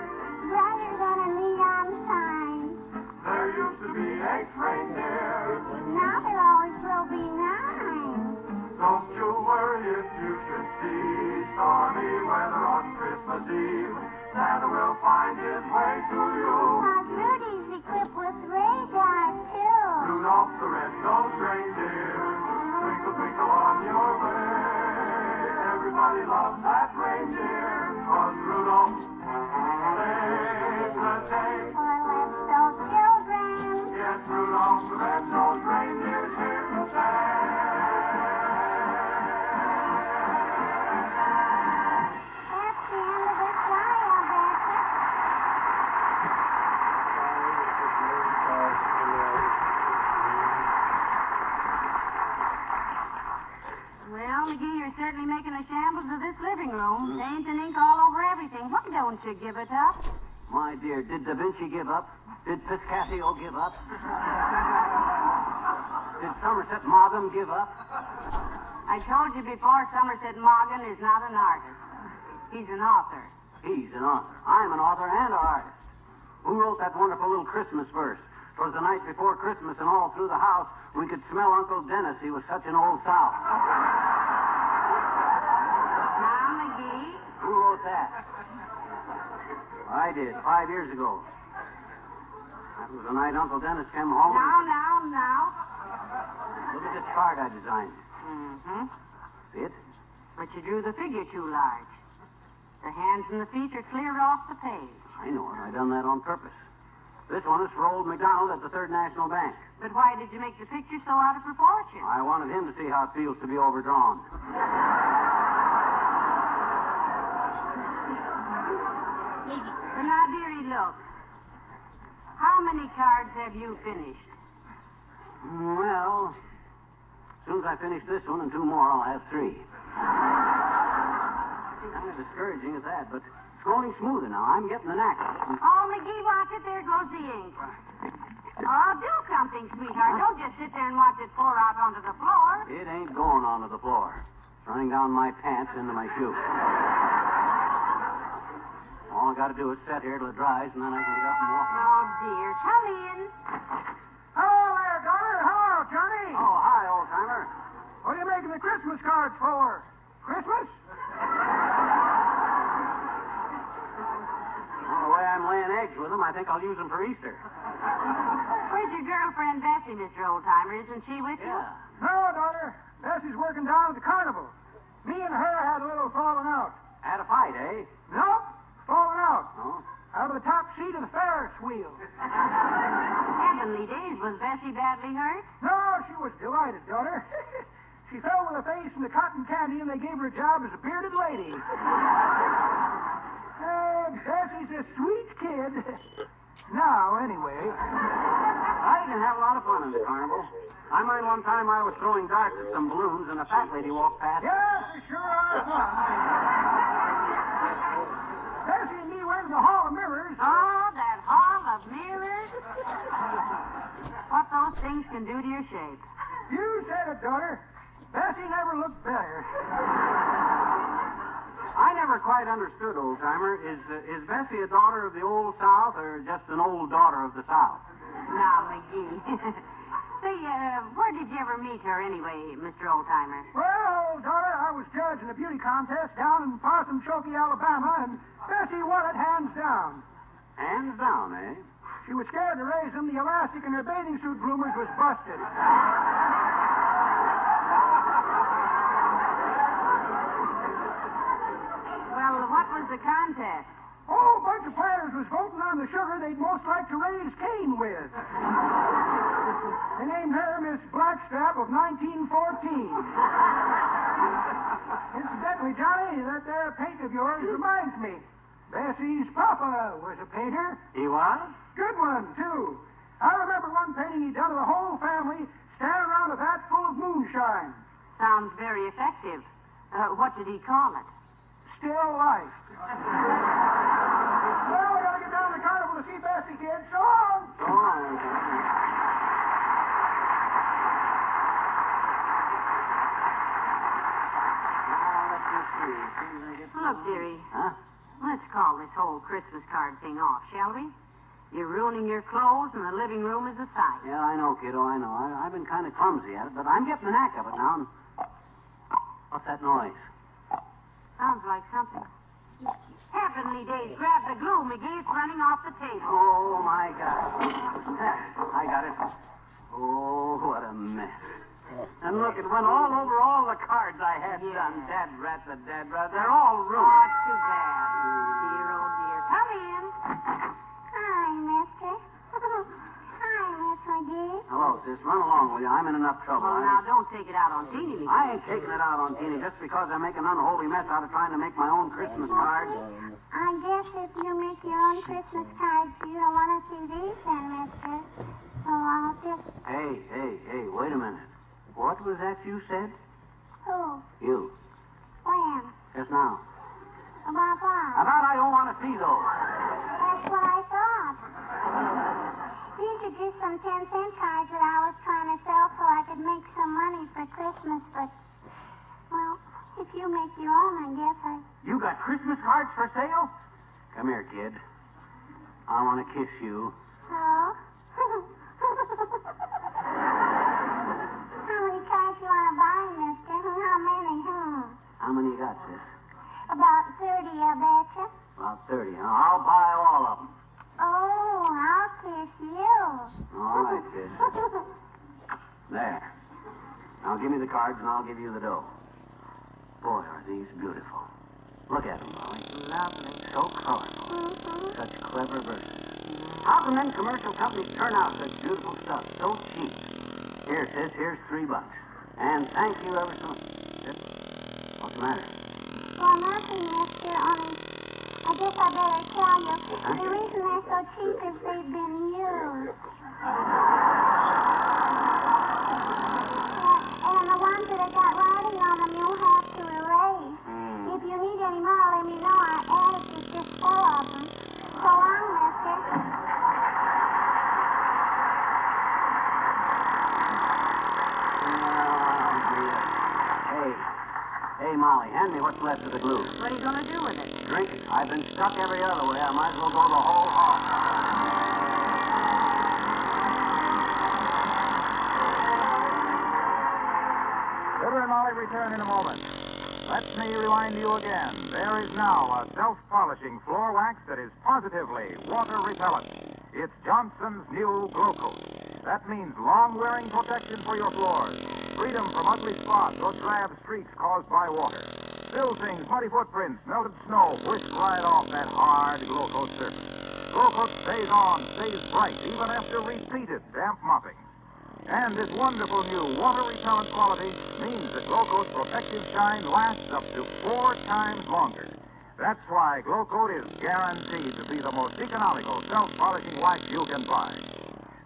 Brighter than a neon sign. There used to be 8 reindeer. Now there always will be 9. Don't you worry if you should see stormy weather on Christmas Eve. Santa will find his way to you. Cause Rudy's equipped with radar, too. Rudolph the red-nosed reindeer, twinkle, twinkle on your way. Everybody loves that reindeer, cause Rudolph saves the day. For let's those children. Yes, Rudolph the red-nosed reindeer's here to stay. That's the end of the story, Alberta. Well, McGee, you're certainly making a shambles of this living room. Paint and ink all over everything. Why don't you give it up? My dear, did Da Vinci give up? Did Piscatio give up? Did Somerset Maugham give up? I told you before, Somerset Maugham is not an artist. He's an author. He's an author. I'm an author and an artist. Who wrote that wonderful little Christmas verse? 'Twas the night before Christmas, and all through the house we could smell Uncle Dennis. He was such an old sow. Now, McGee. Who wrote that? I did, 5 years ago. That was the night Uncle Dennis came home. Now. Look at this card I designed. Mm-hmm. See it? But you drew the figure too large. The hands and the feet are clear off the page. I know it. I done that on purpose. This one is for old McDonald at the Third National Bank. But why did you make the picture so out of proportion? I wanted him to see how it feels to be overdrawn. But now, dearie, look. How many cards have you finished? Well, as soon as I finish this one and 2 more, I'll have 3. Kind of discouraging at that, but it's going smoother now. I'm getting the knack of it. Oh, McGee, watch it. There goes the ink. Oh, do something, sweetheart. Don't just sit there and watch it pour out onto the floor. It ain't going onto the floor. It's running down my pants into my shoe. All I got to do is sit here till it dries, and then I can get up and walk. Oh, dear. Come in. Hello there, daughter. Hello, Johnny. Oh, hi, old-timer. What are you making the Christmas cards for? Christmas? Well, the way I'm laying eggs with them, I think I'll use them for Easter. Where's your girlfriend, Bessie, Mr. Oldtimer? Isn't she with you? No, daughter. Bessie's working down at the carnival. Me and her had a little falling out. Had a fight, eh? Nope. Falling out. Oh? Out of the top seat of the Ferris wheel. Heavenly days. Was Bessie badly hurt? No, she was delighted, daughter. She fell with her face in the cotton candy, and they gave her a job as a bearded lady. Bessie's a sweet kid. Now, anyway. I can have a lot of fun in the carnival. I mind one time I was throwing darts at some balloons, and a fat lady walked past. Yes, they sure are fun. Bessie and me went to the Hall of Mirrors. Oh, that Hall of Mirrors. What those things can do to your shape. You said it, daughter. Bessie never looked better. I never quite understood, old-timer. Is Bessie a daughter of the Old South or just an old daughter of the South? Now, McGee. Say, where did you ever meet her anyway, Mr. Oldtimer? Well, daughter, I was judge in a beauty contest down in Possum Choke, Alabama, and Bessie won it hands down. Hands down, eh? She was scared to raise them. The elastic in her bathing suit bloomers was busted. Well, what was the contest? Oh, a bunch of players was voting on the sugar they'd most like to raise Cain with. They named her Miss Blackstrap of 1914. Incidentally, Johnny, that there paint of yours reminds me. Bessie's papa was a painter. He was? Good one, too. I remember one painting he done of the whole family standing around a vat full of moonshine. Sounds very effective. What did he call it? Still life. Well, we gotta get down to the carnival to see Bessie, kid. So long. So Look, dearie. Huh? Let's call this whole Christmas card thing off, shall we? You're ruining your clothes, and the living room is a sight. Yeah, I know, kiddo, I know. I've been kind of clumsy at it, but I'm getting the knack of it now. What's that noise? Sounds like something. Heavenly days, grab the glue, McGee. It's running off the table. Oh, my God. I got it. Oh, what a mess. And look, it went all over all the cards I had done. Dad rat, they're all ruined. Oh, too bad. Dear, oh, dear. Come in. Hi, mister. Hi, Miss McGee. Hello, sis. Run along, will you? I'm in enough trouble. Oh, now, don't take it out on Teeny, McGee. I ain't taking it out on Teeny just because I make an unholy mess out of trying to make my own Christmas cards. I guess if you make your own Christmas cards, you don't want to see these then, mister. So I'll just... Hey, wait a minute. What was that you said? Who? You. When? Just now. About what? About I don't want to see those. That's what I thought. These are just some 10-cent cards that I was trying to sell so I could make some money for Christmas, but... Well, if you make your own, I guess I... You got Christmas cards for sale? Come here, kid. I want to kiss you. Oh? How many cards you want to buy, mister? How many, How many you got, sis? About 30, I betcha. About 30. I'll buy all of them. Oh, I'll kiss you. All right, sis. There. Now give me the cards and I'll give you the dough. Boy, are these beautiful. Look at them, Molly. Lovely. So colorful. Such clever verses. How can them commercial companies turn out such beautiful stuff so cheap? Here, sis, here's $3. And thank you ever so much. Sis, what's the matter? Well, nothing, mister. Only, I guess I better tell you. The reason they're so cheap is they've been used. And the ones that have got writing on them, you'll have to erase. If you need any more, let me know. Our attic is just full of them. So long, mister. Hey, Molly, hand me what's left of the glue. What are you going to do with it? Drink it. I've been stuck every other way. I might as well go the whole hog. Fibber and Molly return in a moment. Let me remind you again, there is now a self-polishing floor wax that is positively water repellent. It's Johnson's new Glow Coat. That means long-wearing protection for your floors, freedom from ugly spots or drab streaks caused by water. Spill things, muddy footprints, melted snow, whisk right off that hard Glow Coat surface. Glow Coat stays on, stays bright, even after repeated damp mopping. And this wonderful new water-repellent quality means that Glow Coat's protective shine lasts up to 4 times longer. That's why Glow Coat is guaranteed to be the most economical self-polishing wax you can buy.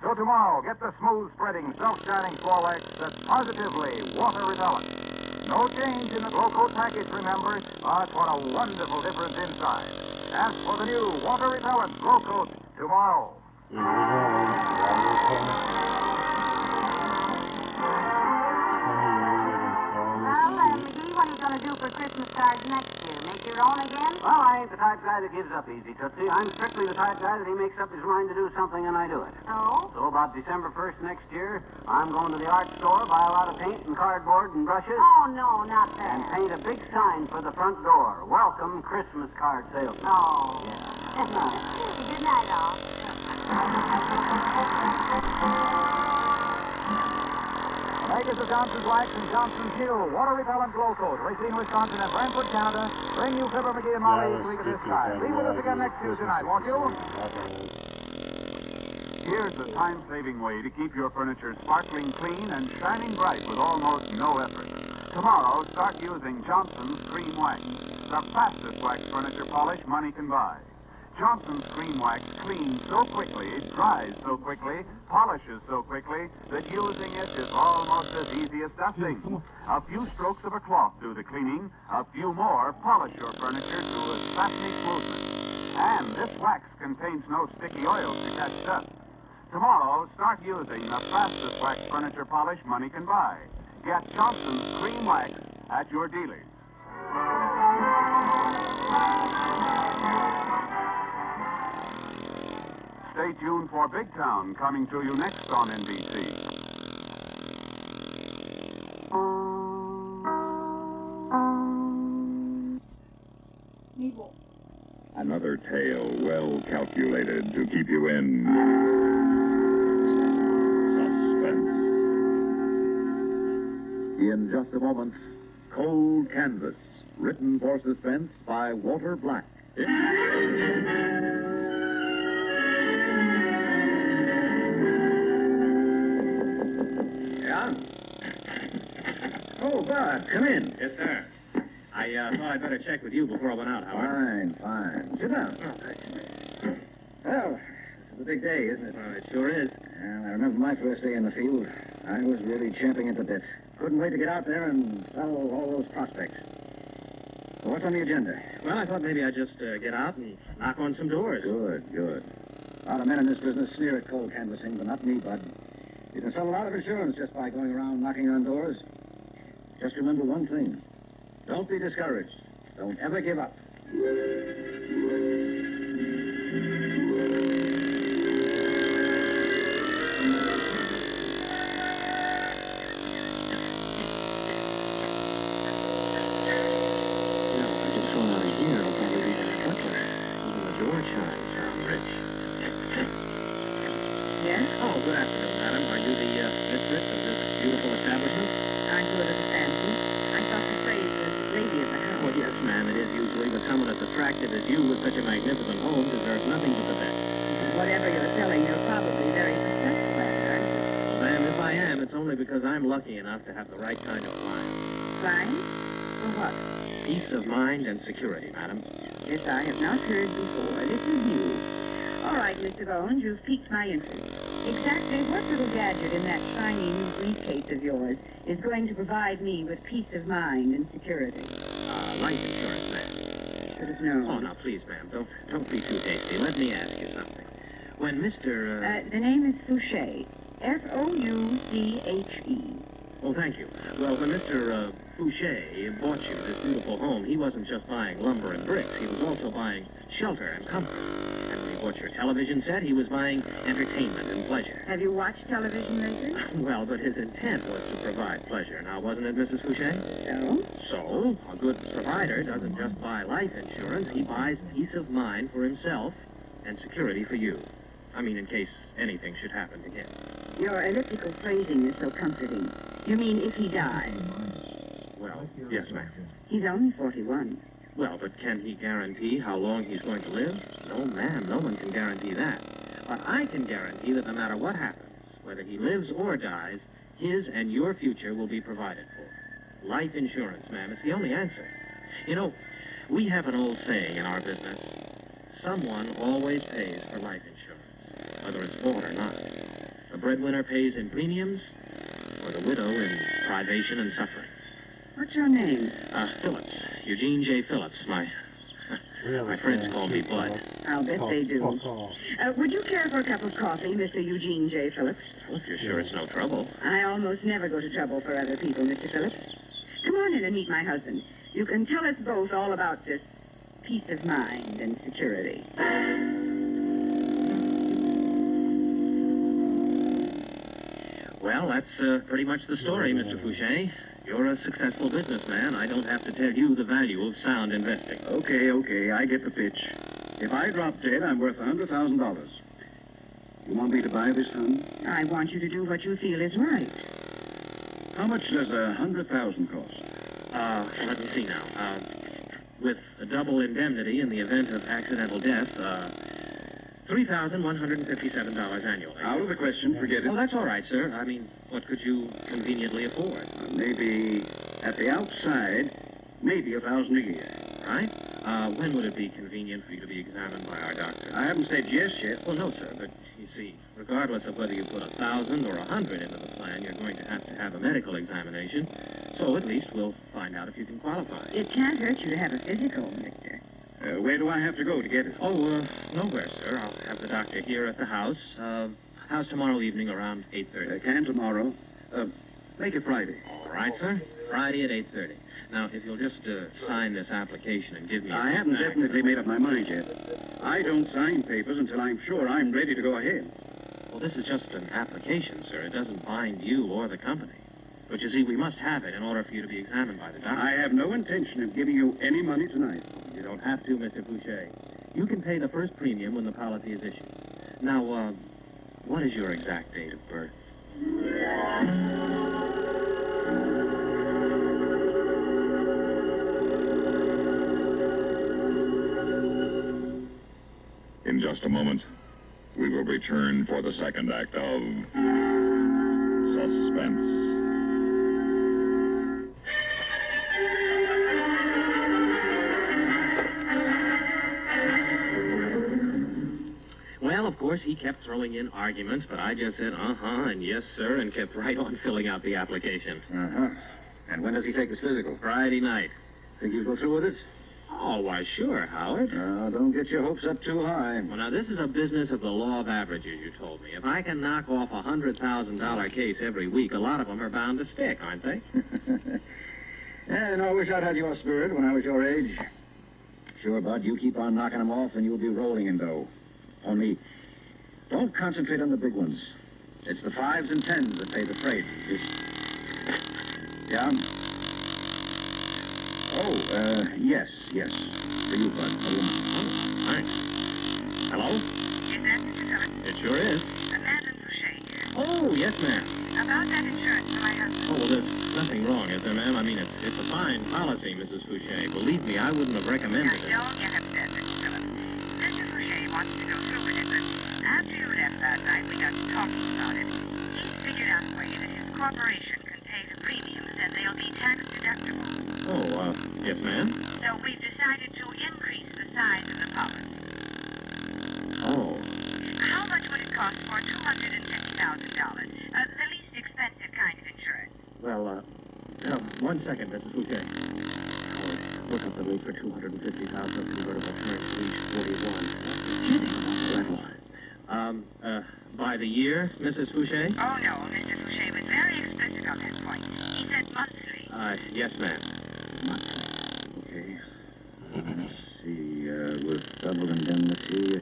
So tomorrow, get the smooth-spreading, self-shining floor wax that's positively water-repellent. No change in the Glow Coat package, remember, but what a wonderful difference inside. Ask for the new water-repellent Glow Coat tomorrow. McGee, what are you going to do for Christmas cards next year? Make your own again? Well, I ain't the type guy that gives up easy, Tootsie. I'm strictly the type guy that he makes up his mind to do something and I do it. Oh? So about December 1st next year, I'm going to the art store, buy a lot of paint and cardboard and brushes. Oh, no, not that. And paint a big sign for the front door. Welcome, Christmas card salesman. Oh. Yeah. Good night, all. Makers of Johnson's Wax and Johnson's new water-repellent Glow Coat, Racine, Wisconsin, and Brantford, Canada, bring you Fibber, McGee, and Molly each week at this time. Be with us again next Tuesday night, won't you? Here's a time-saving way to keep your furniture sparkling clean and shining bright with almost no effort. Tomorrow, start using Johnson's Cream Wax, the fastest wax furniture polish money can buy. Johnson's Cream Wax cleans so quickly, dries so quickly, polishes so quickly, that using it is almost as easy as dusting. A few strokes of a cloth do the cleaning, a few more polish your furniture to a satiny smoothness. And this wax contains no sticky oils to catch dust. Tomorrow, start using the fastest wax furniture polish money can buy. Get Johnson's Cream Wax at your dealers. Stay tuned for Big Town, coming to you next on NBC. Another tale well calculated to keep you in suspense. In just a moment, Cold Canvas, written for suspense by Walter Black. Yeah? Oh, Bud, come in. Yes, sir. I thought I'd better check with you before I went out, Howard. Fine. Sit down. Oh, thanks. Well, this is a big day, isn't it? It sure is. Well, I remember my first day in the field. I was really champing at the bit. Couldn't wait to get out there and sell all those prospects. So what's on the agenda? Well, I thought maybe I'd just get out and knock on some doors. Good. A lot of men in this business sneer at cold canvassing, but not me, Bud. You can sell a lot of insurance just by going around knocking on doors. Just remember one thing. Don't be discouraged. Don't ever give up. Oh, good afternoon, madam. Are you the mistress of this beautiful establishment? I'm good at the fancy. I thought the phrase was lady of the house. Well, yes, ma'am, it is usually, but someone as attractive as you with such a magnificent home deserves nothing but the best. Whatever you're selling, you're probably very successful at, aren't you? Ma'am, if I am, it's only because I'm lucky enough to have the right kind of client. Client? For what? Peace of mind and security, madam. This I have not heard before. This is new. All right, Mr. Bones, you've piqued my interest. Exactly what little gadget in that shiny new briefcase of yours is going to provide me with peace of mind and security? Life insurance, ma'am. Should have known. Oh, now, please, ma'am, don't be too hasty. Let me ask you something. When Mr. The name is Fouché. Fouche. Oh, thank you. Well, when Mr. Fouché bought you this beautiful home, he wasn't just buying lumber and bricks. He was also buying shelter and comfort. And when he bought your television set, he was buying entertainment and pleasure. Have you watched television lately? Well, but his intent was to provide pleasure. Now, wasn't it, Mrs. Fouché? So? So, a good provider doesn't just buy life insurance. He buys peace of mind for himself and security for you. I mean, in case anything should happen to him. Your elliptical phrasing is so comforting. You mean if he dies? Well, yes, ma'am. He's only 41. Well, but can he guarantee how long he's going to live? No, ma'am, no one can guarantee that. But I can guarantee that no matter what happens, whether he lives or dies, his and your future will be provided for. Life insurance, ma'am, it's the only answer. You know, we have an old saying in our business. Someone always pays for life insurance, whether it's bought or not. The breadwinner pays in premiums, or the widow in privation and suffering. What's your name? Phillips. Eugene J. Phillips. My friends call me Bud. I'll bet they do. Would you care for a cup of coffee, Mr. Eugene J. Phillips? Well, if you're sure it's no trouble. I almost never go to trouble for other people, Mr. Phillips. Come on in and meet my husband. You can tell us both all about this peace of mind and security. Well, that's pretty much the story, Mr. Fouché. You're a successful businessman. I don't have to tell you the value of sound investing. Okay, I get the pitch. If I drop dead, I'm worth $100,000. You want me to buy this home? I want you to do what you feel is right. How much does $100,000 cost? Let me see now. With a double indemnity in the event of accidental death, $3,157 annually. Out of the question. Forget it. Oh, that's all right, sir. I mean, what could you conveniently afford? Maybe, at the outside, maybe $1,000 a year. Right? When would it be convenient for you to be examined by our doctor? I haven't said yes yet. Well, no, sir, but you see, regardless of whether you put 1,000 or 100 into the plan, you're going to have a medical examination. So at least we'll find out if you can qualify. It can't hurt you to have a physical, Victor. Where do I have to go to get it? Oh, nowhere, sir. I'll have the doctor here at the house. How's tomorrow evening around 8:30? Can tomorrow. Make it Friday. All right, sir. Friday at 8:30. Now, if you'll just sign this application and give me... I haven't definitely made up my mind yet. I don't sign papers until I'm sure I'm ready to go ahead. Well, this is just an application, sir. It doesn't bind you or the company. But you see, we must have it in order for you to be examined by the doctor. I have no intention of giving you any money tonight. You don't have to, Mr. Fouché. You can pay the first premium when the policy is issued. Now, what is your exact date of birth? In just a moment, we will return for the second act of Suspense. Well, of course, he kept throwing in arguments, but I just said uh-huh and yes, sir, and kept right on filling out the application. Uh-huh. And when does he take his physical? Friday night. Think you'll go through with it? Oh, why, sure, Howard. Don't get your hopes up too high. Well, now, this is a business of the law of averages, you told me. If I can knock off a $100,000 case every week, a lot of them are bound to stick, aren't they? And I wish I'd had your spirit when I was your age. Sure, Bud, you keep on knocking them off and you'll be rolling in dough. Only, don't concentrate on the big ones. It's the 5s and 10s that pay the freight. Yeah? Oh, yes. For you, Bud, a woman. Oh, thanks. Hello? Is that Mr. Phillips? It sure is. Madam Fouché. Oh, yes, ma'am. About that insurance for my husband. Oh, well, there's nothing wrong, is there, ma'am? I mean, it's a fine policy, Mrs. Fouché. Believe me, I wouldn't have recommended it. Now, don't get upset, Mr. Phillips. Mr. Fouché wants to go through with it, but after you left last night, we got to talking about it. He's figured out a way that his corporation can pay the premiums, and they'll be tax deductible. Oh, yes, ma'am? So we've decided to increase the size of the policy. Oh. How much would it cost for $250,000? The least expensive kind of insurance. Well, 1 second, Mrs. Fouché. Howard, look up the rate for $250,000 convertible tranche lease 41. By the year, Mrs. Fouché? Oh, no, Mr. Fouché was very explicit on that point. He said monthly. Yes, ma'am. Okay. Let's see, with double indemnity,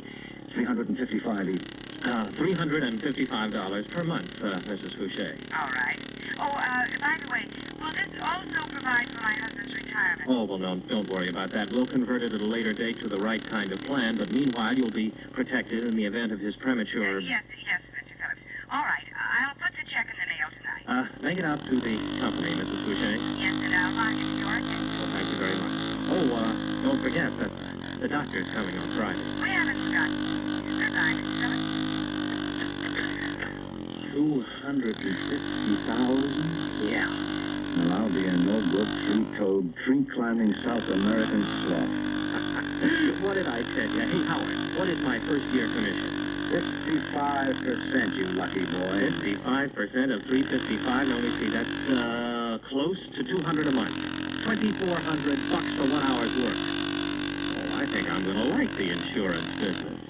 $355 each. $355 per month, Mrs. Fouché. All right. Oh, by the way, will this also provide for my husband's retirement? Oh, well, no, don't worry about that. We'll convert it at a later date to the right kind of plan, but meanwhile, you'll be protected in the event of his premature... Yes, Mr. Phillips. All right, I'll put the check in the mail tonight. Make it out to the company, Mrs. Fouché. Yes, and I'll mark it to your attention. Well, thank you very much. Oh, don't forget that the doctor's coming on Friday. We haven't forgotten. Goodbye, Mr. Phillips. 250,000? Yeah. Well, I'll be a no-good, three-toed, tree-climbing South American sloth. What did I tell you? Hey, Howard, what is my first-year commission? 55%, you lucky boy. 55% of 355. Now, let me see. That's close to $200 a month. $2,400 for 1 hour's work. Oh, I think I'm going to like the insurance business.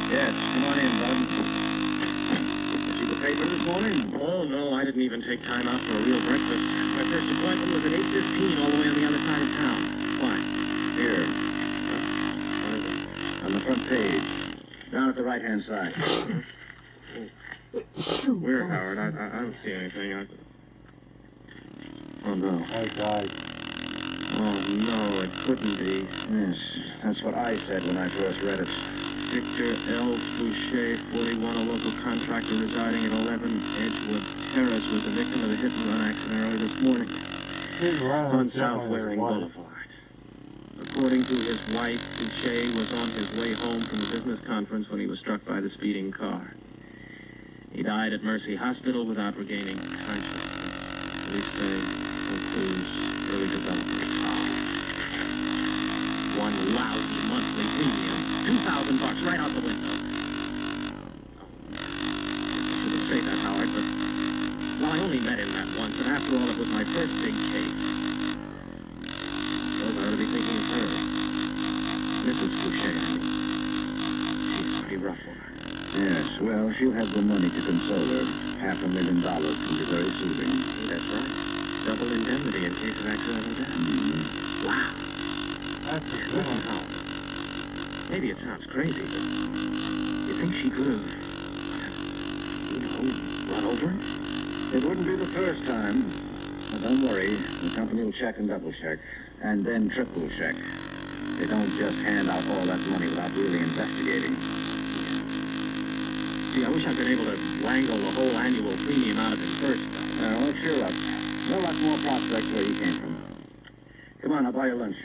Yes, come on in, Bud. See the paper this morning? Oh, no, I didn't even take time out for a real breakfast. My first appointment was at 8:15 all the way on the other side of town. Why? Here. What is it? On the front page. Down at the right-hand side. Where, Howard? I don't see anything. Oh, no. I died. Oh, no, it couldn't be. Yes, that's what I said when I first read it. Victor L. Fouché, 41, a local contractor residing at 11 Edgewood Terrace, was the victim of a hit-and-run accident early this morning on South Waring Boulevard. According to his wife, Fouché was on his way home from the business conference when he was struck by the speeding car. He died at Mercy Hospital without regaining consciousness. Police say no clues, early development. One lousy monthly premium. $2,000 right out the window. I shouldn't say that, Howard, but... Well, I only met him that once, but after all, it was my first big case. Suppose I ought to be thinking of her. Mrs. Boucher, I mean. She's pretty rough on her. Yes, well, she'll have the money to console her. $500,000 can be very soothing. That's right. Double indemnity in case of accidental death. Mm-hmm. Wow. Listen, Howard. Maybe it sounds crazy, but you think she could have, run over him? It wouldn't be the first time. But don't worry. The company will check and double check. And then triple check. They don't just hand out all that money without really investigating. See, I wish I'd been able to wangle the whole annual premium out of him first. Well, cheer up. There are lots more prospects where he came from. Come on, I'll buy you lunch.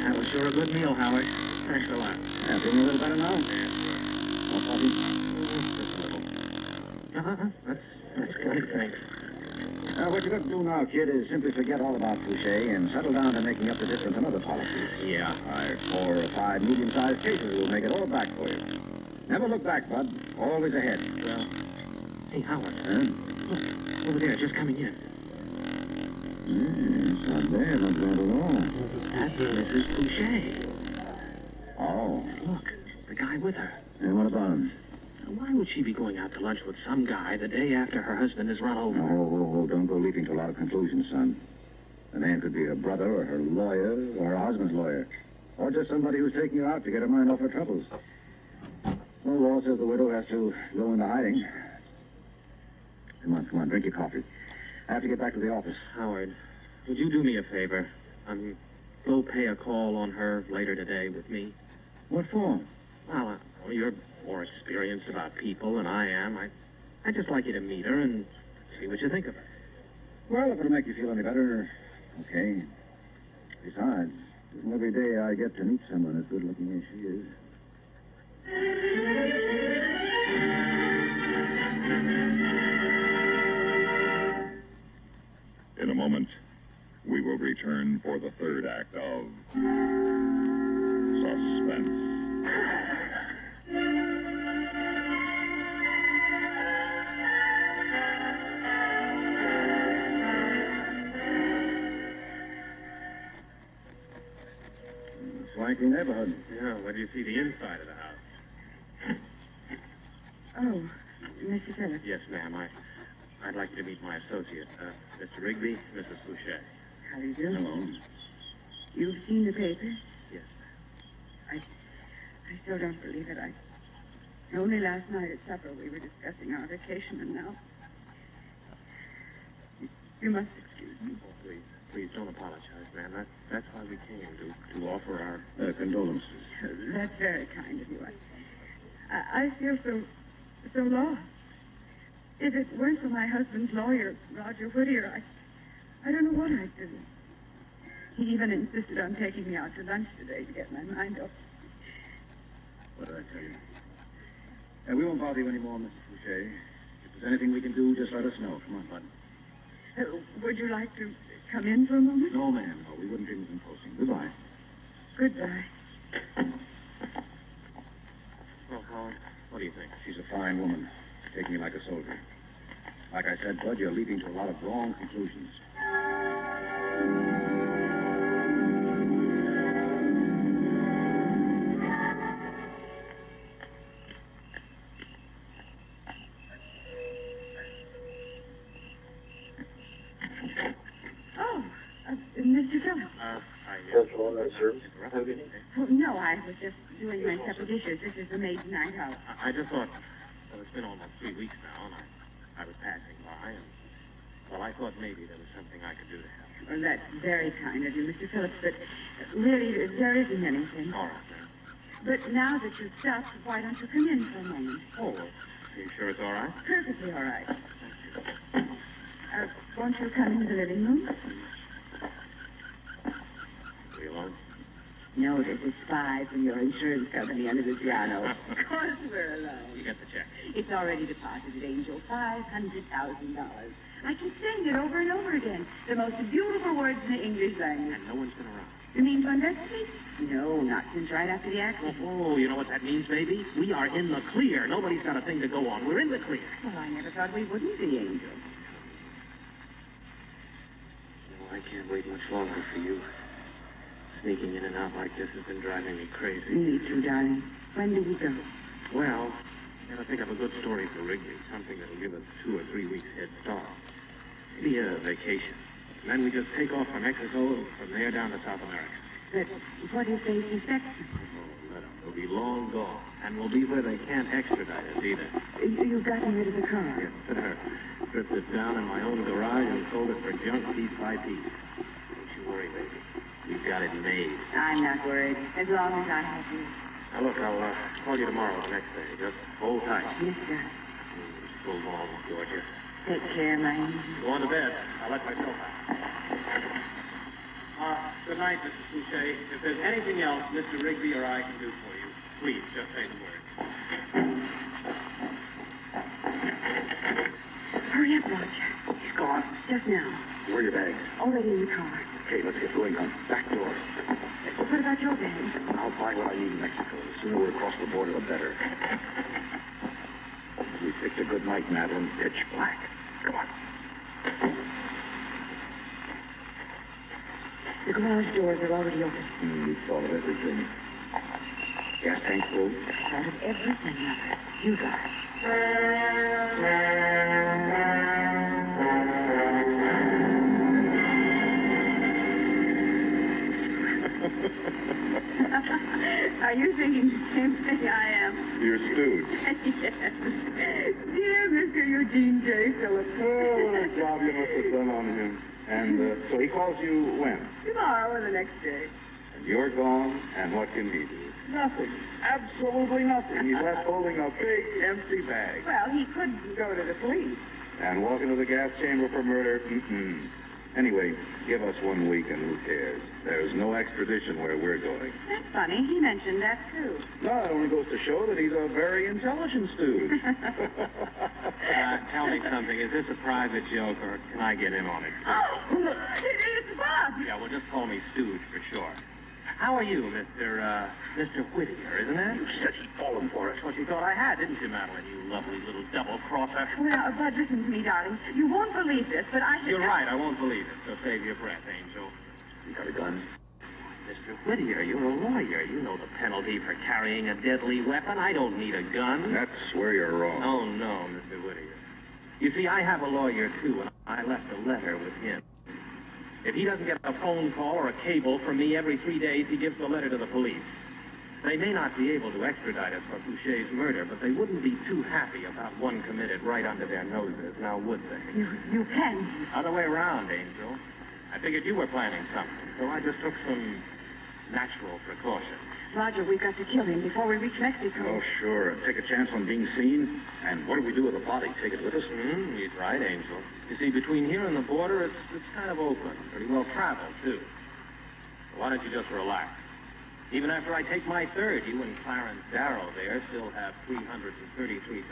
That was sure a good meal, Howard. Thanks a lot. Yeah, feeling a little better now? More coffee? Just a little. That's good, thanks. What you got to do now, kid, is simply forget all about Fouché and settle down to making up the difference in other policies. Yeah. 4 or 5 medium-sized cases will make it all back for you. Never look back, bud. Always ahead. Well, hey, Howard. Huh? Look, over there, just coming in. It's not bad, not bad at all. That's Mrs. Fouché. Oh. Look, the guy with her. And what about him? Why would she be going out to lunch with some guy the day after her husband is run over? Oh, don't go leaping to a lot of conclusions, son. The man could be her brother or her lawyer or her husband's lawyer. Or just somebody who's taking her out to get her mind off her troubles. Well, law says the widow has to go into hiding. Come on, drink your coffee. I have to get back to the office. Howard, would you do me a favor? Go pay a call on her later today with me. What for? Well, you're more experienced about people than I am. I'd just like you to meet her and see what you think of her. Well, if it'll make you feel any better, okay. Besides, isn't every day I get to meet someone as good looking as she is. In a moment, we will return for the third act of Suspense. Swanky neighborhood. Yeah, where do you see the inside of the house? Oh, Mr. Phillips. Yes, ma'am. I'd like you to meet my associate, Mr. Rigby, Mrs. Boucher. How do you do? Hello. You've seen the paper? Yes. I still don't believe it. Only last night at supper we were discussing our vacation, and now... You must excuse me. Oh, please don't apologize, ma'am. That's why we came, to offer our condolences. That's very kind of you. I feel so lost. If it weren't for my husband's lawyer, Roger Whittier, I don't know what I'd do. He even insisted on taking me out to lunch today to get my mind off. What did I tell you? We won't bother you anymore, Mrs. Boucher. If there's anything we can do, just let us know. Come on, bud. Would you like to come in for a moment? No, ma'am. No, we wouldn't dream of imposing. Goodbye. Goodbye. Well, Howard, what do you think? She's a fine woman. Taking you like a soldier. Like I said, Bud, you're leaping to a lot of wrong conclusions. Oh, Mr. Phillips. All right, sir. Oh, no, I was just doing my supper dishes. This is the maid's night out. I just thought, well, it's been almost 3 weeks now, and I was passing by, and, well, I thought maybe there was something I could do to help. Well, that's very kind of you, Mr. Phillips, but really, there isn't anything. All right, then. But now that you've stopped, why don't you come in for a moment? Oh, well, are you sure it's all right? Perfectly all right. Won't you come into the living room? Are you alone? No, this is spies from your insurance company under the piano. Of course we're alone. You got the check. It's already deposited, Angel. $500,000. I can sing it over and over again. The most beautiful words in the English language. And no one's been around. You mean to investigate? No, not since right after the accident. Oh, you know what that means, baby? We are in the clear. Nobody's got a thing to go on. We're in the clear. Well, I never thought we wouldn't be, Angel. I can't wait much longer for you. Sneaking in and out like this has been driving me crazy. Me too, darling. When do we go? Well, I gotta think of a good story for Wrigley. Something that'll give us 2 or 3 weeks head start. Maybe a vacation. And then we just take off from Mexico and from there down to South America. But what if they suspect us? Oh, let them. They'll be long gone. And we'll be where they can't extradite us either. You've gotten rid of the car? Yes, sir. Stripped it down in my own garage and sold it for junk piece by piece. Don't you worry, baby. We've got it made. I'm not worried, as long as I have you. Now, look, I'll call you tomorrow or the next day. Just hold tight. Yes, sir. So long, gorgeous. Take care, my angel. Go on to bed. I'll let myself out. Good night, Mrs. Boucher. If there's anything else Mr. Rigby or I can do for you, please just say the word. Hurry up, Roger. He's gone. Just now. Where are your bags? Already in the car. Okay, let's get going on. Back door. What about your bag? I'll find what I need in Mexico. The sooner we're across the border, the better. We picked a good night, Madeline. Pitch black. Come on. The garage doors are already open. We thought of everything. Gas tank full. Thought of everything, Mother. You got it. Are you thinking the same thing I am? You're stewed. Yes. Dear Mr. Eugene J. Phillips. Oh, what a job you must have done on him. And so he calls you when? Tomorrow or the next day. And you're gone, and what can he do? Nothing. Absolutely nothing. He's left holding a big, empty bag. Well, he could go to the police. And walk into the gas chamber for murder? Mm-mm. Anyway, give us 1 week and who cares? There's no extradition where we're going. That's funny. He mentioned that, too. No, it only goes to show that he's a very intelligent stooge. Tell me something. Is this a private joke, or can I get in on it? Oh, it's Bob. Yeah, well, just call me Stooge for short. How are you, Mr. Whittier, isn't it? You said he'd fallen for it. That's what you thought I had, didn't you, Madeline? You lovely little double-crosser. Well, Bud, listen to me, darling. You won't believe this, but I... You're right, I won't believe it, so save your breath, Angel. You got a gun? Mr. Whittier, you're a lawyer. You know the penalty for carrying a deadly weapon. I don't need a gun. That's where you're wrong. Oh, no, Mr. Whittier. You see, I have a lawyer, too, and I left a letter with him. If he doesn't get a phone call or a cable from me every 3 days, he gives the letter to the police. They may not be able to extradite us for Boucher's murder, but they wouldn't be too happy about one committed right under their noses, now would they? You can. Other way around, Angel. I figured you were planning something, so I just took some natural precautions. Roger, we've got to kill him before we reach Mexico. Oh, sure. Take a chance on being seen. And what do we do with the body? Take it with us? He's right, Angel. You see, between here and the border, it's kind of open. Pretty well traveled, too. So why don't you just relax? Even after I take my third, you and Clarence Darrow there still have $333,000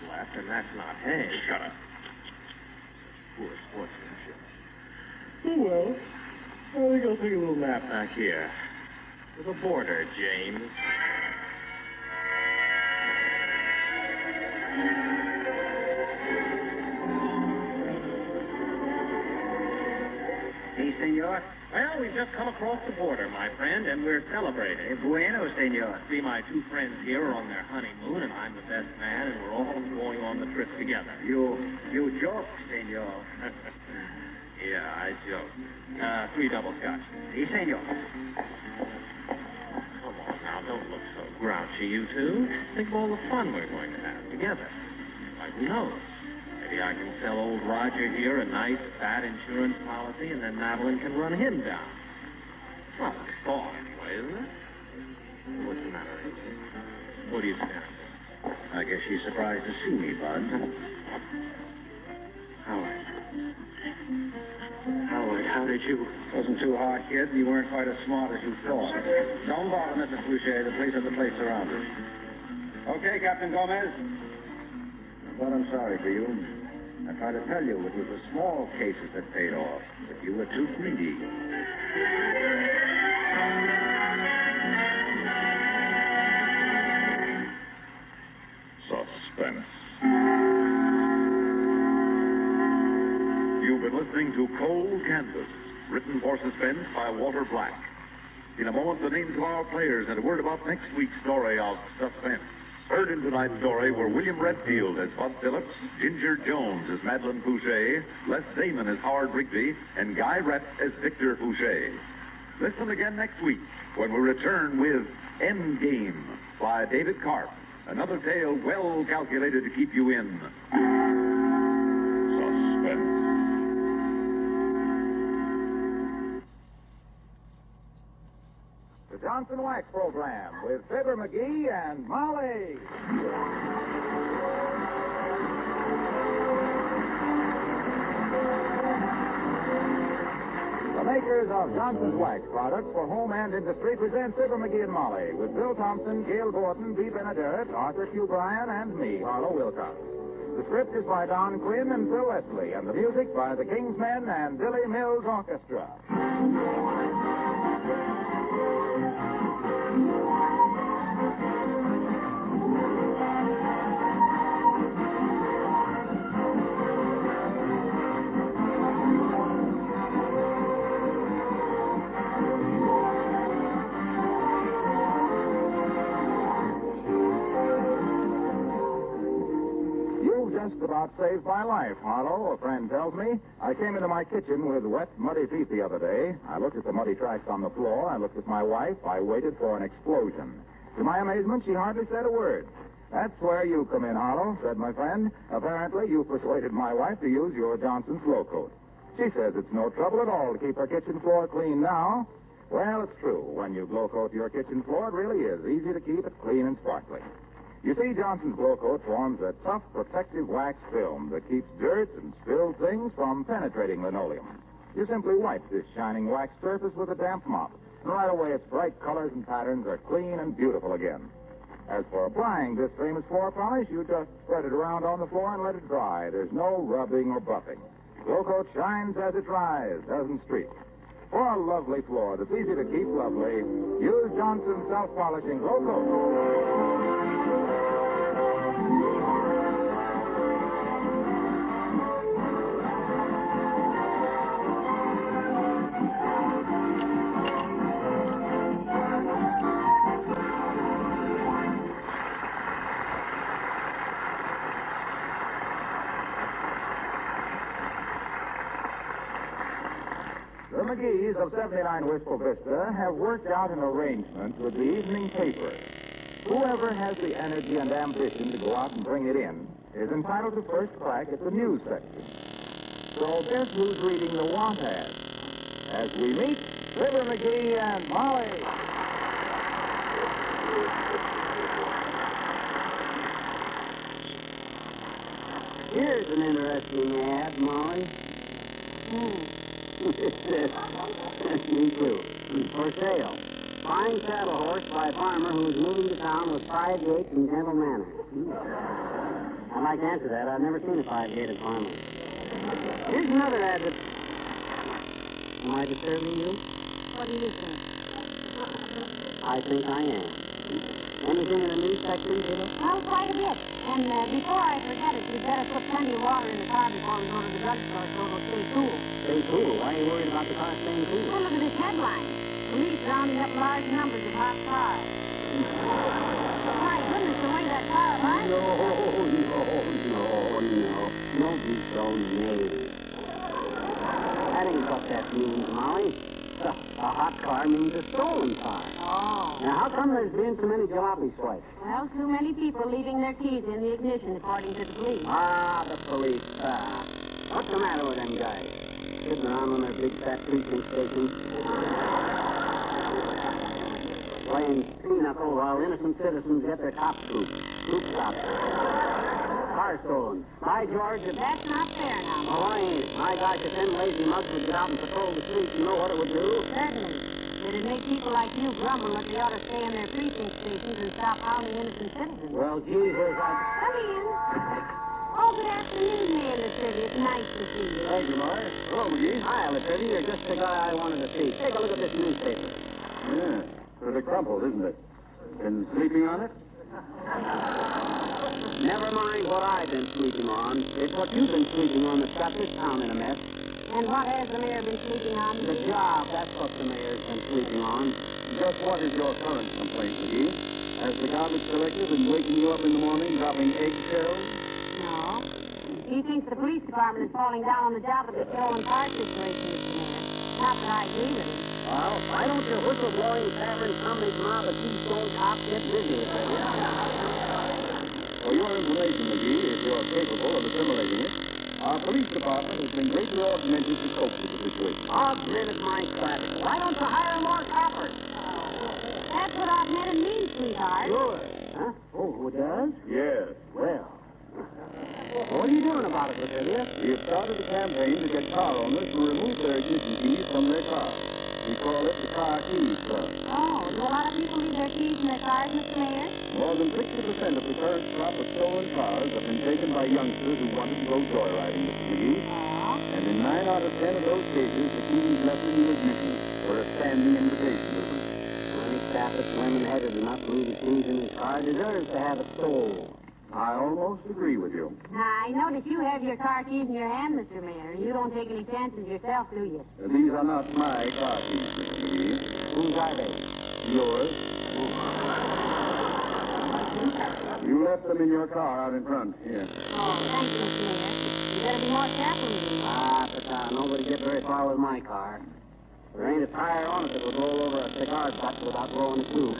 left, and that's not hay. Shut up. Poor sportsmanship. Oh, well, I think I'll take a little nap back here. To the border, James. Si, senor. Well, we've just come across the border, my friend, and we're celebrating. Bueno, senor. See, my two friends here are on their honeymoon, and I'm the best man, and we're all going on the trip together. You joke, senor. Yeah, I joke. 3 double scotch. Si, senor. Come on now, don't look so grouchy, you two. Think of all the fun we're going to have together. Like, who knows? Maybe I can sell old Roger here a nice, fat insurance policy, and then Madeline can run him down. Well, it's thought, anyway, isn't it? What's the matter, Angel? What are you staring at? I guess she's surprised to see me, Bud. Howard, how did you... Wasn't too hard, kid. You weren't quite as smart as you thought. Don't bother, Mrs. Boucher. The police have the place surrounded. Okay, Captain Gomez. But I'm sorry for you. I tried to tell you it was the small cases that paid off, but you were too greedy. to Cold Canvas, written for suspense by Walter Black. In a moment, the names of our players and a word about next week's story of suspense. Heard in tonight's story were William Redfield as Bud Phillips, Ginger Jones as Madeline Fouché, Les Damon as Howard Rigby, and Guy Rett as Victor Fouché. Listen again next week when we return with Endgame by David Karp, another tale well calculated to keep you in suspense. The Johnson Wax Program with Fibber McGee and Molly. The makers of Johnson's Wax products for home and industry present Fibber McGee and Molly with Bill Thompson, Gail Gordon, B. Benaderet, Arthur Q. Bryan, and me, Harlow Wilcox. The script is by Don Quinn and Phil Leslie, and the music by the Kingsmen and Billy Mills Orchestra. Just about saved my life, Harlow, a friend tells me. I came into my kitchen with wet, muddy feet the other day. I looked at the muddy tracks on the floor. I looked at my wife. I waited for an explosion. To my amazement, she hardly said a word. That's where you come in, Harlow, said my friend. Apparently, you persuaded my wife to use your Johnson Slow Coat. She says it's no trouble at all to keep her kitchen floor clean now. Well, it's true. When you glow coat your kitchen floor, it really is easy to keep it clean and sparkling. You see, Johnson's Glow Coat forms a tough, protective wax film that keeps dirt and spilled things from penetrating linoleum. You simply wipe this shining wax surface with a damp mop, and right away its bright colors and patterns are clean and beautiful again. As for applying this famous floor polish, you just spread it around on the floor and let it dry. There's no rubbing or buffing. Glow Coat shines as it dries, doesn't streak. For a lovely floor that's easy to keep lovely, use Johnson's self-polishing Glow Coat. The McGees of 79 Wistful Vista have worked out an arrangement with the evening paper. Whoever has the energy and ambition to go out and bring it in is entitled to first crack at the news section. So guess who's reading the want ad? As we meet Fibber McGee and Molly. Here's an interesting ad, Molly. It says, me too. For sale. Fine saddle horse by farmer who's moving to town with 5 gates and gentle manners. I'd like to answer that. I've never seen a 5-gated farmer. Here's another ad that... Am I disturbing you? What do you think? I think I am. Anything in the news section, Peter? Oh, quite a bit. And before I forget it, you'd better put plenty of water in the car before we go to the drugstore so it'll stay cool. Stay cool? Why are you worried about the car staying cool? Well, look at this headline. Police rounding up large numbers of hot cars. My goodness, the way that car runs. No. Don't be so mean. That ain't what that means, Molly. A hot car means a stolen car. Oh. Now, how come there's been so many jalopy swipes? Well, too many people leaving their keys in the ignition, according to the police. Ah, the police. What's the matter with them guys? Sitting around on their big fat precinct stations. Playing pinochle while innocent citizens get their cop scooped. Scoop stops. Car stolen. By George, if That's not fair now. Oh, why ain't it? My gosh, if them lazy mugs would get out and patrol the streets, you know what it would do? Certainly. It'd make people like you grumble that they ought to stay in their precinct stations and stop hounding innocent citizens. Well, gee whiz, Come in. Oh, good afternoon, Mayor Latrivia. It's nice to see you. Thank you, Molly. Hello, McGee. Hi, Latrivia. You're just the guy I wanted to see. Take a look at this newspaper. Yeah, pretty crumpled, isn't it? Been sleeping on it? Never mind what I've been sleeping on. It's what you've been sleeping on that's got this town in a mess. And what has the mayor been sleeping on? The job, that's what the mayor's been sleeping on. Just what is your current complaint, McGee? Has the garbage collector been waking you up in the morning dropping eggshells? No. He thinks the police department is falling down on the job of the stolen car situation, Mr. Mayor. Not that I agree with him. Well, why don't your whistleblowing tavern companies come out of Keystone Cops get busy with it? For your information, McGee, if you're capable of assimilating it, our police department has been greatly augmented to cope with the situation. Augmented my traffic. Why don't you hire more coppers? That's what augmented means, sweetheart. Sure. Huh? Oh, it does? Yes. Well, what are you doing about it, Lativia? We have started a campaign to get car owners to remove their ignition keys from their cars. We call it the Car Keys Club. Oh, do a lot of people leave their keys in their cars, Mr. Mayor? More than 60% of the current crop of stolen cars have been taken by youngsters who wanted to go joyriding, Mr. McGee. And in 9 out of 10 of those cases, the keys left in the ignition were a standing invitation to them. Any chap that's lemon-headed enough to leave his keys in his car deserves to have it sold. I almost agree with you. I notice you have your car keys in your hand, Mr. Mayor. You don't take any chances yourself, do you? These are not my car keys, Mr. McGee. Whose are they? Yours. You left them in your car out in front. Here. Oh, thank you, Mr. Mayor. You better be more careful, McGee. Pata, nobody gets very far with my car. There ain't a tire on it that would roll over a cigar butt without blowing a tube.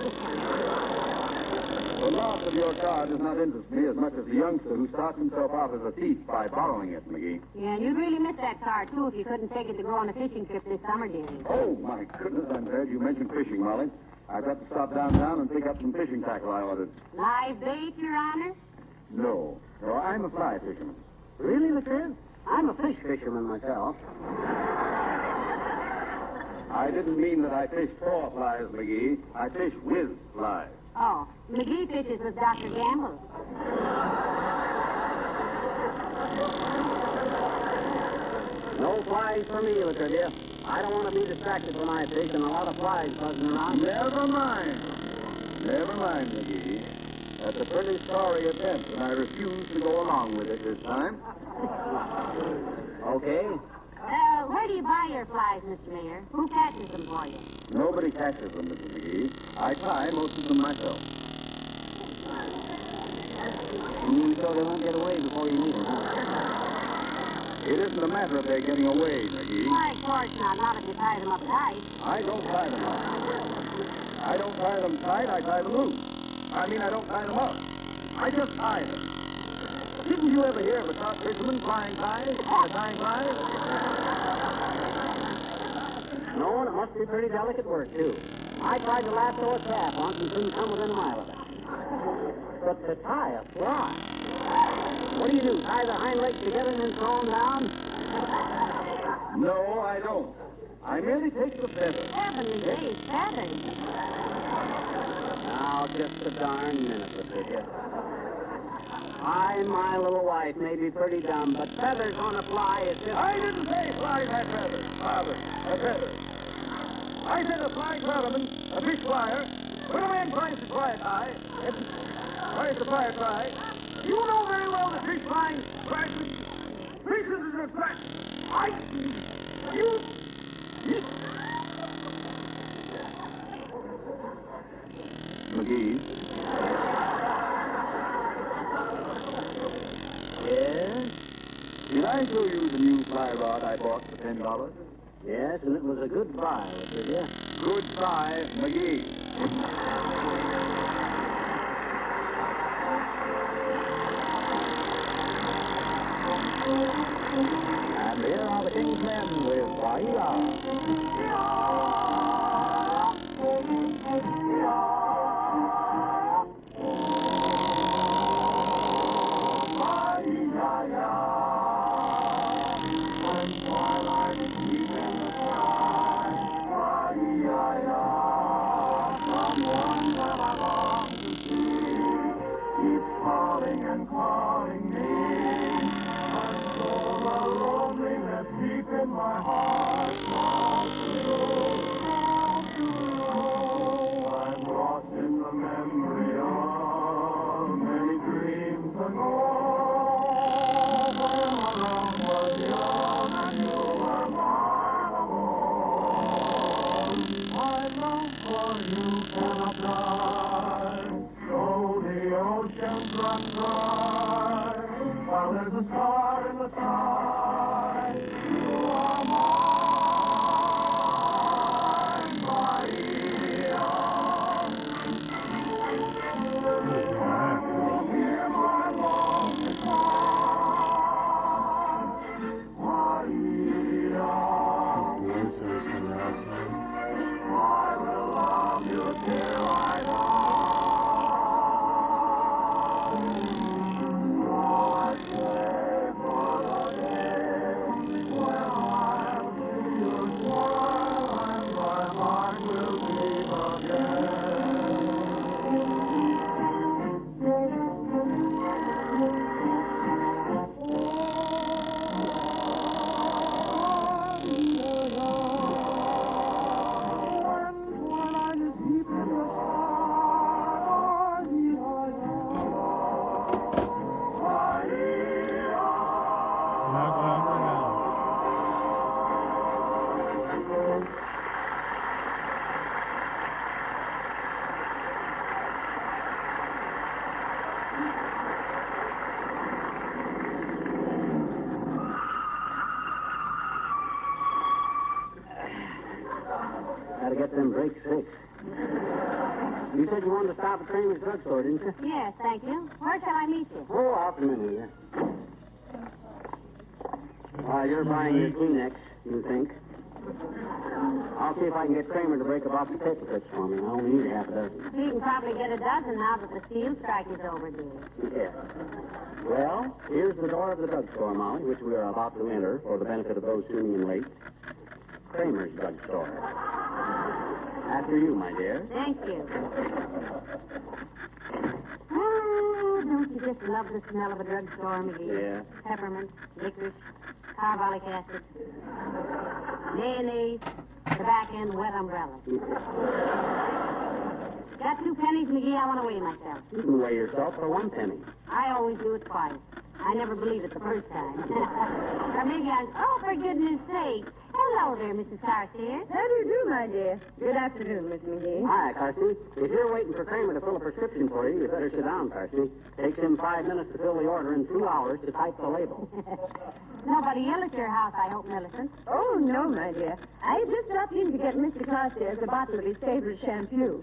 The loss of your car does not interest me as much as the youngster who starts himself out as a thief by borrowing it, McGee. Yeah, you'd really miss that car, too, if you couldn't take it to go on a fishing trip this summer, dearie. Oh, my goodness, I'm glad you mentioned fishing, Molly. I've got to stop downtown and pick up some fishing tackle I ordered. Live bait, Your Honor? No, I'm a fly fisherman. Really, Latriv? I'm a fish fisherman myself. I didn't mean that I fish for flies, McGee. I fish with flies. Oh, McGee fishes with Dr. Gamble. No flies for me, Latrivia. I don't want to be distracted from my fish and a lot of flies buzzing around. Never mind. Never mind, McGee. That's a pretty sorry attempt, and I refuse to go along with it this time. Okay. Where do you buy your flies, Mr. Mayor? Who catches them for you? Nobody catches them, Mrs. McGee. I tie most of them myself. So they won't get away before you need them, huh? It isn't a matter of their getting away, McGee. Why, of course not if you tie them up tight. I don't tie them up. I don't tie them tight, I tie them loose. I don't tie them up. I just tie them. Didn't you ever hear of a trout fisherman flying ties or tying flies? No, and it must be pretty delicate work, too. I tried to lasso a calf once and couldn't come within a mile of it. But to tie a fly? What do you do, tie the hind legs together and then throw them down? No, I don't. I merely take the feathers. Heavenly days, feathers. Now, just a darn minute, Latricia. My little wife may be pretty dumb, but feathers on a fly is just... I didn't say flies had feathers, Father. A feather. I said a fly troutman, a fish flyer, when a man tries to fly a tie, tries to fly a tie, you know very well that fish flying crashes. Fishes is a crash. McGee. Yes? Did I show you the new fly rod I bought for $10? Yes, and it was a good buy, Latricia. Good buy, McGee. And here are the King's Men with Bahia. Young and you were cannot die. So the oceans run dry, while there's a star in the sky. You are mine, Maria. Hear my lonely song, Maria. I will love you till I die. Oh, I pray for the day when I'll see you smile and my heart will beat Gotta get them brakes fixed. You said you wanted to stop at Kramer's drugstore, didn't you? Yes, thank you. Where shall I meet you? Oh, I'll come in with you. You're buying your Kleenex, you think? I'll see if I can get Kramer to break a box of paper clips for me. I only need half a dozen. You can probably get a dozen now that the steel strike is over, dear. Yeah. Well, here's the door of the drugstore, Molly, which we are about to enter for the benefit of those tuning in late. Kramer's drugstore. After you, my dear. Thank you. Oh, don't you just love the smell of a drugstore, McGee? Yeah. Peppermint, licorice, carbolic acid, mayonnaise, tobacco, and wet umbrella. Got 2 pennies, McGee? I want to weigh myself. You can weigh yourself for 1 penny. I always do it twice. I never believe it the first time. Or maybe I'm... Oh, for goodness sake. Hello there, Mrs. Carstairs. How do you do, my dear? Good afternoon, Miss McGee. Hi, Carsey. If you're waiting for Kramer to fill a prescription for you, you better sit down, Carsey. Takes him 5 minutes to fill the order and 2 hours to type the label. Nobody ill at your house, I hope, Millicent. Oh, no, my dear. I just stopped in to get Mr. Carstairs a bottle of his favorite shampoo.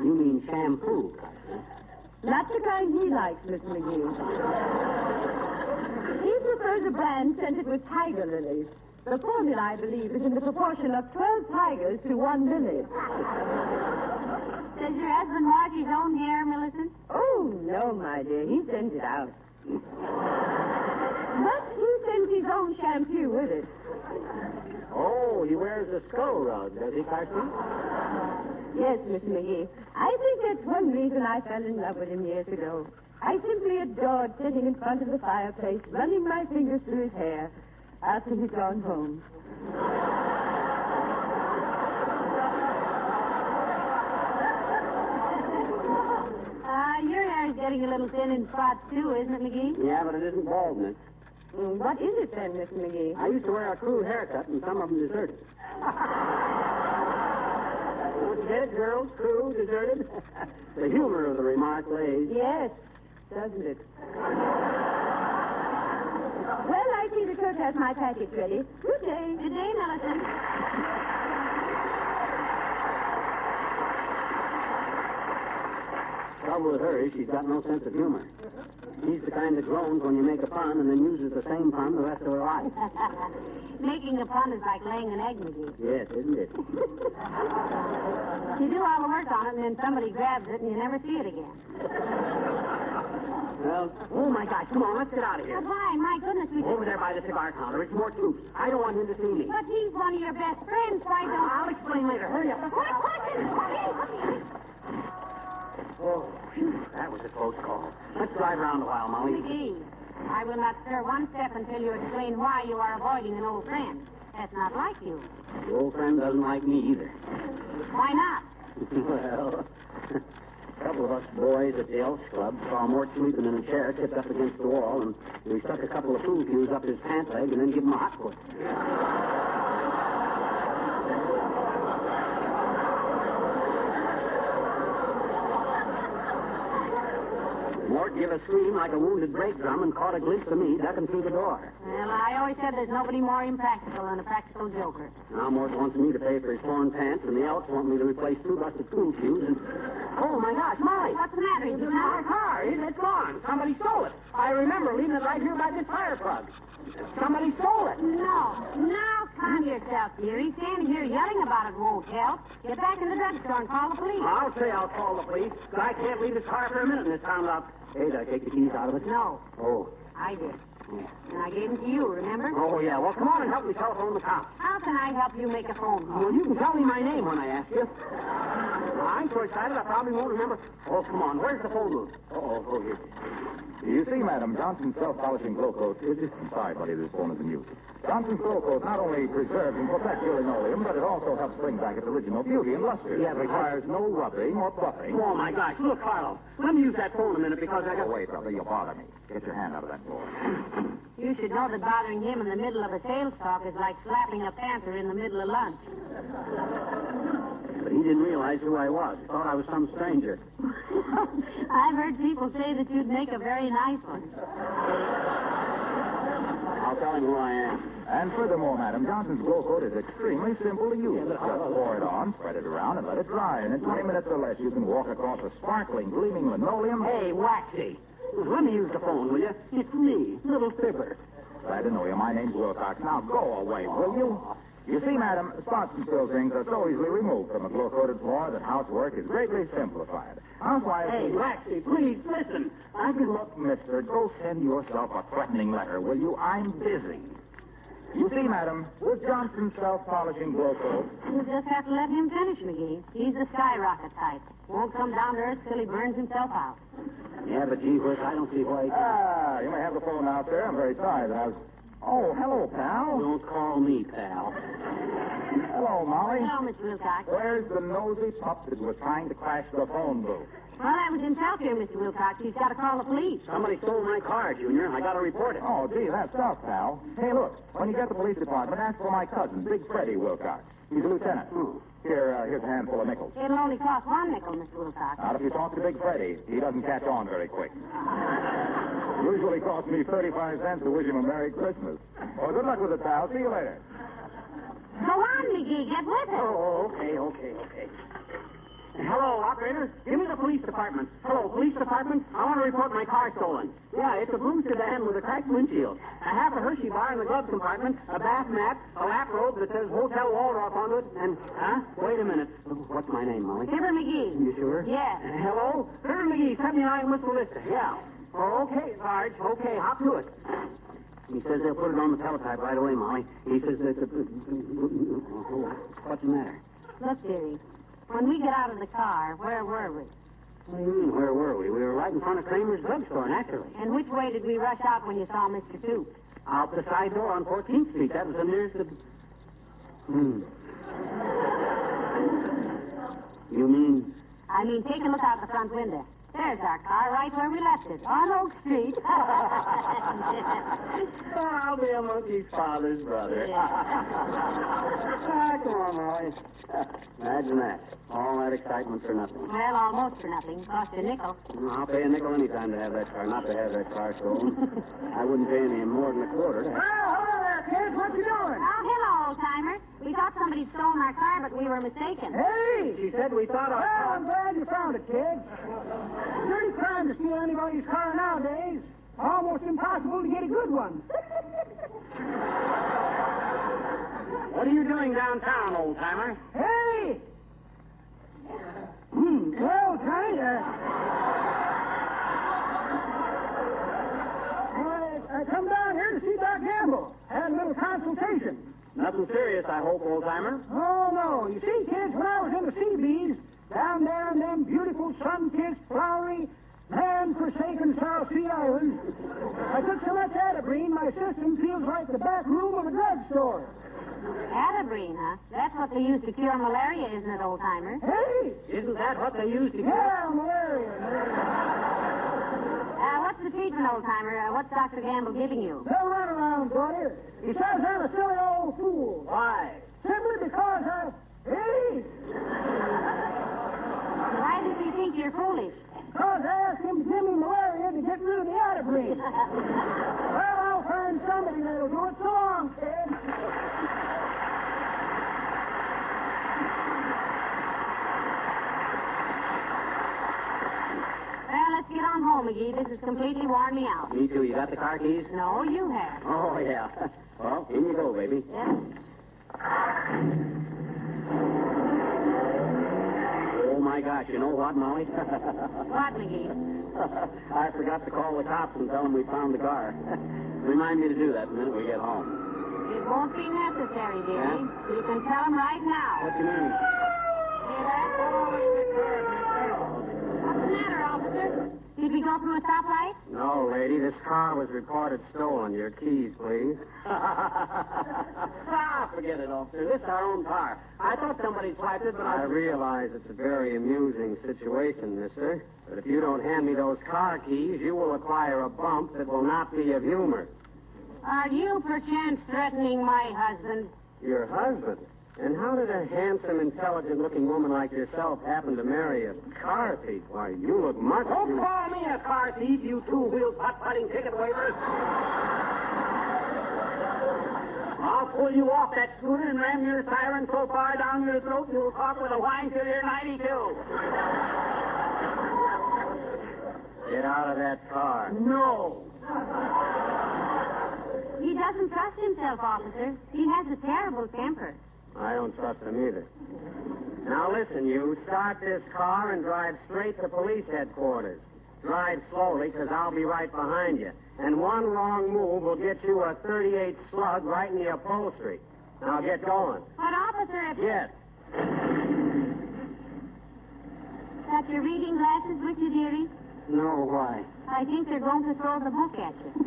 You mean shampoo, Carsey? Not the kind he likes, Miss McGee. He prefers a brand scented with tiger lilies. The formula, I believe, is in the proportion of 12 tigers to 1 lily. Does your husband wash his own hair, Millicent? Oh, no, my dear. He sends it out. But he sends his own shampoo with it. Oh, he wears a skull rug, does he, Carsey? Yes, Miss McGee. I think that's one reason I fell in love with him years ago. I simply adored sitting in front of the fireplace, running my fingers through his hair after he'd gone home. Your hair is getting a little thin in spots, too, isn't it, McGee? Yeah, but it isn't baldness. What is it then, Miss McGee? I used to wear a crude haircut, and some of them deserted. Don't you get it, girls? Crude, deserted? The humor of the remark lays. Yes, doesn't it? Well, I see the cook has my package ready. Good day. Good day, Millicent. Trouble with her is she's got no sense of humor. She's the kind that groans when you make a pun and then uses the same pun the rest of her life. Making a pun is like laying an egg, McGee. Yes, isn't it? You do all the work on it, and then somebody grabs it, and you never see it again. Well, oh, my God, come on, let's get out of here. But why? My goodness, we... Over there by the cigar counter. It's more troops. I don't want him to see me. But he's one of your best friends. Why don't... I'll explain later. Hurry up. Oh, phew, that was a close call. Let's drive around a while, Molly. McGee, I will not stir one step until you explain why you are avoiding an old friend. That's not like you. The old friend doesn't like me either. Why not? Well, a couple of us boys at the Elks Club saw Mort sleeping in a chair tipped up against the wall, and we stuck a couple of pool cues up his pant leg and then give him a hot foot. give a scream like a wounded brake drum and caught a glimpse of me ducking through the door. Well, I always said there's nobody more impractical than a practical joker. Now Morse wants me to pay for his torn pants, and the Elks want me to replace 2 busted school shoes, and... Oh, my gosh, Molly! What's the matter? It's my car. It's gone. Somebody stole it. I remember leaving it right here by this fire plug. Somebody stole it. No. Now, calm yourself, dearie. Standing here yelling about it won't help. Get back in the drugstore and call the police. I'll say I'll call the police, but I can't leave this car for a minute in this town without... Hey, did I take the keys out of it? No. Oh. I did. And I gave them to you, remember? Oh, yeah. Well, come on and help me telephone the cops. How can I help you make a phone call? Well, you can tell me my name when I ask you. I'm so excited I probably won't remember. Oh, come on. Where's the phone booth? Oh, here. You see, Madam, Johnson's self-polishing glow coat is... I'm sorry, buddy, this phone isn't used. Johnson's glow coat not only preserves and protects your linoleum, but it also helps bring back its original beauty and luster. Yeah, It requires no rubbing or buffing. Oh, my gosh. Look, Carlo. Let me use that phone a minute because I got... Oh, wait, brother, you'll bother me. Get your hand out of that floor. You should know that bothering him in the middle of a sales talk is like slapping a panther in the middle of lunch. But he didn't realize who I was. He thought I was some stranger. I've heard people say that you'd make a very nice one. I'll tell him who I am. And furthermore, Madam, Johnson's glow coat is extremely simple to use. Just pour it on, spread it around, and let it dry. And in 20 minutes or less, you can walk across a sparkling, gleaming linoleum. Hey, Waxy. Let me use the phone, will you? It's me, little Fibber. Glad to know you. My name's Wilcox. Now go away, will you? You see, Madam, spots and filterings are so easily removed from a glow-coated floor that housework is greatly simplified. Housewives... Hey, Waxy, please, listen. I can look, mister. Go send yourself a threatening letter, will you? I'm busy. You see, Madam, with Johnson's self-polishing glow coat... You just have to let him finish, McGee. He's the skyrocket type. Won't come down to earth till he burns himself out. Yeah, but gee whiz, I don't see why he can't. You may have the phone now, sir. I'm very sorry that I was... Oh, hello, pal. Don't call me pal. Hello, Molly. Hello, Mr. Wilcox. Where's the nosy pup that was trying to crash the phone booth? Well, I was in Southfield, Mr. Wilcox. He's got to call the police. Somebody stole my car, Junior. I got to report it. Oh, gee, that's tough, pal. Hey, look, when you get to the police department, ask for my cousin, Big Freddie Wilcox. He's a lieutenant. Here's a handful of nickels. It'll only cost 1 nickel, Mr. Wilcox. Not if you talk to Big Freddie. He doesn't catch on very quick. Usually costs me 35 cents to wish him a Merry Christmas. Well, good luck with it, pal. See you later. Go on, McGee. Get with it. Oh, okay. Hello, operator. Give me the police department. Hello, police department. I want to report my car stolen. Yeah, it's a blue sedan with a cracked windshield, a half a Hershey bar in the glove compartment, a bath mat, a lap robe that says Hotel Waldorf on it, and... Wait a minute. What's my name, Molly? Fibber McGee. You sure? Yeah. Hello? Fibber McGee, 79 Whistle Vista. Yeah. Oh, okay, Sarge. Okay, hop to it. He says they'll put it on the teletype right away, Molly. He says that... What's the matter? Look, dearie. When we get out of the car, where were we? What do you mean, where were we? We were right in front of Kramer's drugstore, naturally. And which way did we rush out when you saw Mr. Toops? Out the side door on 14th Street. That was the nearest to... You mean... I mean, take a look out the front window. There's our car right where we left it, on Oak Street. I'll be a monkey's father's brother. Come on, Molly. Imagine that. All that excitement for nothing. Well, almost for nothing. Cost a nickel. I'll pay a nickel any time to have that car, not to have that car stolen. I wouldn't pay any more than a quarter to have... hello there, kids. What you doing? Oh, hello, old-timer. We thought somebody'd stolen our car, but we were mistaken. Hey! She said we thought... Well, I'm glad you found it, kid. Dirty crime to steal anybody's car nowadays. Almost impossible to get a good one. What are you doing downtown, old-timer? Hey! Well, Johnny, I come down here to see Doc Gamble. Had a little consultation. Nothing serious, I hope, old-timer. Oh, no. You see, kids, when I was in the Seabees, down there in them beautiful, sun-kissed, flowery, man-forsaken South Sea Islands, I took so much Atabrine, my system feels like the back room of a drugstore. Atabrine, huh? That's what they use to cure malaria, isn't it, old-timer? Hey! Isn't that what they use to cure? Yeah, malaria. What's the treatment, old-timer? What's Dr. Gamble giving you? They'll run around, daughter. He says I'm a silly old fool. Why? Simply because Hey! Why does he think you're foolish? Because I asked him to give me malaria to get McGee. This has completely worn me out. Me too. You got the car keys? No, you have. Oh, yeah. Well, in you go, baby. Yeah. Oh, my gosh. You know what, Molly? What, McGee? I forgot to call the cops and tell them we found the car. Remind me to do that the minute we get home. It won't be necessary, dearie. Yeah? You can tell them right now. What do you mean? What's the matter, officer? Did we go through a stoplight? No, lady. This car was reported stolen. Your keys, please. Forget it, officer. This is our own car. I thought somebody swiped it, but I realize it's a very amusing situation, mister. But if you don't hand me those car keys, you will acquire a bump that will not be of humor. Are you perchance threatening my husband? Your husband? And how did a handsome, intelligent-looking woman like yourself happen to marry a car thief? Why, you look much... Don't call me a car thief, you two-wheel putt-putting ticket waivers. I'll pull you off that scooter and ram your siren so far down your throat you'll talk with a whine till you're 92. Get out of that car. No. He doesn't trust himself, officer. He has a terrible temper. I don't trust him either. Now listen, you start this car and drive straight to police headquarters. Drive slowly, because I'll be right behind you. And one wrong move will get you a .38 slug right in the upholstery. Now get going. But, officer, if... Get. Got your reading glasses with you, dearie? No, why? I think they're going to throw the book at you.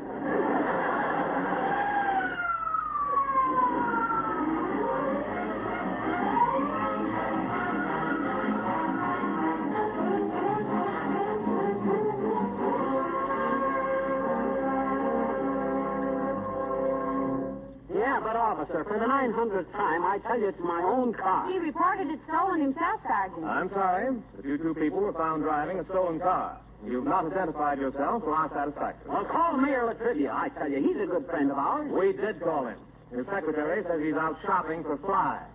Yeah, but officer, for the 900th time, I tell you it's my own car. He reported it stolen himself, Sergeant. I'm sorry, but you two people were found driving a stolen car. You've not identified yourselves to our satisfaction. Well, call Mayor Latrivia. I tell you, he's a good friend of ours. We did call him. His secretary says he's out shopping for flies.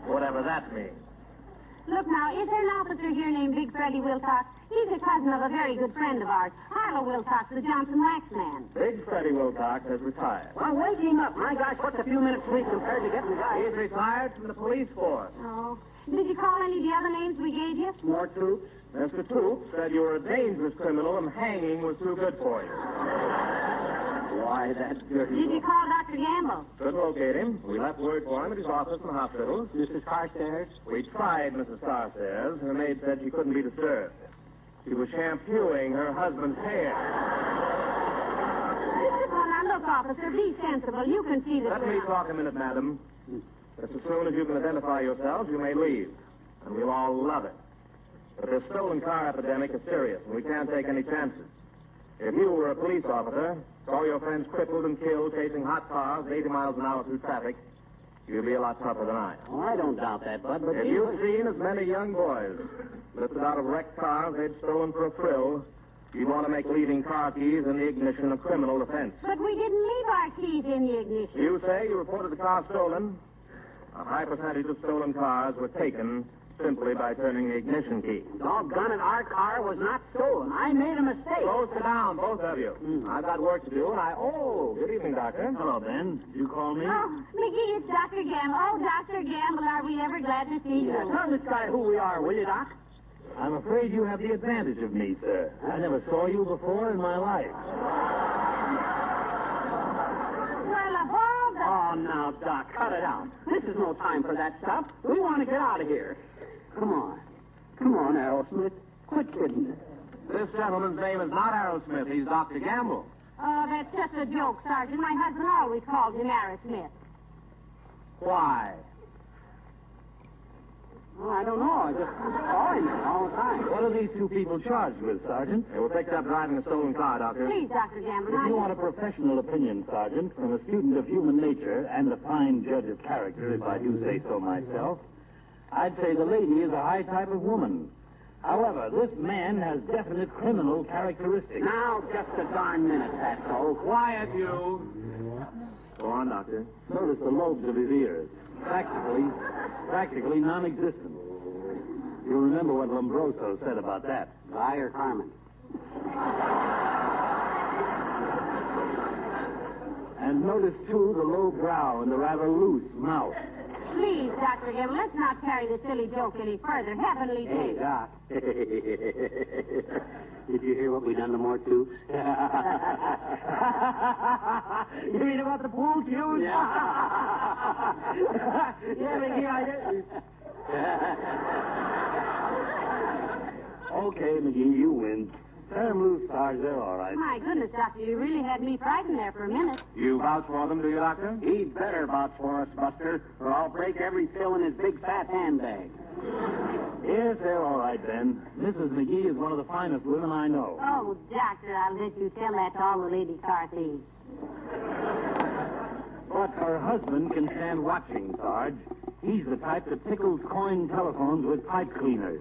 Whatever that means. Look now, is there an officer here named Big Freddie Wilcox? He's a cousin of a very good friend of ours, Harlow Wilcox, the Johnson wax man. Big Freddie Wilcox has retired. Well, wake him up. My gosh, what's a few minutes sleep compared to getting the guy? He's retired from the police force. Oh. Did you call any of the other names we gave you? More troops? Mr. Troop said you were a dangerous criminal and hanging was too good for you. Why, that's dirty. Did you call Dr. Gamble? Could locate him. We left word for him at his office in the hospital. Mrs. Carstairs? We tried Mrs. Carstairs. Her maid said she couldn't be disturbed. She was shampooing her husband's hair. Oh, now look, officer, be sensible. You can see that. Let me talk a minute, madam. Just as soon as you can identify yourselves, you may leave. And we'll all love it. But this stolen car epidemic is serious, and we can't take any chances. If you were a police officer, saw your friends crippled and killed chasing hot cars at 80 miles an hour through traffic, you'd be a lot tougher than I am. Oh, I don't doubt that, Bud, but... If you've seen as many young boys lifted out of wrecked cars they'd stolen for a thrill, you'd want to make leaving car keys in the ignition a criminal offense. But we didn't leave our keys in the ignition. You say you reported the car stolen? A high percentage of stolen cars were taken simply by turning the ignition key. Doggone it, our car was not stolen. I made a mistake. Go sit down, both of you. I've got work to do, and Oh, good evening, Doctor. Hello, Ben. Did you call me? Oh, McGee, it's Dr. Gamble. Oh, Dr. Gamble, are we ever glad to see you? Tell this guy who we are, will you, Doc? I'm afraid you have the advantage of me, sir. I never saw you before in my life. Well, of all the... Oh, now, Doc, cut it out. This is no time for that stuff. We want to get out of here. Come on. Come on, Aerosmith. Quit kidding. This gentleman's name is not Aerosmith. He's Dr. Gamble. Oh, that's just a joke, Sergeant. My husband always called him Aerosmith. Why? Well, I don't know. I just saw him all the time. What are these two people charged with, Sergeant? They were picked up driving a stolen car, Doctor. Please, Dr. Gamble. If you want a professional opinion, Sergeant, from a student of human nature and a fine judge of character, if I do say so myself, I'd say the lady is a high type of woman. However, this man has definite criminal characteristics. Now, just a darn minute, that's all. Quiet, you. Go on, Doctor. Notice the lobes of his ears. Practically non-existent. You remember what Lombroso said about that. Guy or Carmen? And notice, too, the low brow and the rather loose mouth. Please, Dr. Gibble, let's not carry the silly joke any further. Heavenly Hey, days. Doc. Did you hear what we done to more tubes? You mean about the pool cues? Yeah, McGee, I did. Okay, McGee, you win. Turn them loose, Sarge. They're all right. My goodness, Doctor, you really had me frightened there for a minute. You vouch for them, do you, Doctor? He'd better vouch for us, Buster, or I'll break every fill in his big fat handbag. Yes, they're all right, then. Mrs. McGee is one of the finest women I know. Oh, Doctor, I'll let you tell that to all the lady car thieves. But her husband can stand watching, Sarge. He's the type that tickles coin telephones with pipe cleaners.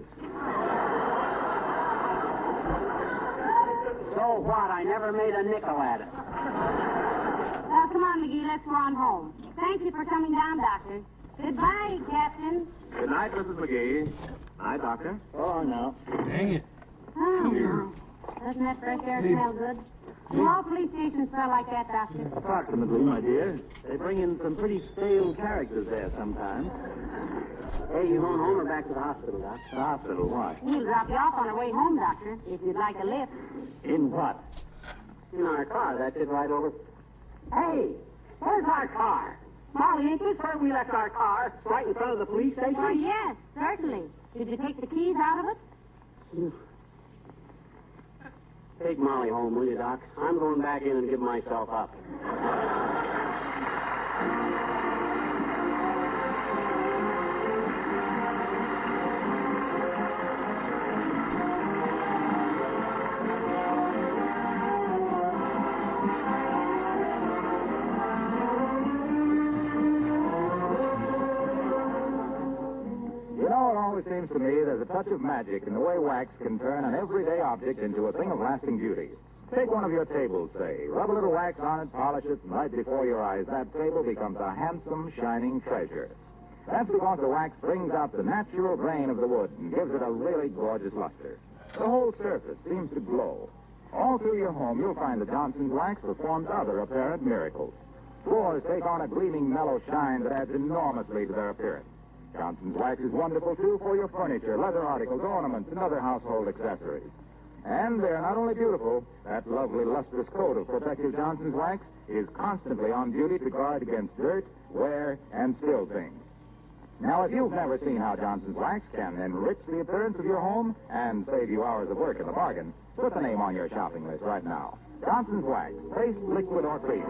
So what? I never made a nickel at it. Come on, McGee, let's go on home. Thank you for coming down, Doctor. Goodbye, Captain. Good night, Mrs. McGee. Night, Doctor. Oh, no. Dang it. Oh, my. Doesn't that fresh air smell good? Do all police stations smell like that, Doctor? Approximately, my dear. They bring in some pretty stale characters there sometimes. Hey, you going home or back to the hospital, Doc? The hospital, why? We'll drop you off on our way home, Doctor, if you'd like a lift. In what? In our car. That's it right over. Hey, where's our car? Molly, ain't this where we left our car? Right in front of the police station? Oh, yes, certainly. Did you take the keys out of it? Take Molly home, will you, Doc? I'm going back in and give myself up. You know, it always seems to me there's a touch of magic in the way wax can turn an everyday object into a thing of lasting beauty. Take one of your tables, say. Rub a little wax on it, polish it, and right before your eyes, that table becomes a handsome, shining treasure. That's because the wax brings out the natural grain of the wood and gives it a really gorgeous luster. The whole surface seems to glow. All through your home, you'll find that Johnson's wax performs other apparent miracles. Floors take on a gleaming, mellow shine that adds enormously to their appearance. Johnson's wax is wonderful, too, for your furniture, leather articles, ornaments, and other household accessories. And they're not only beautiful, that lovely lustrous coat of protective Johnson's wax is constantly on duty to guard against dirt, wear, and spill things. Now, if you've never seen how Johnson's wax can enrich the appearance of your home and save you hours of work in the bargain, put the name on your shopping list right now. Johnson's wax, paste, liquid, or cream.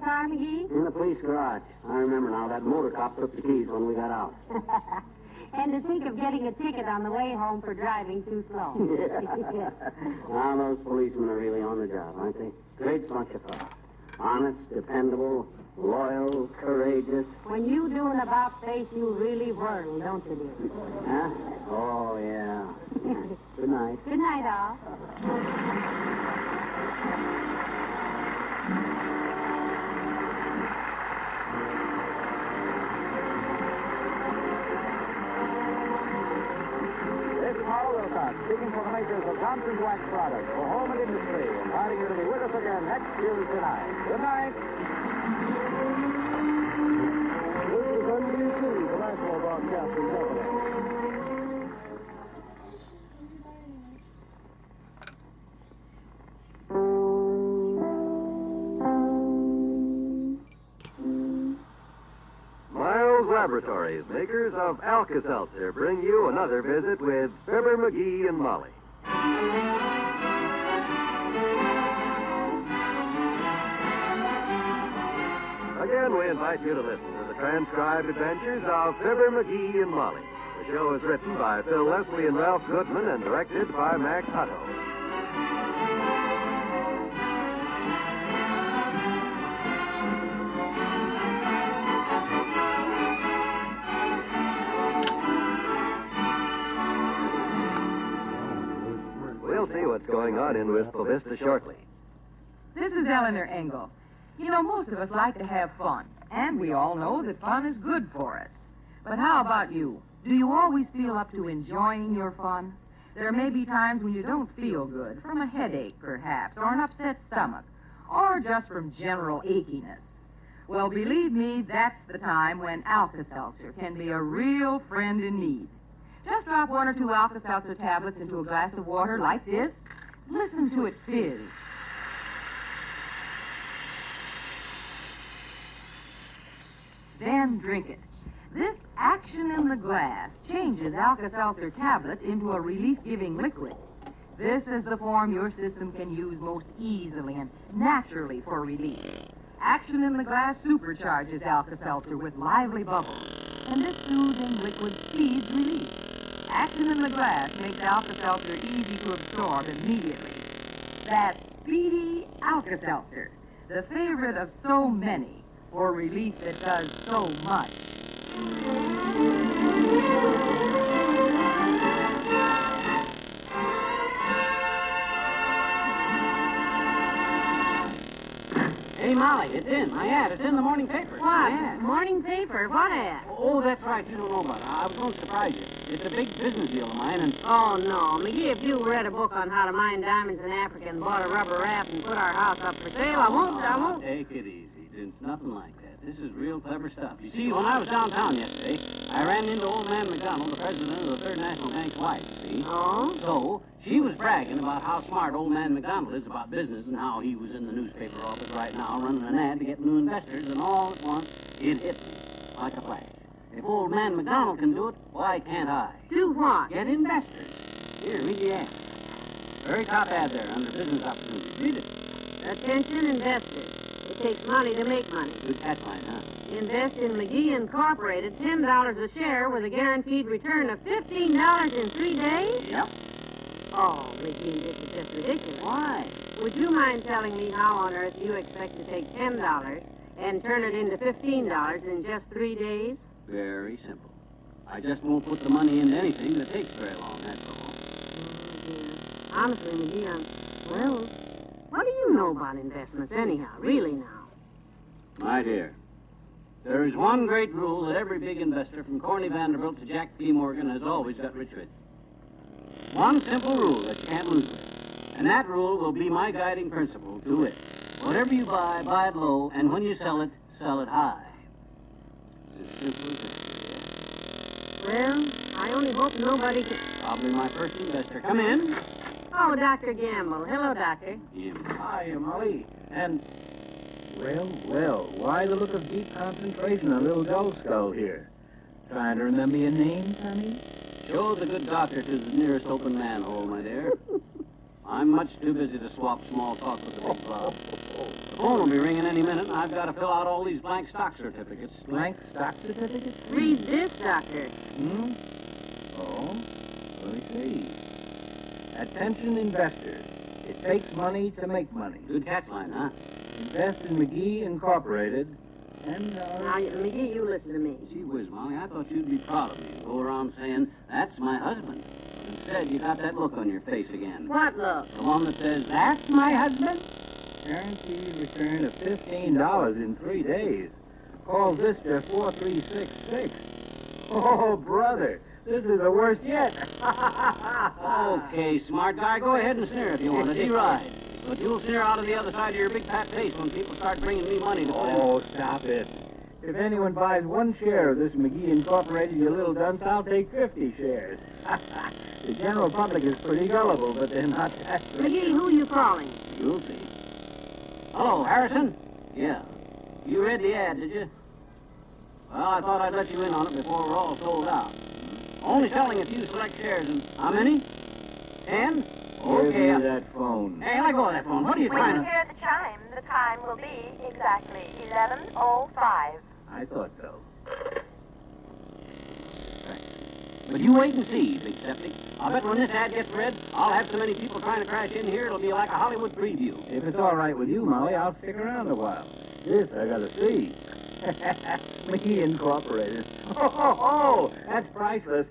Car, McGee? In the police garage. I remember now. That motor cop took the keys when we got out. And to think of getting a ticket on the way home for driving too slow. Now, those policemen are really on the job, aren't they? Great bunch of fellas. Honest, dependable, loyal, courageous. When you do an about face, you really whirl, don't you, dear? Huh? Oh, yeah. Good night. Good night, all. Speaking for the makers of Johnson's Wax products for home and industry, inviting you to be with us again next Tuesday night. Good night. This is NBC, the National Broadcasting Company. Miles Laboratories, makers of Alka-Seltzer, bring you another visit with Fibber McGee and Molly. Again, we invite you to listen to the transcribed adventures of Fibber McGee and Molly. The show is written by Phil Leslie and Ralph Goodman and directed by Max Hutto. We'll see what's going on in Wistful Vista shortly. This is Eleanor Engel. You know, most of us like to have fun, and we all know that fun is good for us. But how about you? Do you always feel up to enjoying your fun? There may be times when you don't feel good, from a headache, perhaps, or an upset stomach, or just from general achiness. Well, believe me, that's the time when Alka-Seltzer can be a real friend in need. Just drop 1 or 2 Alka-Seltzer tablets into a glass of water like this. Listen to it fizz. Then drink it. This action in the glass changes Alka-Seltzer tablets into a relief-giving liquid. This is the form your system can use most easily and naturally for relief. Action in the glass supercharges Alka-Seltzer with lively bubbles, and this soothing liquid speeds relief. Action in the glass makes Alka-Seltzer easy to absorb immediately. That's speedy Alka-Seltzer, the favorite of so many, for relief that does so much. Hey, Molly, it's in. My ad. It's in the morning paper. What? Yeah. Morning paper? What ad? Oh, that's right. You don't know about it. I was going to surprise you. It's a big business deal of mine, and... Oh, no. McGee, if you read a book on how to mine diamonds in Africa and bought a rubber raft and put our house up for sale, I won't. Take it easy. It's nothing like that. This is real clever stuff. You see, when I was downtown yesterday, I ran into old man McDonald, the president of the Third National Bank's wife, see? Oh? So, she was bragging about how smart old man McDonald is about business and how he was in the newspaper office right now running an ad to get new investors, and all at once, it hit me like a flash. If old man McDonald can do it, why can't I? Do what? Get investors. Here, read the ad. Very top ad there under business opportunities. Read it. Attention investors. It takes money to make money. Good catchline, huh? Invest in McGee Incorporated, $10 a share with a guaranteed return of $15 in 3 days? Yep. Oh, McGee, this is just ridiculous. Why? Would you mind telling me how on earth you expect to take $10 and turn it into $15 in just 3 days? Very simple. I just won't put the money into anything that takes very long, that's all. Oh, dear. Honestly, McGee, well, what do you know about investments anyhow, really now? My dear, there is one great rule that every big investor from Corny Vanderbilt to Jack P. Morgan has always got rich with. One simple rule that you can't lose with. And that rule will be my guiding principle to it. Whatever you buy, buy it low, and when you sell it high. It's as simple as that. Well, I only hope nobody can... Probably my first investor. Come in. Oh, Dr. Gamble. Hello, Doctor. Hi, Molly. And, well, why the look of deep concentration on little dull skull here? Trying to remember your name, Sonny? Show the good doctor to the nearest open manhole, my dear. I'm much too busy to swap small talk with the big club. The phone will be ringing any minute, and I've got to fill out all these blank stock certificates. Blank stock certificates? Read this, Doctor. Oh, let me see. Attention investors. It takes money to make money. Good catchline, huh? Invest in McGee Incorporated. And, Now, McGee, you listen to me. Gee whiz, Molly, I thought you'd be proud of me. Go around saying, that's my husband. But instead, you got that look on your face again. What look? The one that says, that's my husband? Guaranteed return of $15 in 3 days. Calls this just 4366. Oh, brother, this is the worst yet. Okay, smart guy, go ahead and sneer if you want to. D-ride. But you'll sneer out of the other side of your big fat face when people start bringing me money to put in. Oh, stop it. If anyone buys 1 share of this McGee Incorporated, you little dunce, I'll take 50 shares. The general public is pretty gullible, but they're not that. McGee, who are you calling? You'll see. Hello, Harrison? Yeah. You read the ad, did you? Well, I thought I'd let you in on it before we're all sold out. Only selling a few select shares, and how many? 10? Okay. Give me that phone. Hey, let go of that phone. What are you When trying you to... hear the chime, the time will be exactly 11:05. I thought so. But you wait and see, Big Septic. I'll bet when this ad gets read, I'll have so many people trying to crash in here, it'll be like a Hollywood preview. If it's all right with you, Molly, I'll stick around a while. This I gotta see. McGee Incorporated. Oh, that's priceless.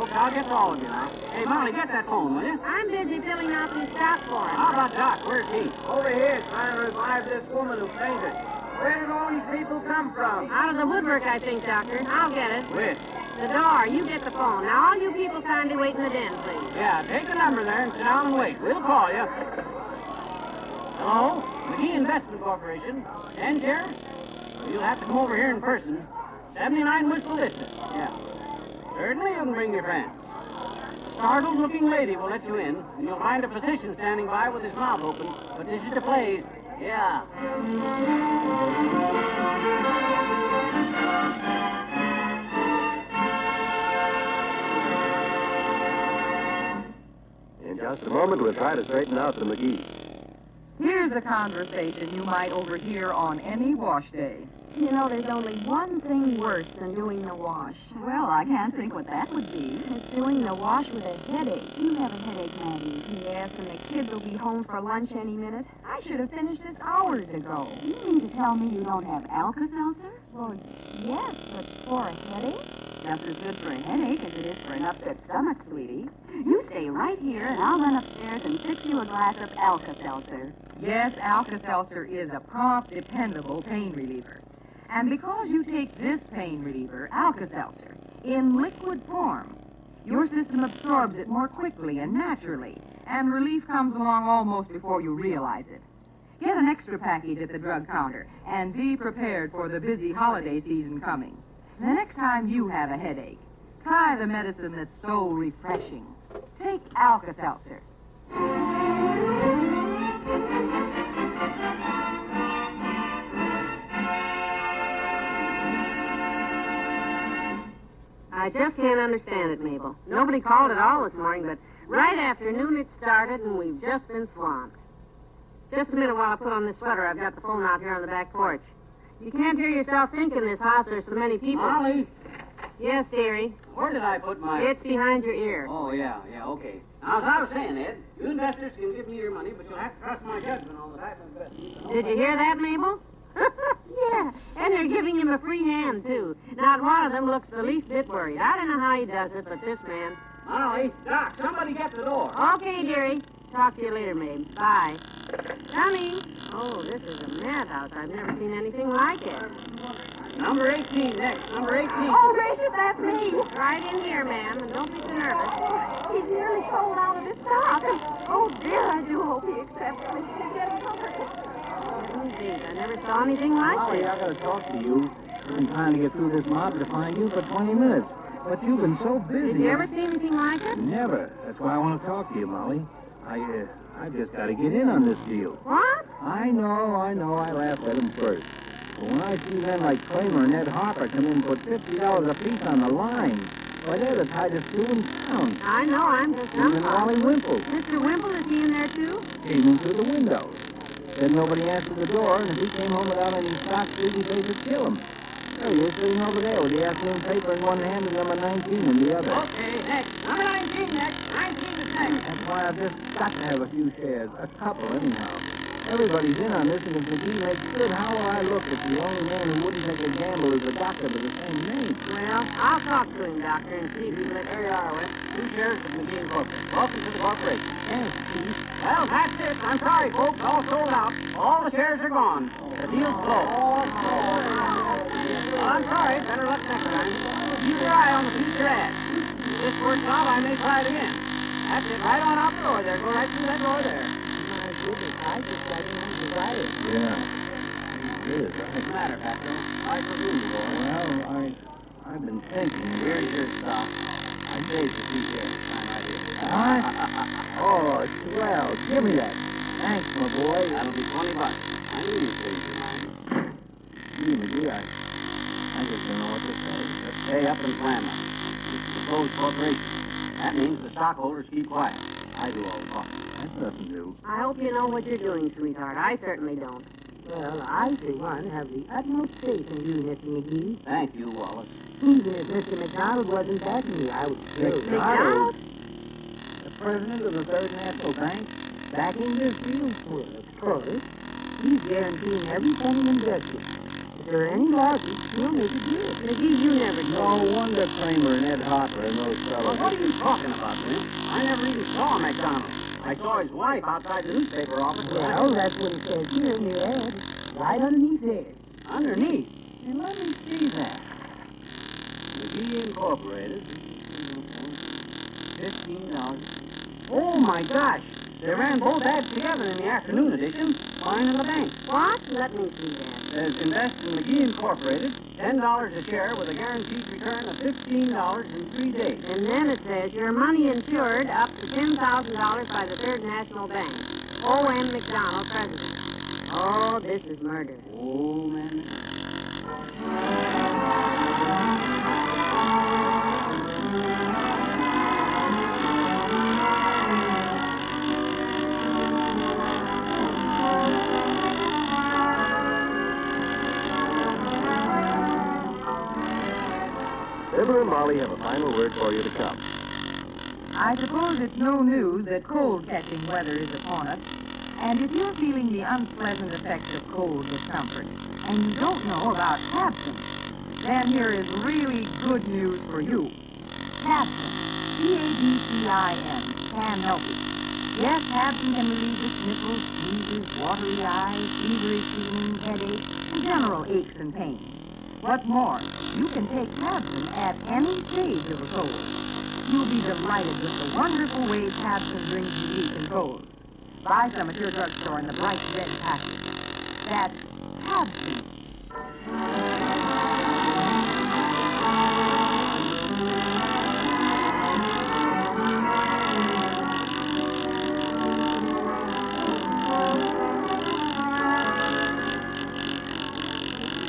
Look, I'll get to all of you now. Hey, Molly, get that phone, will you? I'm busy filling out these stock forms. How about Doc? Where's he? Over here, trying to revive this woman who fainted. Where did all these people come from? Out of the woodwork, I think, Doctor. I'll get it. Which? The door. You get the phone. Now, all you people kindly wait in the den, please. Yeah, take the number there and sit down and wait. We'll call you. Hello? McGee Investment Corporation. And, Sheriff? Well, you'll have to come over here in person. 79 Wistful Vista. Yeah. Certainly you can bring your friends. A startled-looking lady will let you in, and you'll find a physician standing by with his mouth open. But this is the place. Yeah. In just a moment, we'll try to straighten out the McGee. Here's a conversation you might overhear on any wash day. You know, there's only one thing worse than doing the wash. Well, I can't think what that would be. It's doing the wash with a headache. You have a headache, Maggie. Yes, and the kids will be home for lunch any minute. I should have finished this hours ago. You mean to tell me you don't have Alka-Seltzer? Well, yes, but for a headache? Just as good for a headache as it is for an upset stomach, sweetie. You stay right here, and I'll run upstairs and fix you a glass of Alka-Seltzer. Yes, Alka-Seltzer is a prompt, dependable pain reliever. And because you take this pain reliever, Alka-Seltzer, in liquid form, your system absorbs it more quickly and naturally, and relief comes along almost before you realize it. Get an extra package at the drug counter, and be prepared for the busy holiday season coming. The next time you have a headache, try the medicine that's so refreshing. Take Alka-Seltzer. I just can't understand it, Mabel. Nobody called at all this morning, but right after noon it started, and we've just been swamped. Just a minute while I put on this sweater. I've got the phone out here on the back porch. You can't hear yourself think in this house. There's so many people. Molly? Yes, dearie? Where did I put my... It's behind your ear. Oh, yeah, okay. Now, as I was saying, Ed, you investors can give me your money, but you'll have to trust my judgment on the type of investment. Did you hear that, Mabel? Yeah, and they're giving him a free hand, too. Not one of them looks the least bit worried. I don't know how he does it, but this man... Molly, Doc, somebody get the door. Okay, dearie. Talk to you later, Mabe. Bye. Tommy! Oh, this is a madhouse. I've never seen anything like it. Number 18 next. Number 18. Oh, gracious, that's me. Right in here, ma'am, and don't be so nervous. He's nearly sold out of his stock. Oh, dear, I do hope he accepts me. He's getting Indeed, I never saw anything like Molly, this. I gotta talk to you. I've been trying to get through this mob to find you for 20 minutes. But you've been so busy. Did you ever see anything like it? Never. That's why I want to talk to you, Molly. I just got to get in on this deal. What? I know. I laughed at him first. But when I see men like Kramer and Ed Harper come in and put $50 apiece on the line, why, they're the tightest two in town. I know, I'm just Even dumbfounded. Wally Wimple Mr. Wimple, is he in there, too? came in through the window. Said nobody answered the door, and if he came home without any stock, Sleepy Face would kill him. There he is, sitting over there with the afternoon paper in one hand and number 19 in the other. Okay, next. Number 19 next. 19 is next. That's why I've just got to have a few shares. A couple, anyhow. Everybody's in on this, and if McGee makes good, how will I look if the only man who wouldn't take a gamble is a doctor with the same name? Well, I'll talk to him, Doctor, and see if he lets... There you are, Wes. 2 shares of McGee Incorporated. Welcome to the corporation. Thanks, Chief. Well, that's it. I'm sorry, folks. All sold out. All the shares are gone. The deal's closed. Well, I'm sorry. Better luck next time. Keep your eye on the future ad. If this works out, I may try it again. That's it. Right on out the door there. Go right through that door there. My goodness, I just got in on the wire. Yeah. It is. What's the matter, Pastor? I presume you are. Well, I've been thinking. Here's your stock. I gave you 2 shares. I'm right here. Oh, swell. Give me that. Thanks, my boy. That'll be $20. I knew you'd change your mind. Gee, McGee, I just don't know what to say. Just stay up and plan that. This is a closed corporation. That means the stockholders keep quiet. I do all the talking. That's nothing new. I hope you know what you're doing, sweetheart. I certainly don't. Well, I, for one, have the utmost faith in you, Mr. McGee. Thank you, Wallace. Even if Mr. McDonald wasn't backing me, I would still... McDonald? The president of the Third National Bank? Backing this deal? Well, of course. He's guaranteeing every penny invested. If there are any lawsuits, we'll make it good. McGee, you never No told me. wonder Kramer and Ed Hopper and those fellows. Well, what are you talking about, Vince? I never even saw McDonald. I saw his wife outside the newspaper office. Well, that's what it says here in your ad. Right underneath there. Underneath? Hey, let me see that. McGee Incorporated. $15. Oh, my gosh. They ran both ads together in the afternoon edition. Mine in the bank. What? Let me see that. Says invest in McGee Incorporated, $10 a share with a guaranteed return of $15 in 3 days. And then it says your money insured up to $10,000 by the Third National Bank. O.M. McDonald, President. Oh, this is murder. Oh, man. Fibber and Molly have a final word for you to come. I suppose it's no news that cold-catching weather is upon us. And if you're feeling the unpleasant effects of cold discomfort, and you don't know about Tabson, then here is really good news for you. Tabson, T-A-B-C-I-N, can help you. Yes, Tabson can relieve the sniffles, sneezes, watery eyes, feverish feeling, headaches, and general aches and pains. What's more, you can take Tabson at any stage of a cold. You'll be delighted with the wonderful way Tabson brings relief in colds. Buy some at your drugstore in the bright red package. That's Tabson.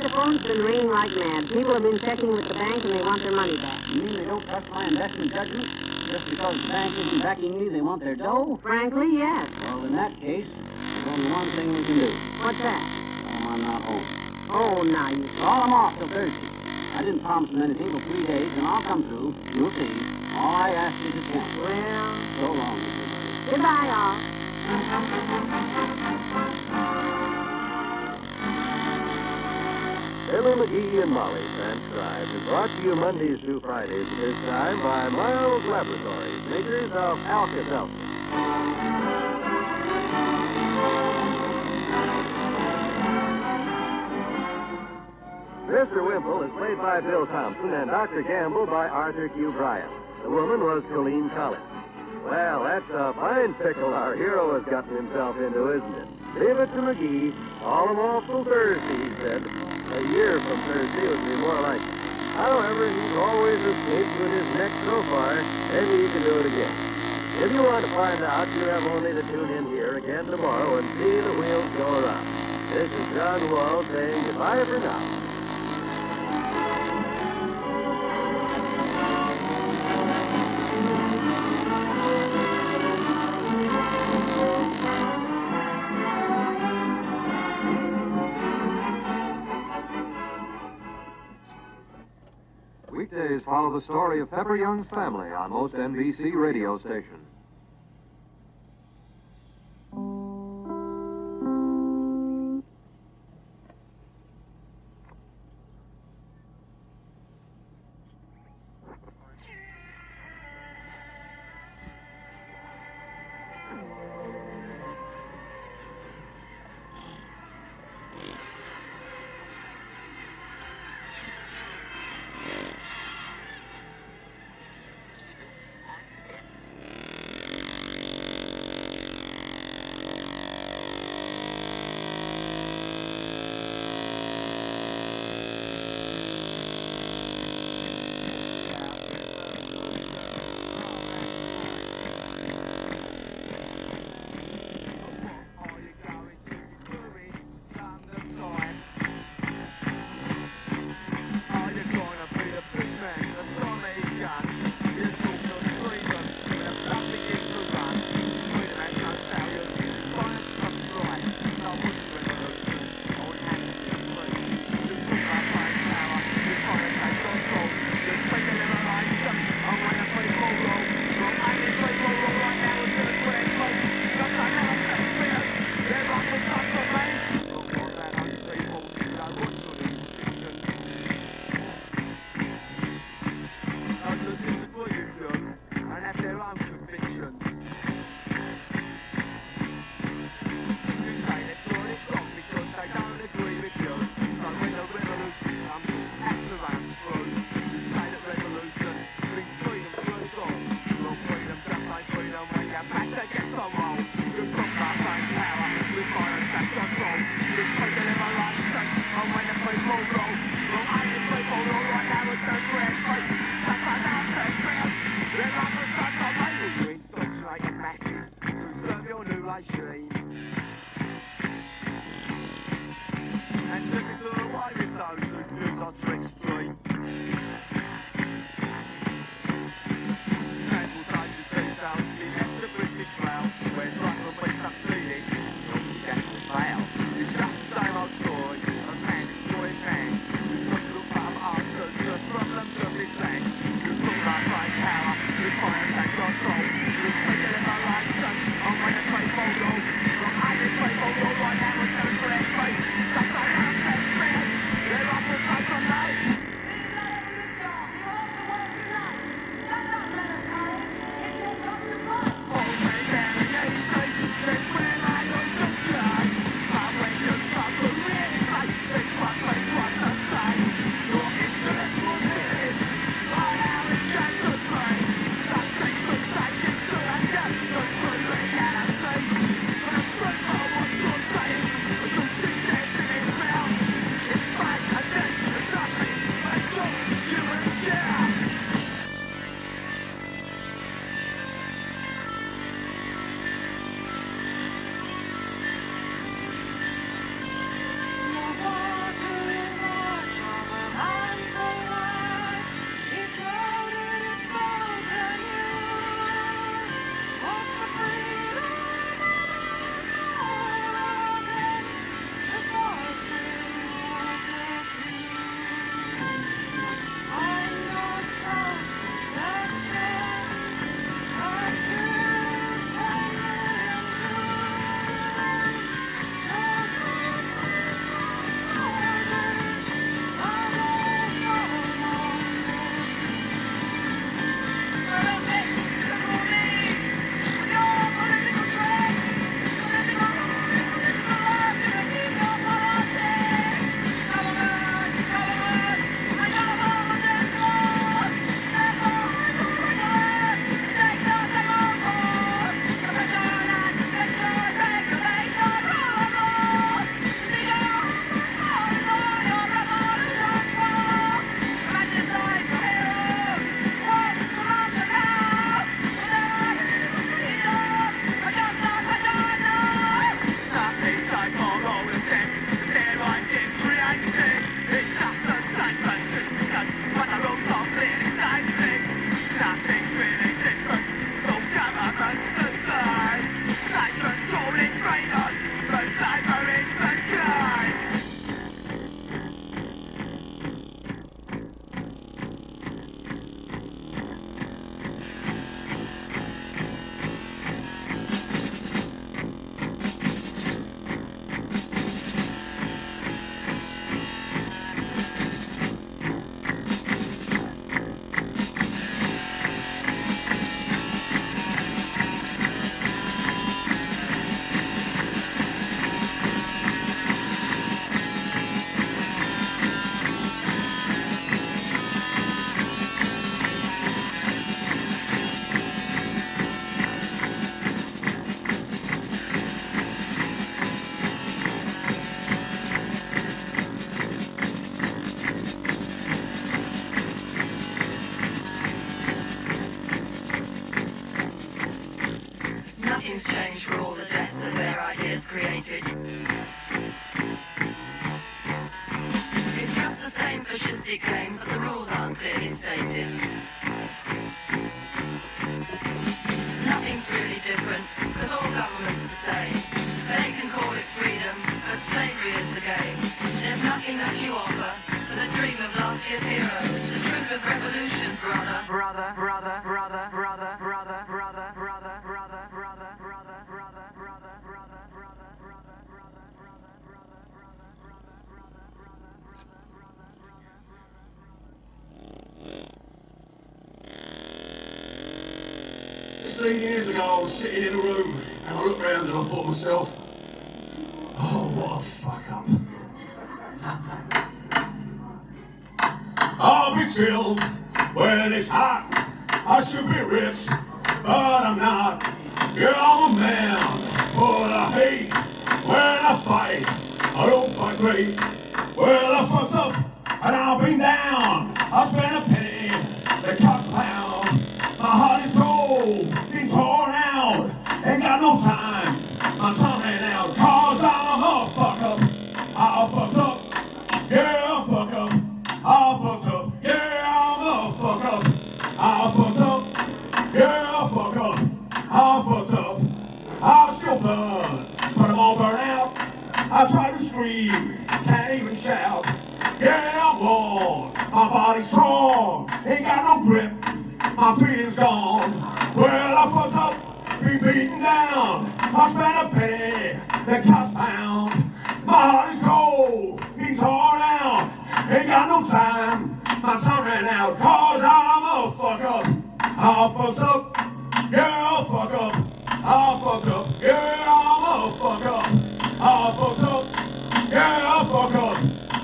The phone's been ringing like mad. People have been checking with the bank and they want their money back. You mean they don't trust my investment judgment? Just because the bank isn't backing me, they want their dough? Frankly, yes. Well, in that case, there's only one thing we can do. What's that? I'm not home. Oh, now you... Well, I'm off till Thursday. I didn't promise them anything for 3 days, and I'll come through. You'll see. All I ask is a chance. Well... So long, everybody. Goodbye, all. Fibber, McGee, and Molly, transcribed, is brought to you Mondays through Fridays at this time by Miles Laboratories, makers of Alka-Seltzer. Mr. Wimple is played by Bill Thompson and Dr. Gamble by Arthur Q. Bryan. The woman was Colleen Collins. Well, that's a fine pickle our hero has gotten himself into, isn't it? Leave it to McGee. Call him off till Thursday, he said. A year from Thursday would be more like it. However, he's always escaped with his neck so far, maybe he can do it again. If you want to find out, you have only to tune in here again tomorrow and see the wheels go around. This is John Wall saying goodbye for now. Weekdays follow the story of Pepper Young's family on most NBC radio stations. machine. And typical away with those who use on Trick Street. Transportation details be left to British Rail, where drunk will be succeeding, not to get the fail. It's just the same old story, of man destroying man. Look to the bottom answers, the problems of this land. You thought I find power, you find attack your soul. You speak in my license, I'm when it's faithful rule. From I did faithful rule, right now we're telling correct faith. That's all I'm saying, man. They're off the face on night. Nothing's changed for all the death that their ideas created. It's just the same fascistic claims, but the rules aren't clearly stated. Nothing's really different, because all government's the same. They can call it freedom, but slavery is the game. There's nothing that you offer but the dream of last year's heroes. The truth of revolution, brother. Brother, brother, brother, brother, brother, brother, brother, brother, brother, brother, brother, brother, brother, brother, brother, Years ago, I was sitting in a room and I looked round and I thought to myself, oh, what a fuck up. I'll be chilled when it's hot. I should be rich, but I'm not. Yeah, I'm a man, but I hate when I fight. I don't fight great. Well, I fucked up and I've been down. I spent a penny, they cost a pound. My heart is cold, been torn out, ain't got no time. scream, can't even shout. Yeah, I'm worn, my body's strong, ain't got no grip, my feeling's gone. Well, I fucked up, be beaten down, I spent a penny, the cost pound. My heart is cold, be torn out, ain't got no time, my time ran out, cause I'm a fuck up. I fucked up, yeah, I fuck up, I fucked up, yeah, I'm a fuck up. I fucked up, yeah, I fuck up,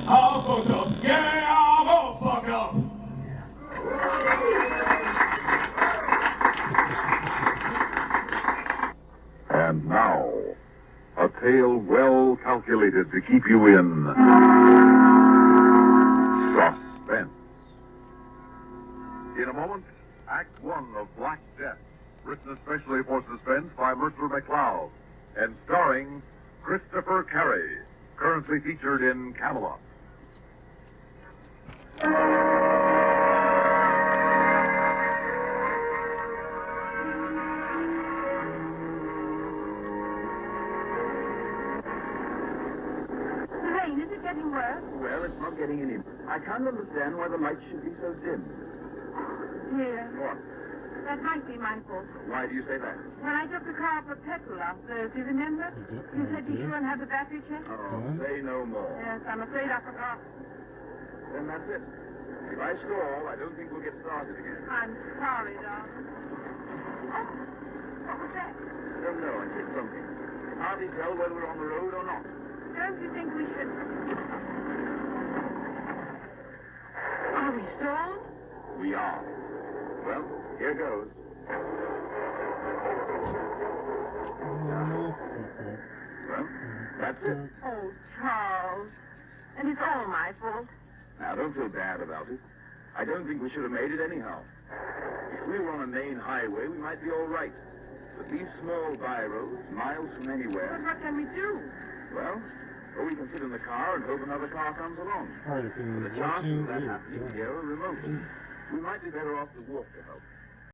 I fucked up, yeah, I'm a fuck up. And now, a tale well calculated to keep you in suspense. In a moment, Act One of Black Death, written especially for suspense by Mercer McLeod, and starring Christopher Carey, currently featured in Camelot. Lorraine, is it getting worse? Well, it's not getting any. I can't understand why the lights should be so dim. Dear. What? That might be my fault. Why do you say that? When I took the car for petrol last Thursday, remember? You said be sure and have the battery checked? Oh, say no more. Yes, I'm afraid I forgot. Then that's it. If I stall, I don't think we'll get started again. I'm sorry, darling. Oh, what was that? I don't know. I hit something. Can hardly tell whether we're on the road or not. Don't you think we should... Are we stalled? We are. Well, here goes. Well, that's it. Oh, Charles. And it's all my fault. Now, don't feel bad about it. I don't think we should have made it anyhow. If we were on a main highway, we might be all right. But these small by-roads, miles from anywhere... But what can we do? Well, or we can sit in the car and hope another car comes along. All right, if you The want chances to, of that do happening it. here are remote. We might be better off to walk to help.